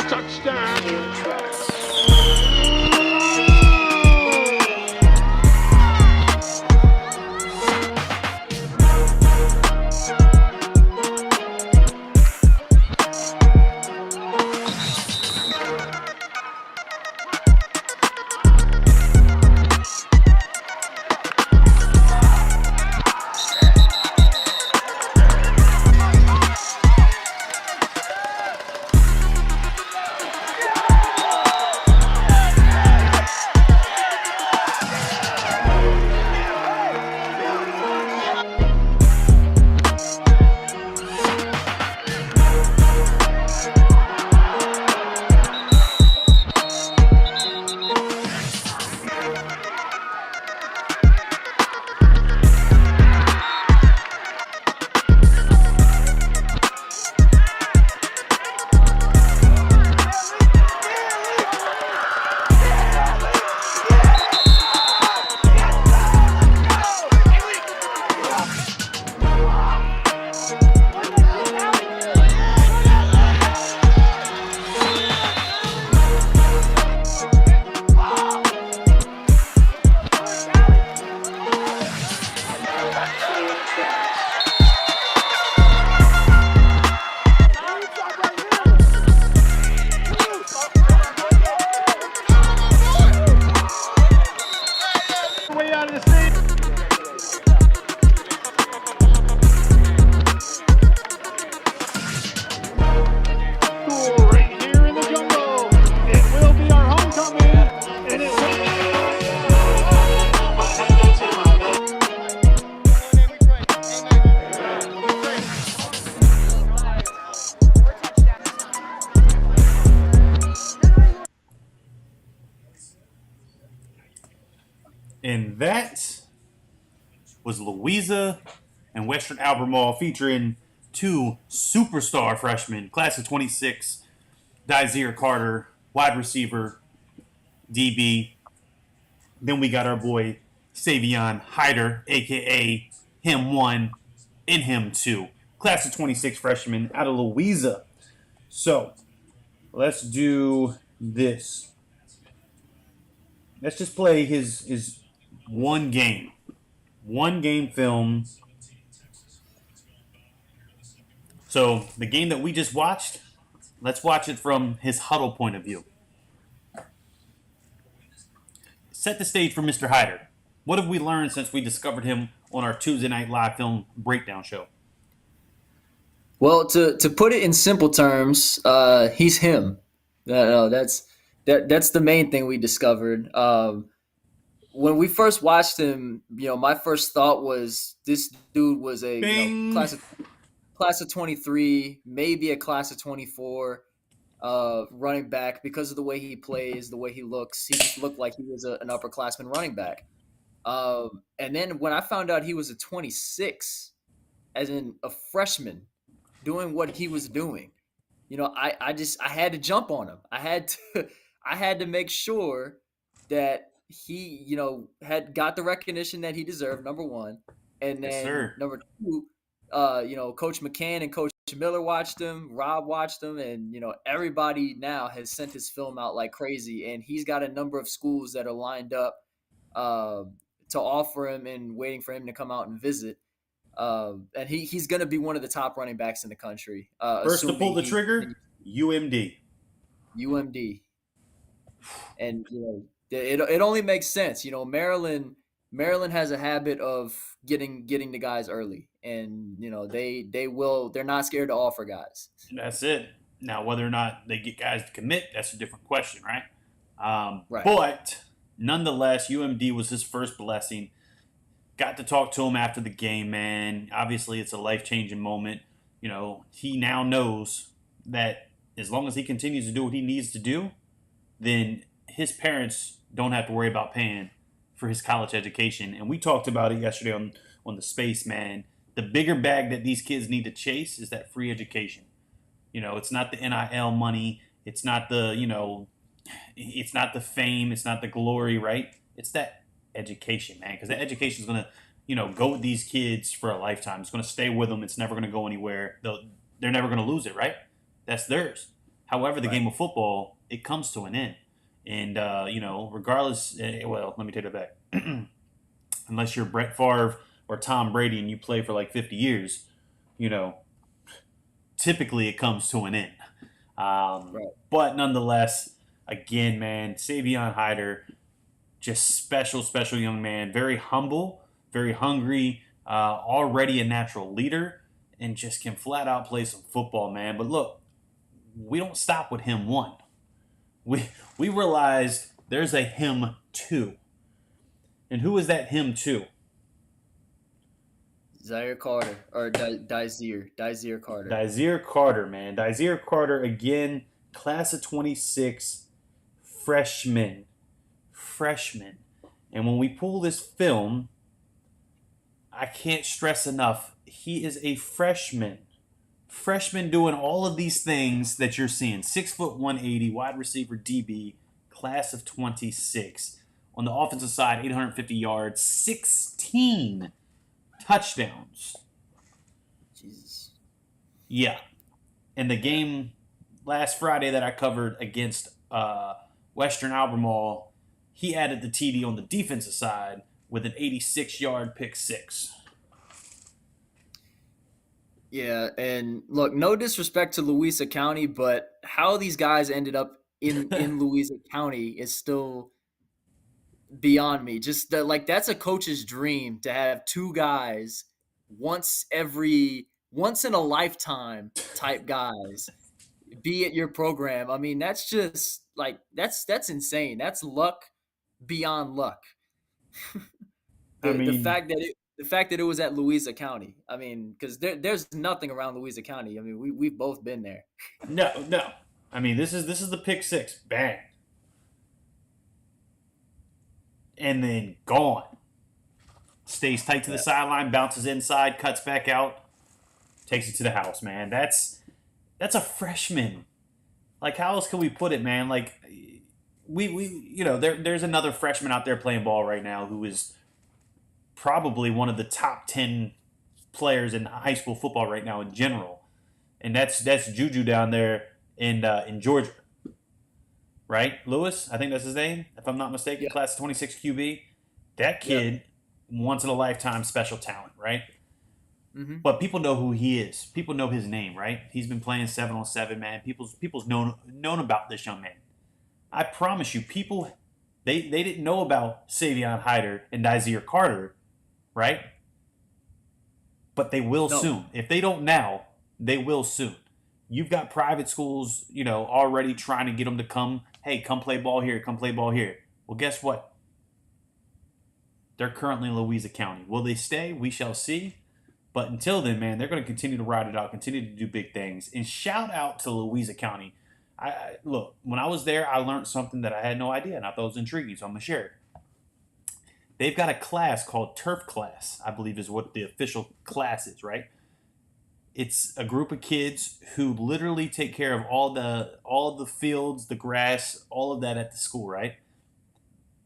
Touchdown. Few trucks. Few trucks. Way out of the state. Cool, right here in the jungle. It will be our homecoming, and it And that was Louisa and Western Albemarle featuring two superstar freshmen, class of 26, Dysere Carter, wide receiver, DB. Then we got our boy Savion Hyder, a.k.a. Him 1 and Him 2, class of 26 freshman out of Louisa. So, let's do this. Let's just play his one game film. So the game that we just watched, let's watch it from his huddle point of view. Set the stage for Mr. Hyder. What have we learned since we discovered him on our Tuesday Night Live film breakdown show? Well, to put it in simple terms, he's him. That's the main thing we discovered. When we first watched him, my first thought was this dude was a Bing. class of 23, maybe a class of 24 running back because of the way he plays, the way he looks. He just looked like he was an upperclassman running back. And then when I found out he was a 26, as in a freshman, doing what he was doing, I had to jump on him. I had to make sure that he, had got the recognition that he deserved, number one. And Yes, then sir. number two, Coach McCann and Coach Miller watched him, Rob watched him, and, everybody now has sent his film out like crazy. And he's got a number of schools that are lined up to offer him and waiting for him to come out and visit. And he's going to be one of the top running backs in the country. First to pull the trigger, UMD. UMD. And, it only makes sense. Maryland has a habit of getting the guys early, and they're not scared to offer guys. That's it. Now, whether or not they get guys to commit, that's a different question, right? Right. But nonetheless, UMD was his first blessing. Got to talk to him after the game, man. Obviously, it's a life-changing moment. He now knows that as long as he continues to do what he needs to do, then his parents don't have to worry about paying for his college education. And we talked about it yesterday on the space, man. The bigger bag that these kids need to chase is that free education. It's not the NIL money. It's not the, it's not the fame. It's not the glory, right? It's that education, man. Because that education is going to, go with these kids for a lifetime. It's going to stay with them. It's never going to go anywhere. They're never going to lose it, right? That's theirs. However, the game of football, it comes to an end. And, regardless, well, let me take it back. Unless you're Brett Favre or Tom Brady and you play for like 50 years, typically it comes to an end. But nonetheless, again, man, Savion Hyder, just special, special young man. Very humble, very hungry, already a natural leader, and just can flat out play some football, man. But look, we don't stop with him one. We realized there's a him two. And who is that him two? Zaire Carter or Dysere Carter. Dysere Carter, man. Dysere Carter, again, class of 26, freshman. And when we pull this film, I can't stress enough, he is a freshman. Freshman doing all of these things that you're seeing. 6 foot 180, wide receiver DB, class of 26. On the offensive side, 850 yards, 16 touchdowns. Jesus. Yeah. And the game last Friday that I covered against Western Albemarle, he added the TD on the defensive side with an 86-yard pick six. Yeah, and look, no disrespect to Louisa County, but how these guys ended up in Louisa County is still beyond me. Just that's a coach's dream to have two guys once in a lifetime type guys be at your program. I mean, that's just that's insane. That's luck beyond luck. The fact that it was at Louisa County. I mean, because there's nothing around Louisa County. I mean, we've both been there. No. I mean, this is the pick six. Bang. And then gone. Stays tight to the sideline, bounces inside, cuts back out, takes it to the house, man. That's a freshman. Like, how else can we put it, man? Like, there's another freshman out there playing ball right now who is probably one of the top 10 players in high school football right now in general, and that's Juju down there in Georgia, right? Lewis, I think that's his name, if I'm not mistaken. Yeah. Class of 26 QB. That kid, once in a lifetime special talent, right? Mm-hmm. But people know who he is. People know his name, right? He's been playing 7-on-7, man. People's known about this young man. I promise you, people they didn't know about Savion Hyder and Dysere Carter, right? But they will soon. If they don't now, they will soon. You've got private schools, already trying to get them to come play ball here, come play ball here. Well, guess what? They're currently in Louisa County. Will they stay? We shall see. But until then, man, they're going to continue to ride it out, continue to do big things. And shout out to Louisa County. Look, when I was there, I learned something that I had no idea, and I thought it was intriguing, so I'm going to share it. They've got a class called Turf Class, I believe is what the official class is, right? It's a group of kids who literally take care of all the fields, the grass, all of that at the school, right?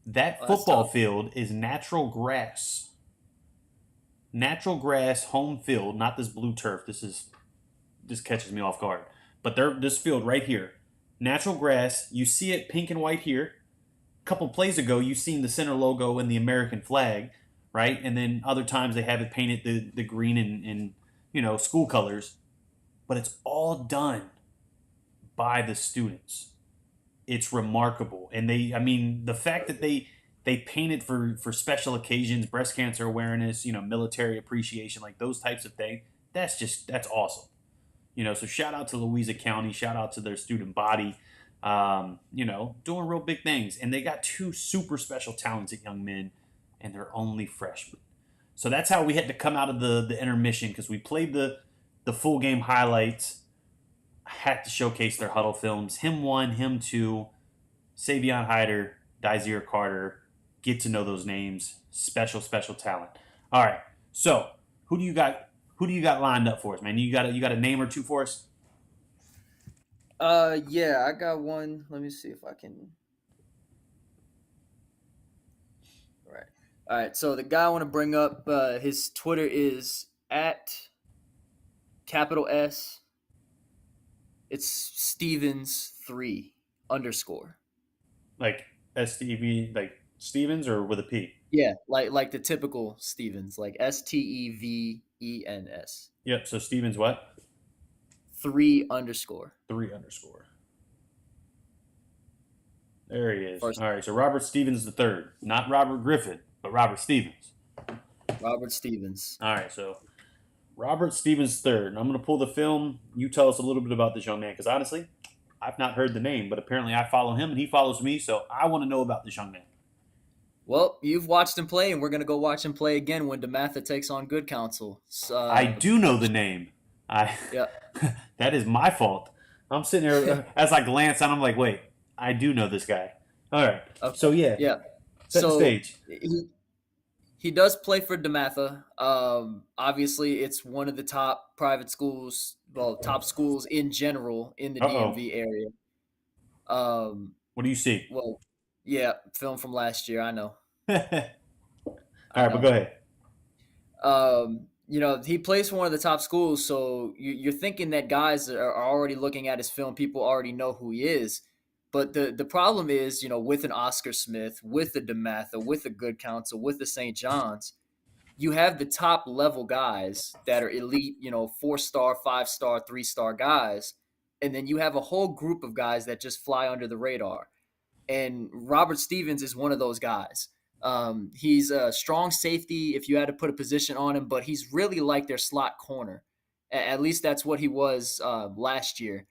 That football field is natural grass. Natural grass, home field, not this blue turf. This catches me off guard. But this field right here, natural grass. You see it pink and white here. A couple plays ago, you've seen the center logo and the American flag, right? And then other times they have it painted the green and school colors. But it's all done by the students. It's remarkable. And the fact that they painted for special occasions, breast cancer awareness, military appreciation, like those types of things. That's awesome. So shout out to Louisa County, shout out to their student body, doing real big things. And they got two super special talented young men, and they're only freshmen. So that's how we had to come out of the intermission, because we played the full game highlights. I had to showcase their huddle films. Him 1, him 2, Savion Hyder, Dysere Carter. Get to know those names. Special, special talent. All right. So who do you got lined up for us, man? You got a name or two for us? Yeah, I got one. Let me see if I can. All right. All right, so the guy I want to bring up, his Twitter is at capital S. It's Stevens3 underscore. Like STV, like Stevens, or with a P? Yeah, like the typical Stevens, like Stevens. Yep. So Stevens what? 3 underscore. 3 underscore. There he is. First, All right. So Robert Stevens the third, not Robert Griffin, but Robert Stevens. Robert Stevens. All right. So Robert Stevens third. And I'm going to pull the film. You tell us a little bit about this young man, because honestly, I've not heard the name, but apparently I follow him and he follows me, so I want to know about this young man. Well, you've watched him play, and we're gonna go watch him play again when DeMatha takes on Good Counsel. I do know the name. Yeah. That is my fault. I'm sitting there as I glance and I'm like, wait, I do know this guy. All right. Okay. So yeah. Yeah. Set the stage. He does play for DeMatha. Obviously, it's one of the top private schools, well, top schools in general in the DMV area. What do you see? Well, yeah, film from last year. I know. All right, but go ahead. He plays for one of the top schools, so you're thinking that guys are already looking at his film. People already know who he is. But the problem is, with an Oscar Smith, with the DeMatha, with the Good Counsel, with the St. John's, you have the top level guys that are elite, 4-star, 5-star, 3-star guys. And then you have a whole group of guys that just fly under the radar. And Robert Stevens is one of those guys. He's a strong safety if you had to put a position on him, but he's really like their slot corner. At least that's what he was last year.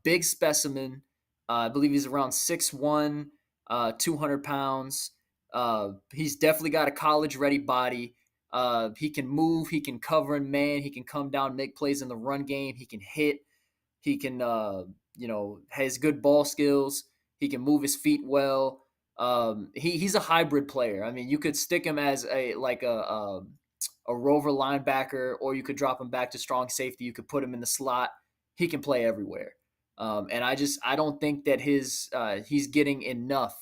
Big specimen. I believe he's around 6'1", 200 pounds. He's definitely got a college-ready body. He can move. He can cover and man. He can come down, make plays in the run game. He can hit. He can, has good ball skills. He can move his feet well. He's a hybrid player. I mean, you could stick him as a rover linebacker, or you could drop him back to strong safety. You could put him in the slot. He can play everywhere. And I don't think that he's getting enough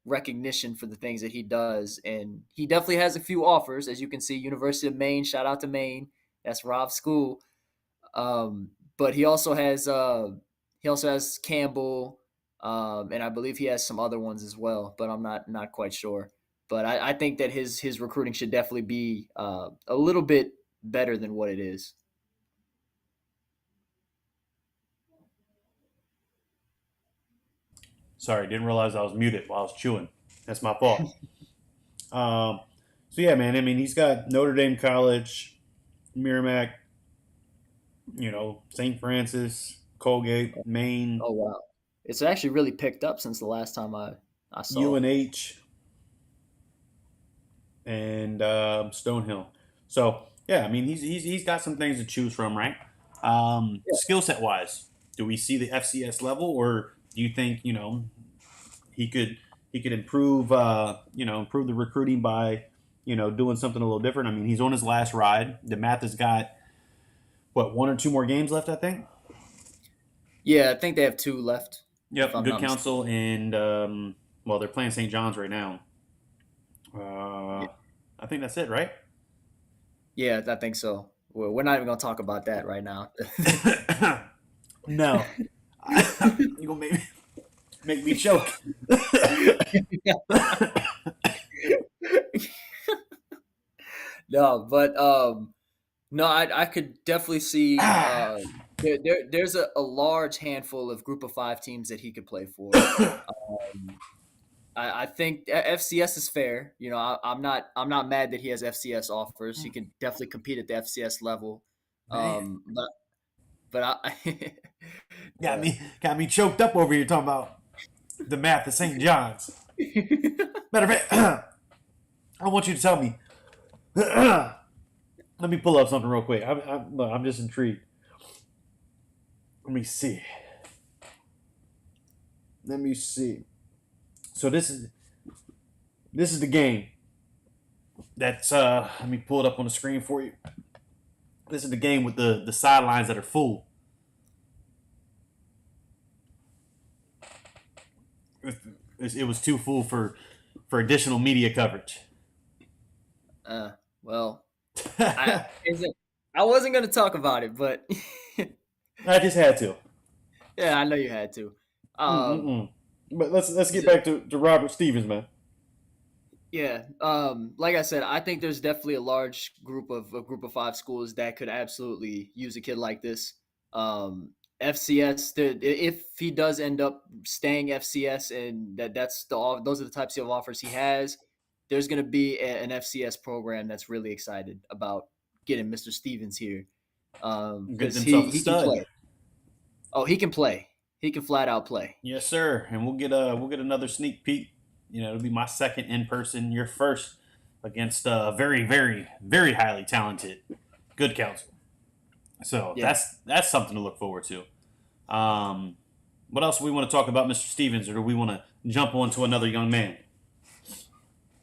recognition for the things that he does. And he definitely has a few offers, as you can see. University of Maine, shout out to Maine. That's Rob's school. But he also has Campbell. And I believe he has some other ones as well, but I'm not quite sure. But I think that his recruiting should definitely be a little bit better than what it is. Sorry, didn't realize I was muted while I was chewing. That's my fault. So yeah, man. I mean, he's got Notre Dame College, Merrimack, St. Francis, Colgate, Maine. Oh wow. It's actually really picked up since the last time I saw UNH and Stonehill. So yeah, I mean he's got some things to choose from, right? Skill set wise, do we see the FCS level, or do you think he could improve improve the recruiting by doing something a little different? I mean, he's on his last ride. DeMatha's got what, 1 or 2 more games left, I think. Yeah, I think they have 2 left. Yep, Good Counsel and they're playing St. John's right now. I think that's it, right? Yeah, I think so. We're not even gonna talk about that right now. No, you gonna make me choke. No, but no, I could definitely see there's a large handful of Group of 5 teams that he could play for. I think FCS is fair. I'm not mad that he has FCS offers. He can definitely compete at the FCS level. But I got me choked up over here talking about the math at St. John's. Matter of fact, I want you to tell me. Let me pull up something real quick. I'm just intrigued. Let me see. So this is the game. That's let me pull it up on the screen for you. This is the game with the sidelines that are full. It was too full for additional media coverage. Well, I I wasn't gonna talk about it, but I just had to. yeah, I know you had to. Um, Mm-mm-mm. But let's get so- back to Robert Stevens, man. yeah, like I said, I think there's definitely a large group of a group of five schools that could absolutely use a kid like this. FCS, if he does end up staying FCS, and those are the types of offers he has, there's going to be an FCS program that's really excited about getting Mr. Stevens here, Get because themselves a he can stud. play. Oh, he can play. He can flat out play. Yes, sir. And we'll get another sneak peek. You know, it'll be my second in person. Your first against very, very, very highly talented, good counsel. So Yeah. that's something to look forward to. What else do we want to talk about, Mr. Stevens, or do we want to jump on to another young man?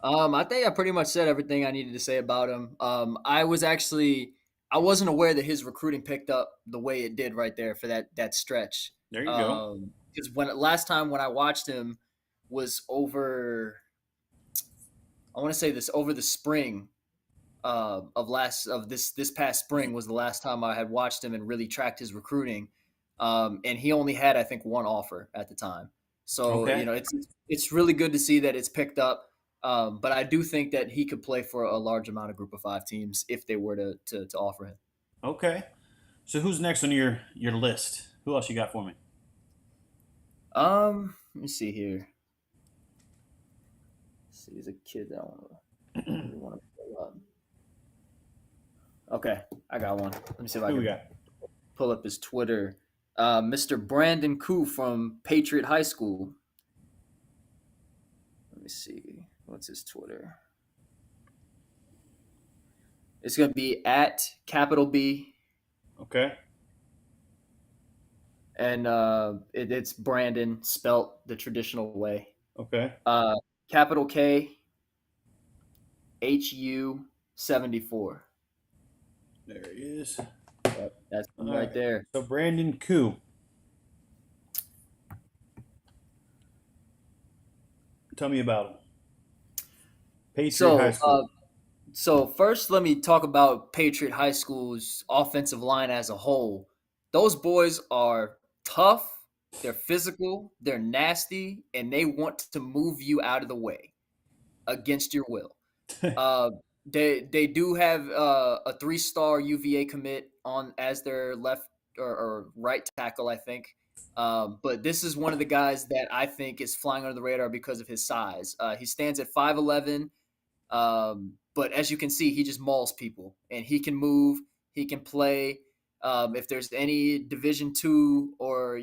I think I pretty much said everything I needed to say about him. I wasn't aware that his recruiting picked up the way it did right there for that stretch. There you go. Because last time when I watched him was over, I want to say this over the spring of this past spring was the last time I had watched him and really tracked his recruiting. And he only had, I think, one offer at the time. So Okay. it's really good to see that it's picked up. But I do think that he could play for a large amount of Group of Five teams if they were to offer him. Okay. So who's next on your list? Who else you got for me? Let me see here. Let's see, there's a kid that I want to pull up. Okay, I got one. Let me see if I Who we can got? pull up his Twitter. Mr. Brandon Koo from Patriot High School. Let me see. What's his Twitter? It's going to be at capital B, Okay. and it's Brandon spelt the traditional way. Okay. Capital K HU 74. There he is. Yep, that's him All right there. So Brandon Koo. Tell me about him. Patriot High School. So first, let me talk about Patriot High School's offensive line as a whole. Those boys are tough, they're physical, they're nasty, and they want to move you out of the way against your will. Uh, they do have a 3-star UVA commit on as their left or right tackle, I think. But this is one of the guys that I think is flying under the radar because of his size. He stands at 5'11". But as you can see, he just mauls people, and he can move. He can play. If there's any Division II or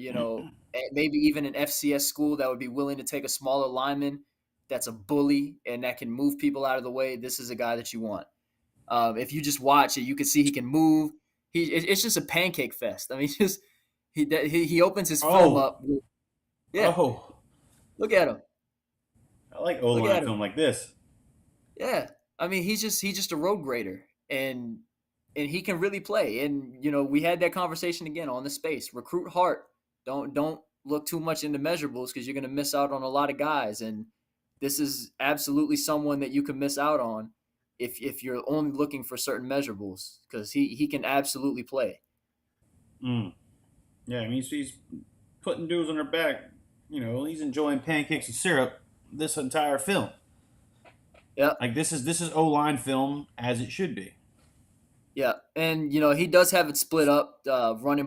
maybe even an FCS school that would be willing to take a smaller lineman, that's a bully and that can move people out of the way, this is a guy that you want. If you just watch it, you can see he can move. It's just a pancake fest. I mean, just he opens his film up. Yeah, Oh, look at him. I like Look O-line at him. film like this. Yeah, I mean he's just a road grader, and he can really play. And we had that conversation again on the space. Recruit heart. Don't look too much into measurables because you're going to miss out on a lot of guys. And this is absolutely someone that you can miss out on if you're only looking for certain measurables, because he can absolutely play. Yeah, I mean he's putting dudes on their back. He's enjoying pancakes and syrup this entire film. Yeah. Like this is O-line film as it should be. Yeah, and he does have it split up, run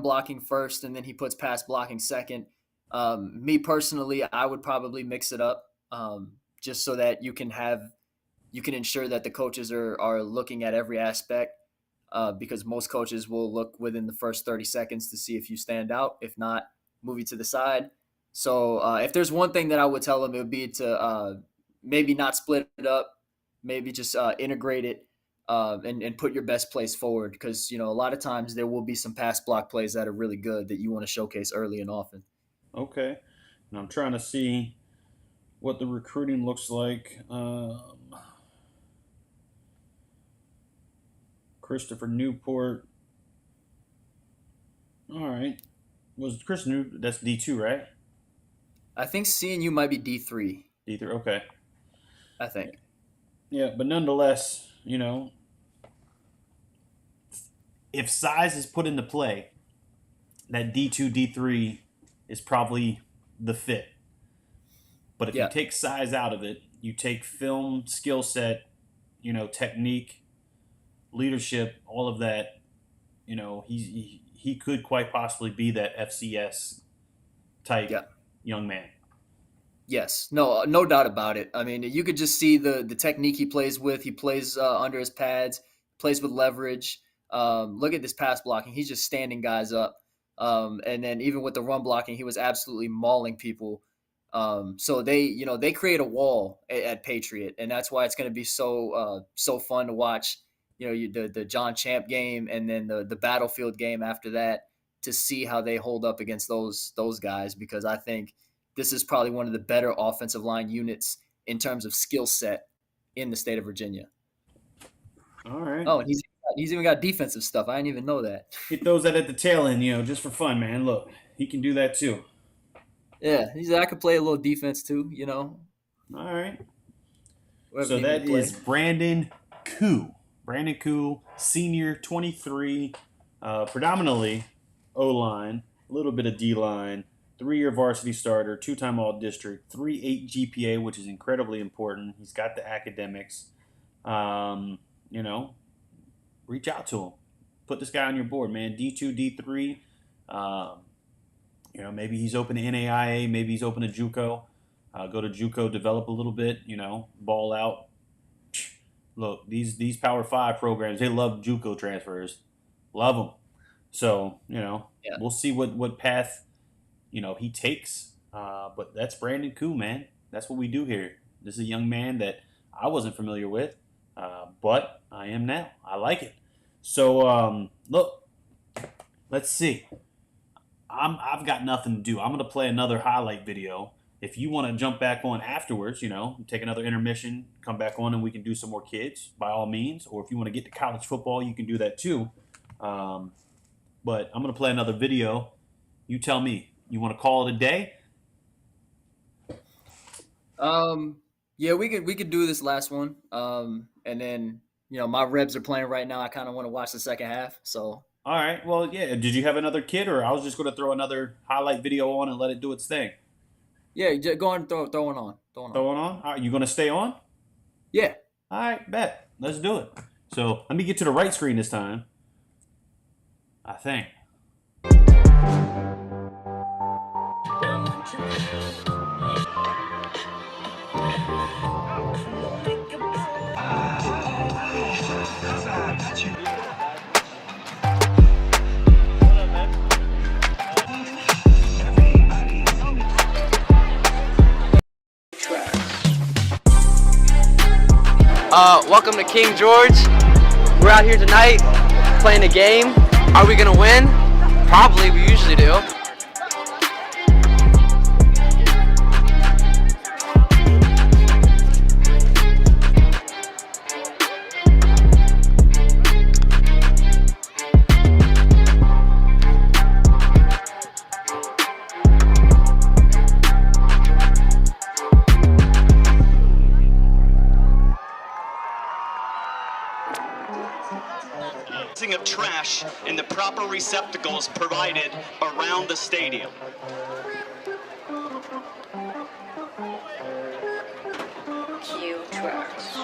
blocking first, and then he puts pass blocking second. Me personally, I would probably mix it up, just so that you can ensure that the coaches are looking at every aspect, because most coaches will look within the first 30 seconds to see if you stand out. If not, move you to the side. So if there's one thing that I would tell them, it would be to maybe not split it up, maybe just integrate it. And put your best plays forward, because a lot of times there will be some pass block plays that are really good that you want to showcase early and often. Okay, and I'm trying to see what the recruiting looks like. Christopher Newport. All right, was Chris Newport? That's D2, right? I think CNU might be D3. D3. Okay. I think. Yeah, but nonetheless, if size is put into play, that D2, D3 is probably the fit. But if you take size out of it, you take film, skill set, technique, leadership, all of that, he could quite possibly be that FCS type young man. Yes, no doubt about it. I mean, you could just see the technique he plays with. He plays under his pads, plays with leverage. Look at this pass blocking. He's just standing guys up. And then even with the run blocking, he was absolutely mauling people. So they create a wall at Patriot, and that's why it's going to be so fun to watch. The John Champ game and then the Battlefield game after that to see how they hold up against those guys, because I think this is probably one of the better offensive line units in terms of skill set in the state of Virginia. All right. Oh, and he's even got defensive stuff. I didn't even know that. He throws that at the tail end, just for fun, man. Look, he can do that too. Yeah, he said I could play a little defense too, All right. Whatever So that is Brandon Koo. Brandon Koo, senior, 23, predominantly O-line, a little bit of D-line, 3-year varsity starter, 2-time All-District, 3.8 GPA, which is incredibly important. He's got the academics. Reach out to him. Put this guy on your board, man. D2, D3. Maybe he's open to NAIA. Maybe he's open to JUCO. Go to JUCO, develop a little bit, ball out. Look, these Power 5 programs, they love JUCO transfers. Love them. So, we'll see what path, he takes. But that's Brandon Koo, man. That's what we do here. This is a young man that I wasn't familiar with, but I am now. I like it. So, look, let's see. I've got nothing to do. I'm going to play another highlight video. If you want to jump back on afterwards, take another intermission, come back on, and we can do some more kids, by all means. Or if you want to get to college football, you can do that too. But I'm going to play another video. You tell me. You want to call it a day? Yeah, we could do this last one. And then, my Rebs are playing right now. I kind of want to watch the second half. So. All right. Well, yeah. Did you have another kid, or I was just going to throw another highlight video on and let it do its thing? Yeah, just go on, throw it on. Throwing on? All right, you going to stay on? Yeah. All right, bet. Let's do it. So let me get to the right screen this time. I think. Welcome to King George. We're out here tonight playing a game. Are we gonna win? Probably, we usually do. Of trash in the proper receptacles provided around the stadium. Cue tracks.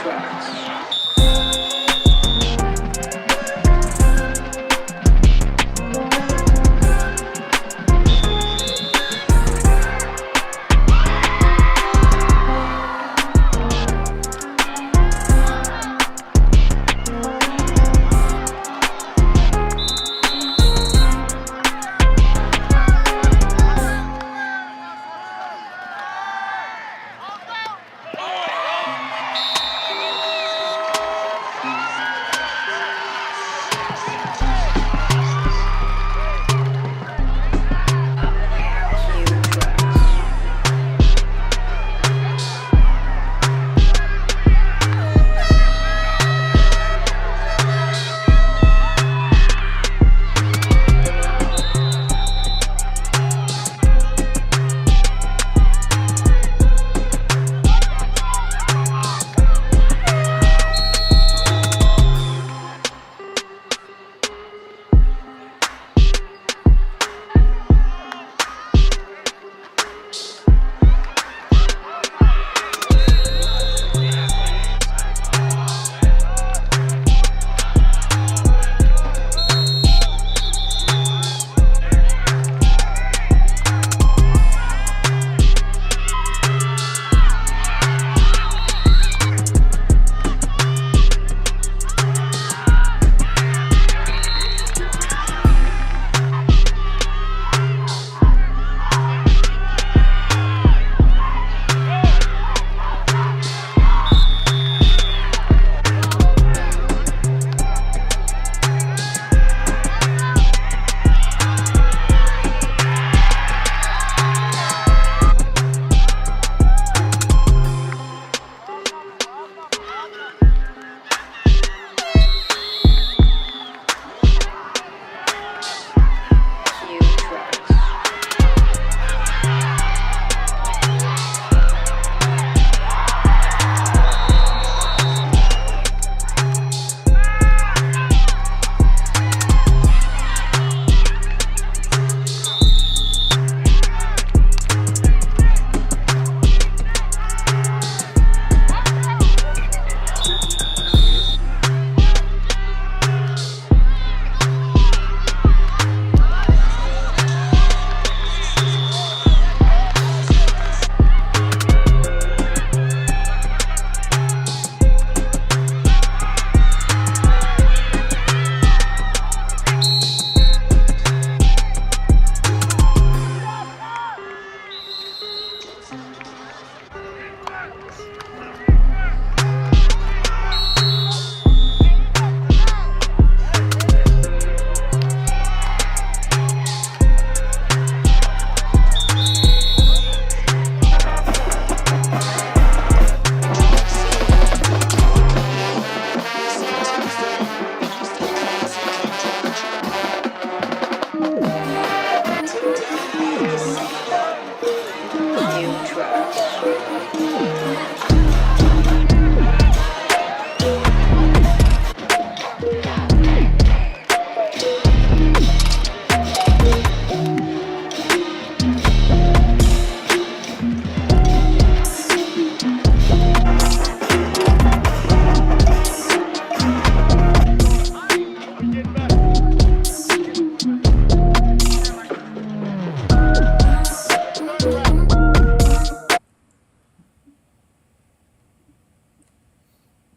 Tracks. Cue tracks. Cue tracks. Cue tracks.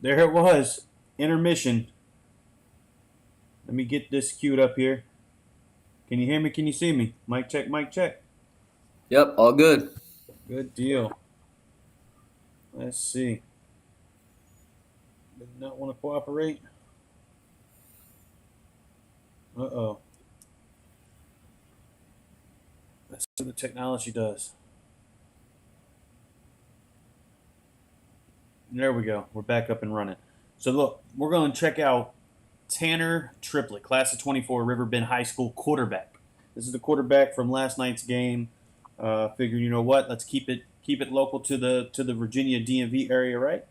There it was. Intermission. Let me get this queued up here. Can you hear me? Can you see me? Mic check, mic check. Yep, all good. Good deal. Let's see. Did not want to cooperate. Uh-oh. Let's see what the technology does. There we go. We're back up and running. So look, we're going to check out Tanner Triplett, class of 24, Riverbend High School quarterback. This is the quarterback from last night's game. Figured, you know what? Let's keep it local to the Virginia DMV area, right?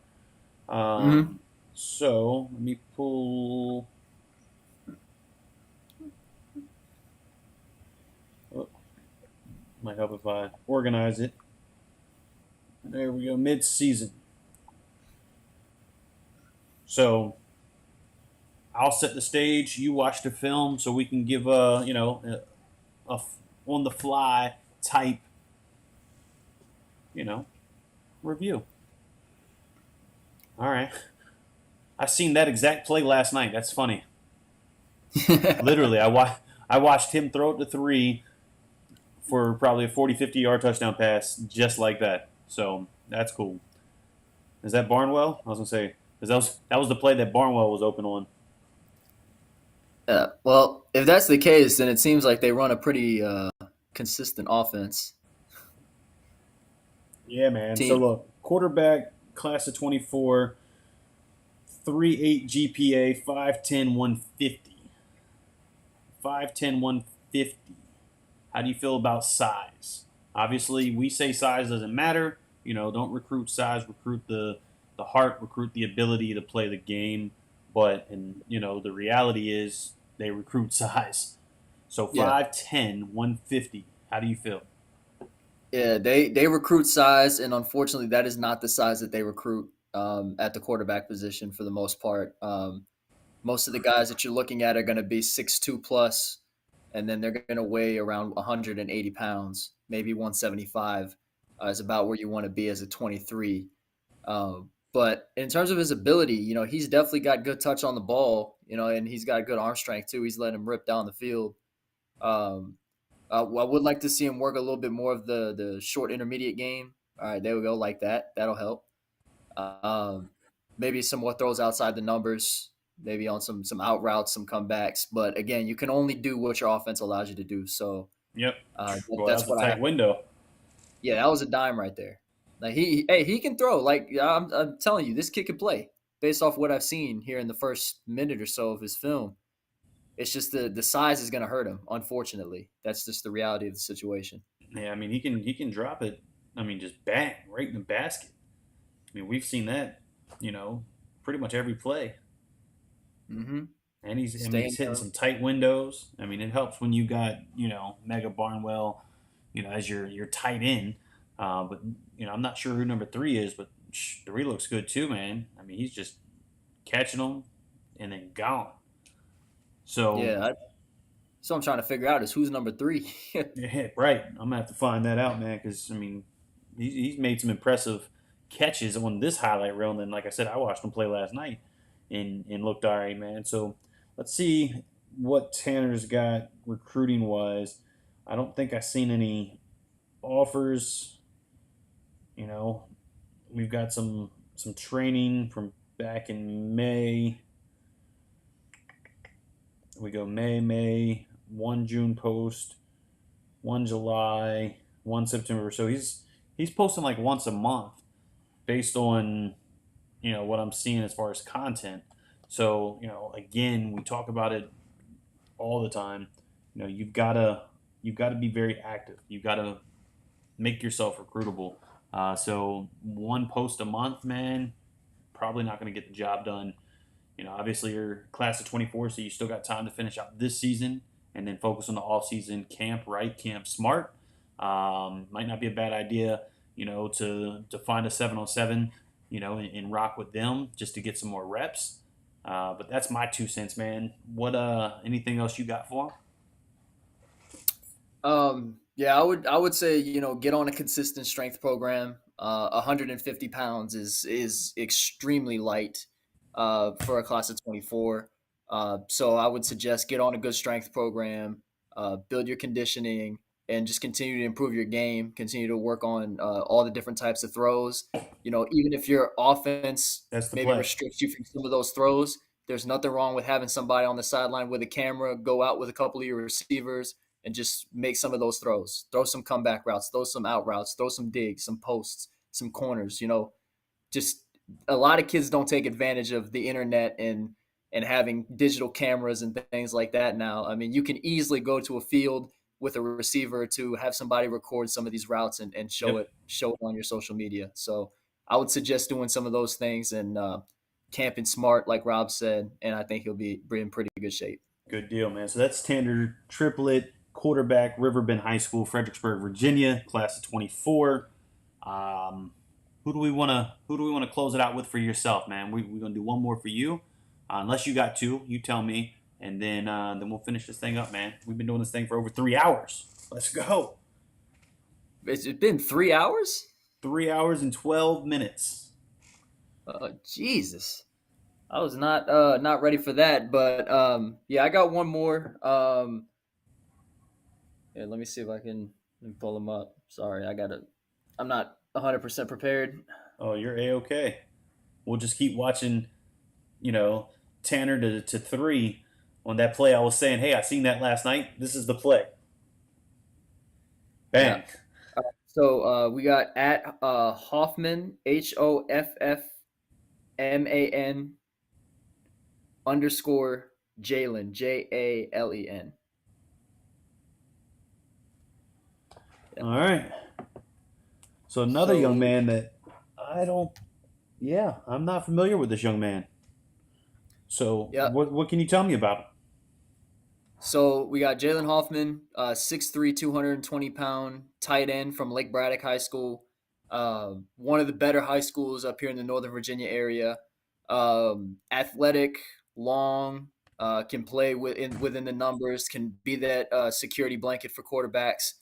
So let me pull. Oh, might help if I organize it. There we go. Mid-season. So I'll set the stage. You watch the film, so we can give a on the fly type review. All right. I seen that exact play last night. That's funny. Literally, I watched him throw it to three for probably a 40, 50-yard touchdown pass just like that. So that's cool. Is that Barnwell? I was gonna say, because that was the play that Barnwell was open on. Yeah. Well, if that's the case, then it seems like they run a pretty consistent offense. Yeah, man. So Team. look, quarterback class of 24, 3.8 GPA, 5'10", 150. 5'10", 150. How do you feel about size? Obviously, we say size doesn't matter. Don't recruit size, recruit the heart, recruit the ability to play the game. But the reality is they recruit size. So Yeah. 5'10", 150. How do you feel? Yeah, they recruit size, and unfortunately, that is not the size that they recruit at the quarterback position for the most part. Most of the guys that you're looking at are going to be 6'2" plus, and then they're going to weigh around 180 pounds, maybe 175 is about where you want to be as a 23. But in terms of his ability, he's definitely got good touch on the ball, and he's got good arm strength too. He's letting him rip down the field. Um, I would like to see him work a little bit more of the short intermediate game. All right, there we go, like that. That'll help. Um, Maybe some more throws outside the numbers, maybe on some out routes, some comebacks. But again, you can only do what your offense allows you to do. So Yep. Well, that that's was a what I tight have. window. Yeah, that was a dime right there. Like he can throw. Like I'm telling you, this kid can play based off what I've seen here in the first minute or so of his film. It's just the size is going to hurt him. Unfortunately, that's just the reality of the situation. Yeah, I mean he can drop it. I mean, just bang right in the basket. I mean, we've seen that, pretty much every play. Mm-hmm. And he's Staying hitting some tight windows. I mean, it helps when you got Mega Barnwell, as your tight end. But I'm not sure who number three is, but three looks good too, man. I mean, he's just catching them and then gone. So Yeah, so I'm trying to figure out is who's number three. yeah, right. I'm gonna have to find that out, man. Because I mean, he's made some impressive catches on this highlight reel. And then, like I said, I watched him play last night and looked all right, man. So let's see what Tanner's got recruiting wise. I don't think I've seen any offers. We've got some training from back in May. We go May, 1 June post, 1 July, 1 September. So he's posting like once a month based on what I'm seeing as far as content. So again, we talk about it all the time. You've gotta be very active. You've got to make yourself recruitable. So one post a month, man, probably not going to get the job done. Obviously you're class of 24, so you still got time to finish out this season and then focus on the off-season camp, right? Camp smart. Might not be a bad idea, to find a 7-on-7, and rock with them just to get some more reps. But that's my 2 cents, man. What anything else you got for 'em? Yeah, I would say get on a consistent strength program. 150 pounds is extremely light for a class of 24. So I would suggest get on a good strength program, build your conditioning, and just continue to improve your game. Continue to work on all the different types of throws. Even if your offense That's the maybe play. restricts you from some of those throws, there's nothing wrong with having somebody on the sideline with a camera go out with a couple of your receivers and just make some of those throws. Throw some comeback routes, throw some out routes, throw some digs, some posts, some corners. Just a lot of kids don't take advantage of the internet and having digital cameras and things like that now. I mean, you can easily go to a field with a receiver to have somebody record some of these routes and show Yep. it on your social media. So I would suggest doing some of those things and camping smart, like Rob said, and I think he'll be in pretty good shape. Good deal, man. So that's Tanner Triplet, quarterback, Riverbend High School, Fredericksburg, Virginia, class of 24. who do we wanna close it out with for yourself, man? We're gonna do one more for you, unless you got two. You tell me, and then we'll finish this thing up, man. We've been doing this thing for over 3 hours. Let's go. It's been 3 hours. 3 hours and 12 minutes. Jesus, I was not ready for that. But yeah, I got one more. Yeah, let me see if I can pull them up. Sorry, I'm not 100% prepared. Oh, you're a-okay. We'll just keep watching, Tanner to three on that play. I was saying, hey, I seen that last night. This is the play. Bang. So we got at Hoffman HOFFMAN _ Jalen JALEN. All right. So another young man that I'm not familiar with this young man. So what can you tell me about him? So we got Jalen Hoffman, 6'3", 220-pound tight end from Lake Braddock High School, one of the better high schools up here in the Northern Virginia area. Athletic, long, can play within the numbers, can be that security blanket for quarterbacks.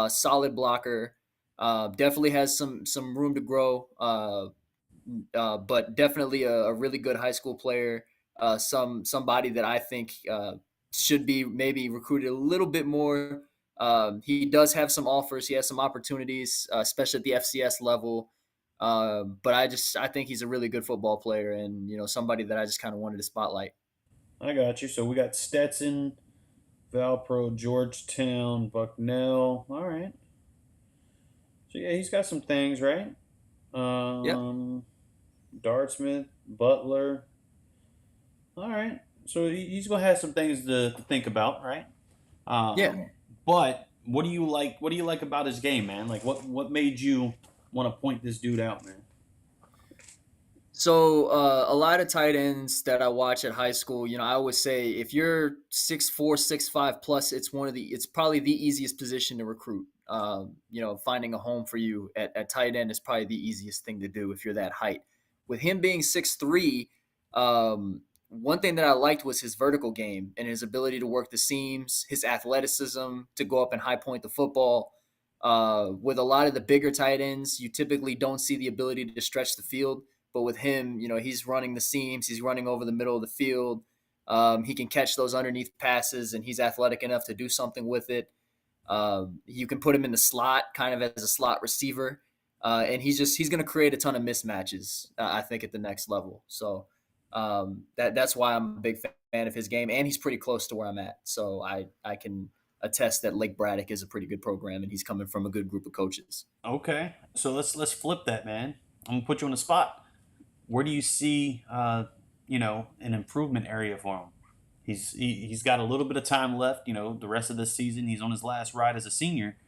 Solid blocker. Definitely has some room to grow, but definitely a really good high school player. Somebody that I think should be maybe recruited a little bit more. He does have some offers. He has some opportunities, especially at the FCS level. But I think he's a really good football player, and somebody that I just kind of wanted to spotlight. I got you. So we got Stetson, Valpro, Georgetown, Bucknell. All right. So yeah, he's got some things, right? Dartmouth, Butler. All right. So he's gonna have some things to think about, right? Yeah. But what do you like? What do you like about his game, man? Like, what made you want to point this dude out, man? So a lot of tight ends that I watch at high school, I always say if you're 6'4", 6'5" plus, it's probably the easiest position to recruit. Finding a home for you at tight end is probably the easiest thing to do if you're that height. With him being 6'3", one thing that I liked was his vertical game and his ability to work the seams, his athleticism to go up and high point the football. With a lot of the bigger tight ends, you typically don't see the ability to stretch the field. But with him, he's running the seams. He's running over the middle of the field. He can catch those underneath passes, and he's athletic enough to do something with it. You can put him in the slot, kind of as a slot receiver, and he's going to create a ton of mismatches. I think at the next level. So that's why I'm a big fan of his game, and he's pretty close to where I'm at. So I can attest that Lake Braddock is a pretty good program, and he's coming from a good group of coaches. Okay, so let's flip that, man. I'm gonna put you on the spot. Where do you see, an improvement area for him? He's got a little bit of time left. The rest of this season, he's on his last ride as a senior.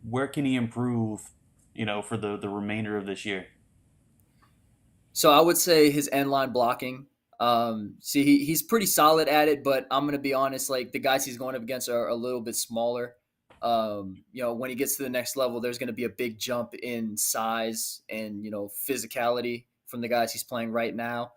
Where can he improve, for the remainder of this year? So I would say his end line blocking. He's pretty solid at it, but I'm gonna be honest. Like the guys he's going up against are a little bit smaller. When he gets to the next level, there's going to be a big jump in size and physicality from the guys he's playing right now.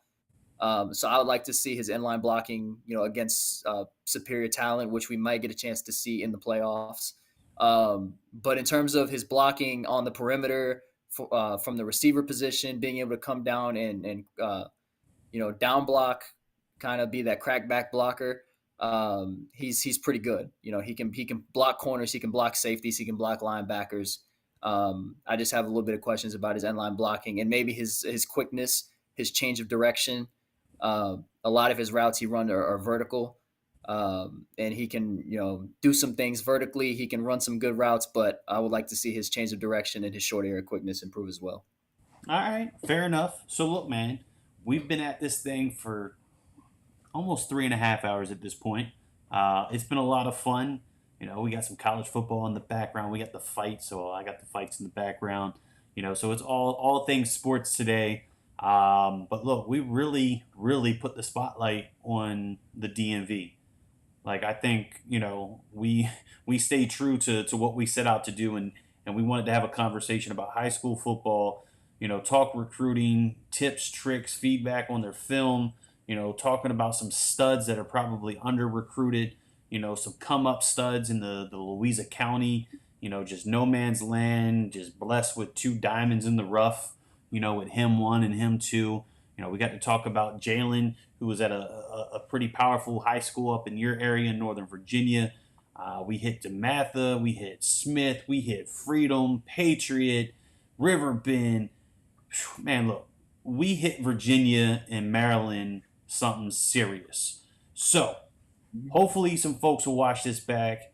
So I would like to see his inline blocking, against superior talent, which we might get a chance to see in the playoffs. But in terms of his blocking on the perimeter from the receiver position, being able to come down and down block, kind of be that crackback blocker. He's pretty good. He can block corners, he can block safeties, he can block linebackers. I just have a little bit of questions about his end line blocking and maybe his quickness, his change of direction. A lot of his routes he run are vertical, and he can do some things vertically. He can run some good routes, but I would like to see his change of direction and his short area quickness improve as well. All right, fair enough. So look, man, we've been at this thing for almost 3.5 hours at this point. It's been a lot of fun. We got some college football in the background. We got the fights, so I got the fights in the background. So it's all things sports today. But look, we really, really put the spotlight on the DMV. Like I think we stay true to what we set out to do, and we wanted to have a conversation about high school football. talk recruiting, tips, tricks, feedback on their film, talking about some studs that are probably under recruited, some come up studs in the Louisa County, just no man's land, just blessed with two diamonds in the rough, with him one and him two. We got to talk about Jalen, who was at a pretty powerful high school up in your area in Northern Virginia. We hit DeMatha, we hit Smith, we hit Freedom, Patriot, Riverbend. Man, look, we hit Virginia and Maryland something serious. So, hopefully some folks will watch this back.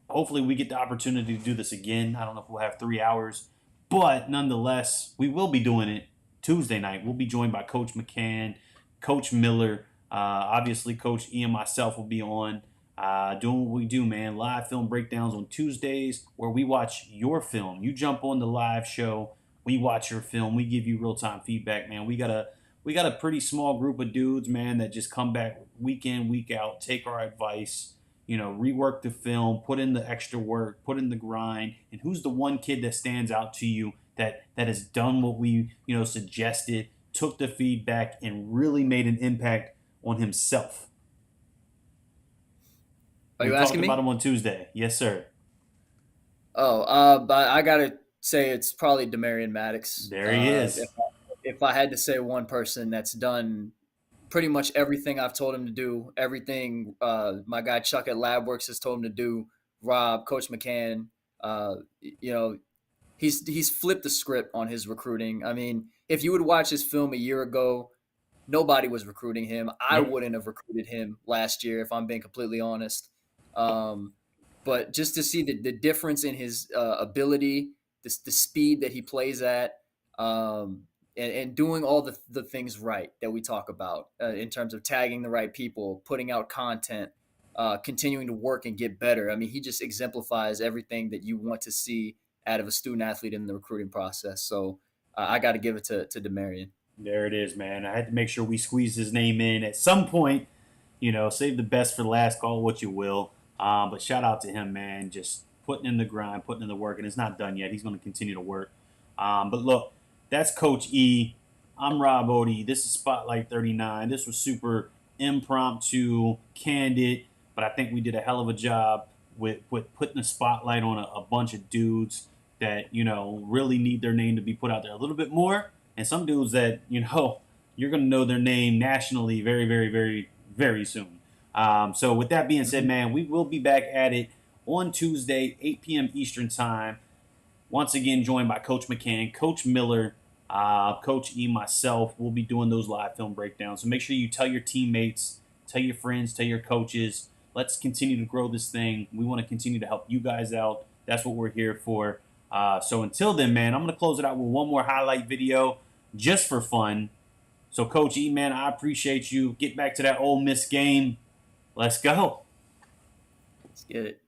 Hopefully we get the opportunity to do this again. I don't know if we'll have 3 hours, but nonetheless, we will be doing it Tuesday night. We'll be joined by Coach McCann, Coach Miller. Obviously, Coach E and myself will be on doing what we do, man. Live film breakdowns on Tuesdays where we watch your film. You jump on the live show. We watch your film. We give you real-time feedback, man. We got a pretty small group of dudes, man, that just come back week in, week out, take our advice, rework the film, put in the extra work, put in the grind. And who's the one kid that stands out to you that has done what we, suggested, took the feedback, and really made an impact on himself? Are you asking me? We talked about him on Tuesday. Yes, sir. But I gotta say it's probably Demarion Maddox. There he is. If I had to say one person that's done pretty much everything I've told him to do, everything my guy Chuck at LabWorks has told him to do, Rob, Coach McCann, he's flipped the script on his recruiting. I mean, if you would watch his film a year ago, nobody was recruiting him. I wouldn't have recruited him last year, if I'm being completely honest. But just to see the difference in his ability, the speed that he plays at, and doing all the things right that we talk about in terms of tagging the right people, putting out content, continuing to work and get better. I mean, he just exemplifies everything that you want to see out of a student athlete in the recruiting process. So I got to give it to Demarion. There it is, man. I had to make sure we squeezed his name in at some point. Save the best for the last, call it what you will. But shout out to him, man. Just putting in the grind, putting in the work, and it's not done yet. He's going to continue to work. But look, that's Coach E. I'm Rob Odie. This is Spotlight 39. This was super impromptu, candid, but I think we did a hell of a job with putting the spotlight on a bunch of dudes that, really need their name to be put out there a little bit more. And some dudes that, you're going to know their name nationally very, very, very, very soon. So with that being said, man, we will be back at it on Tuesday, 8 p.m. Eastern time. Once again, joined by Coach McCann, Coach Miller, Coach E, myself. We'll be doing those live film breakdowns. So make sure you tell your teammates, tell your friends, tell your coaches. Let's continue to grow this thing. We want to continue to help you guys out. That's what we're here for. So until then, man, I'm going to close it out with one more highlight video just for fun. So, Coach E, man, I appreciate you. Get back to that Ole Miss game. Let's go. Let's get it.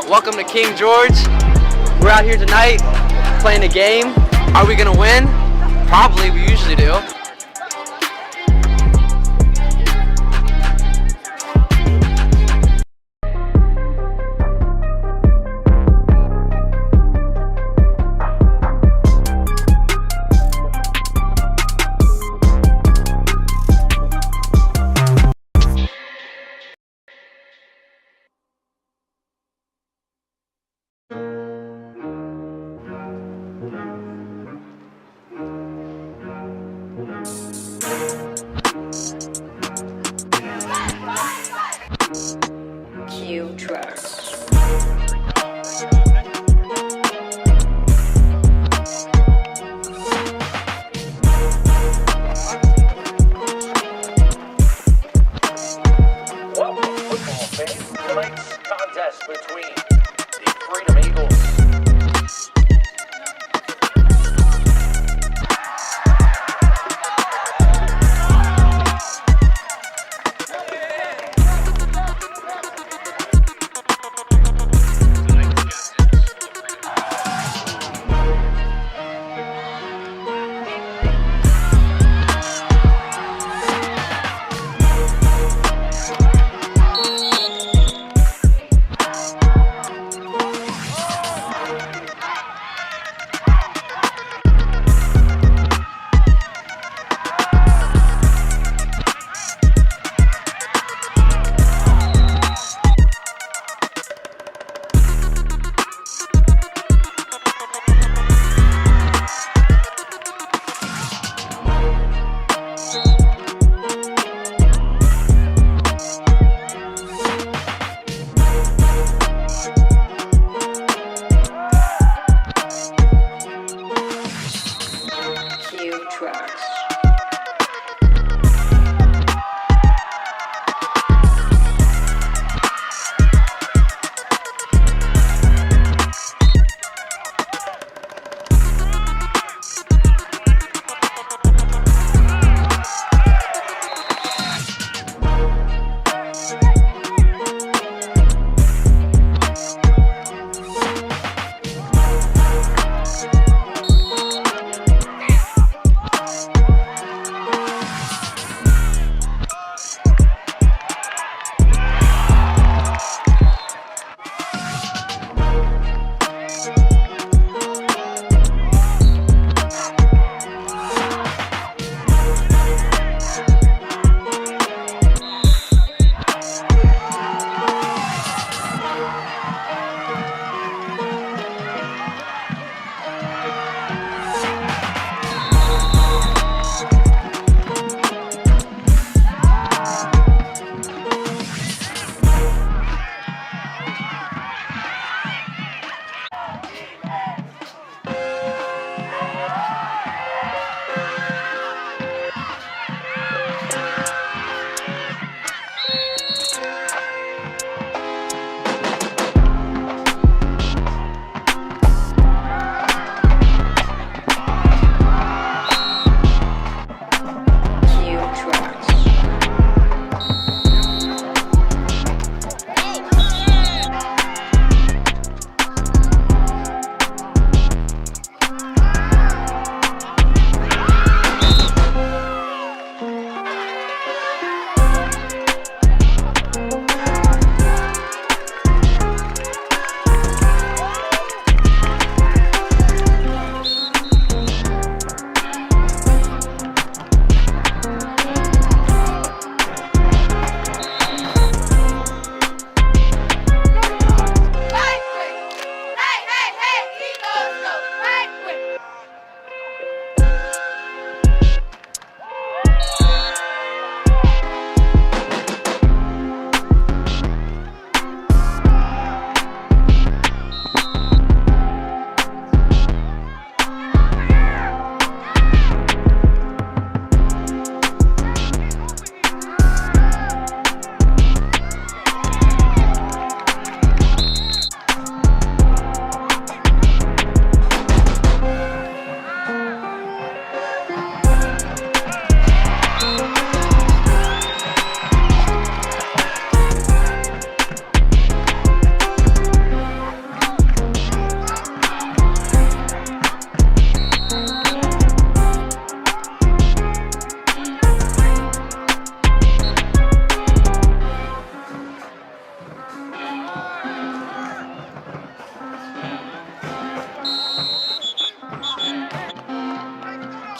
Welcome to King George. We're out here tonight playing a game. Are we gonna win? Probably, we usually do. Q Tracks. Welcome, football fans. Tonight's contest between the Freedom Eagles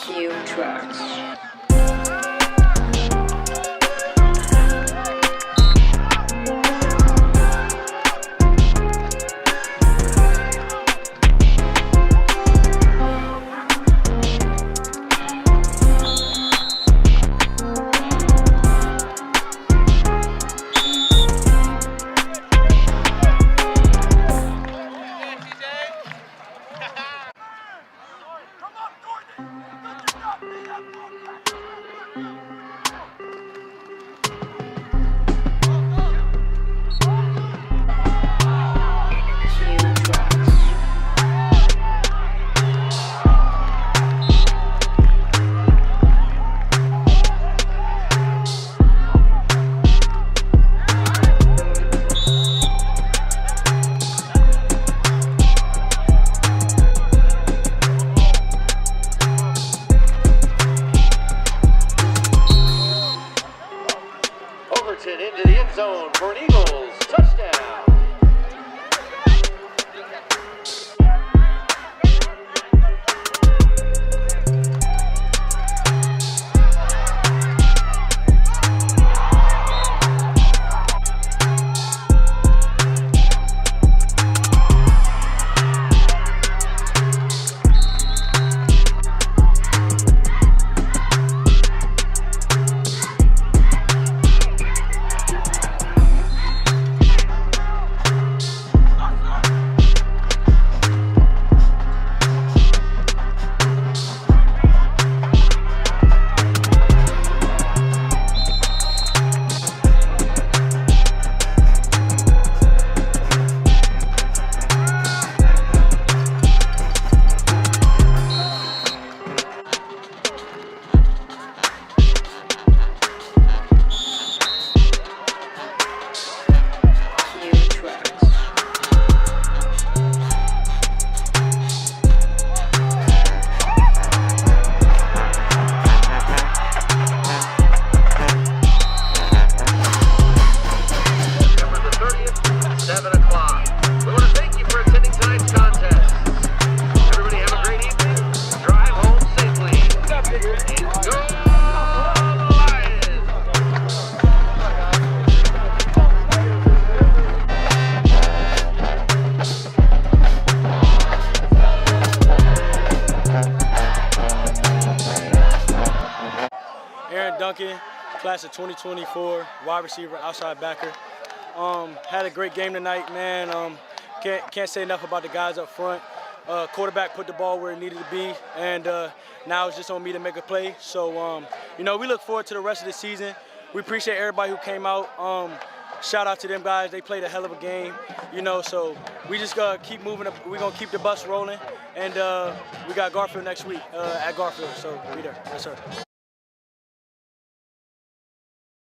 Cue tracks. Cue tracks. Overton into the end zone for an Eagles touchdown. Cue tracks. September the 30th, 7 o'clock. We want to thank you for attending tonight's contest. Everybody have a great evening. Drive home safely. And go Lions! Aaron Duncan, class of 2024, wide receiver, outside backer. Had a great game tonight, man. Can't say enough about the guys up front. Quarterback put the ball where it needed to be, and now it's just on me to make a play. So, we look forward to the rest of the season. We appreciate everybody who came out. Shout out to them guys. They played a hell of a game, so we just keep moving. We're going to keep the bus rolling, and we got Garfield next week at Garfield, so be there. Yes, sir.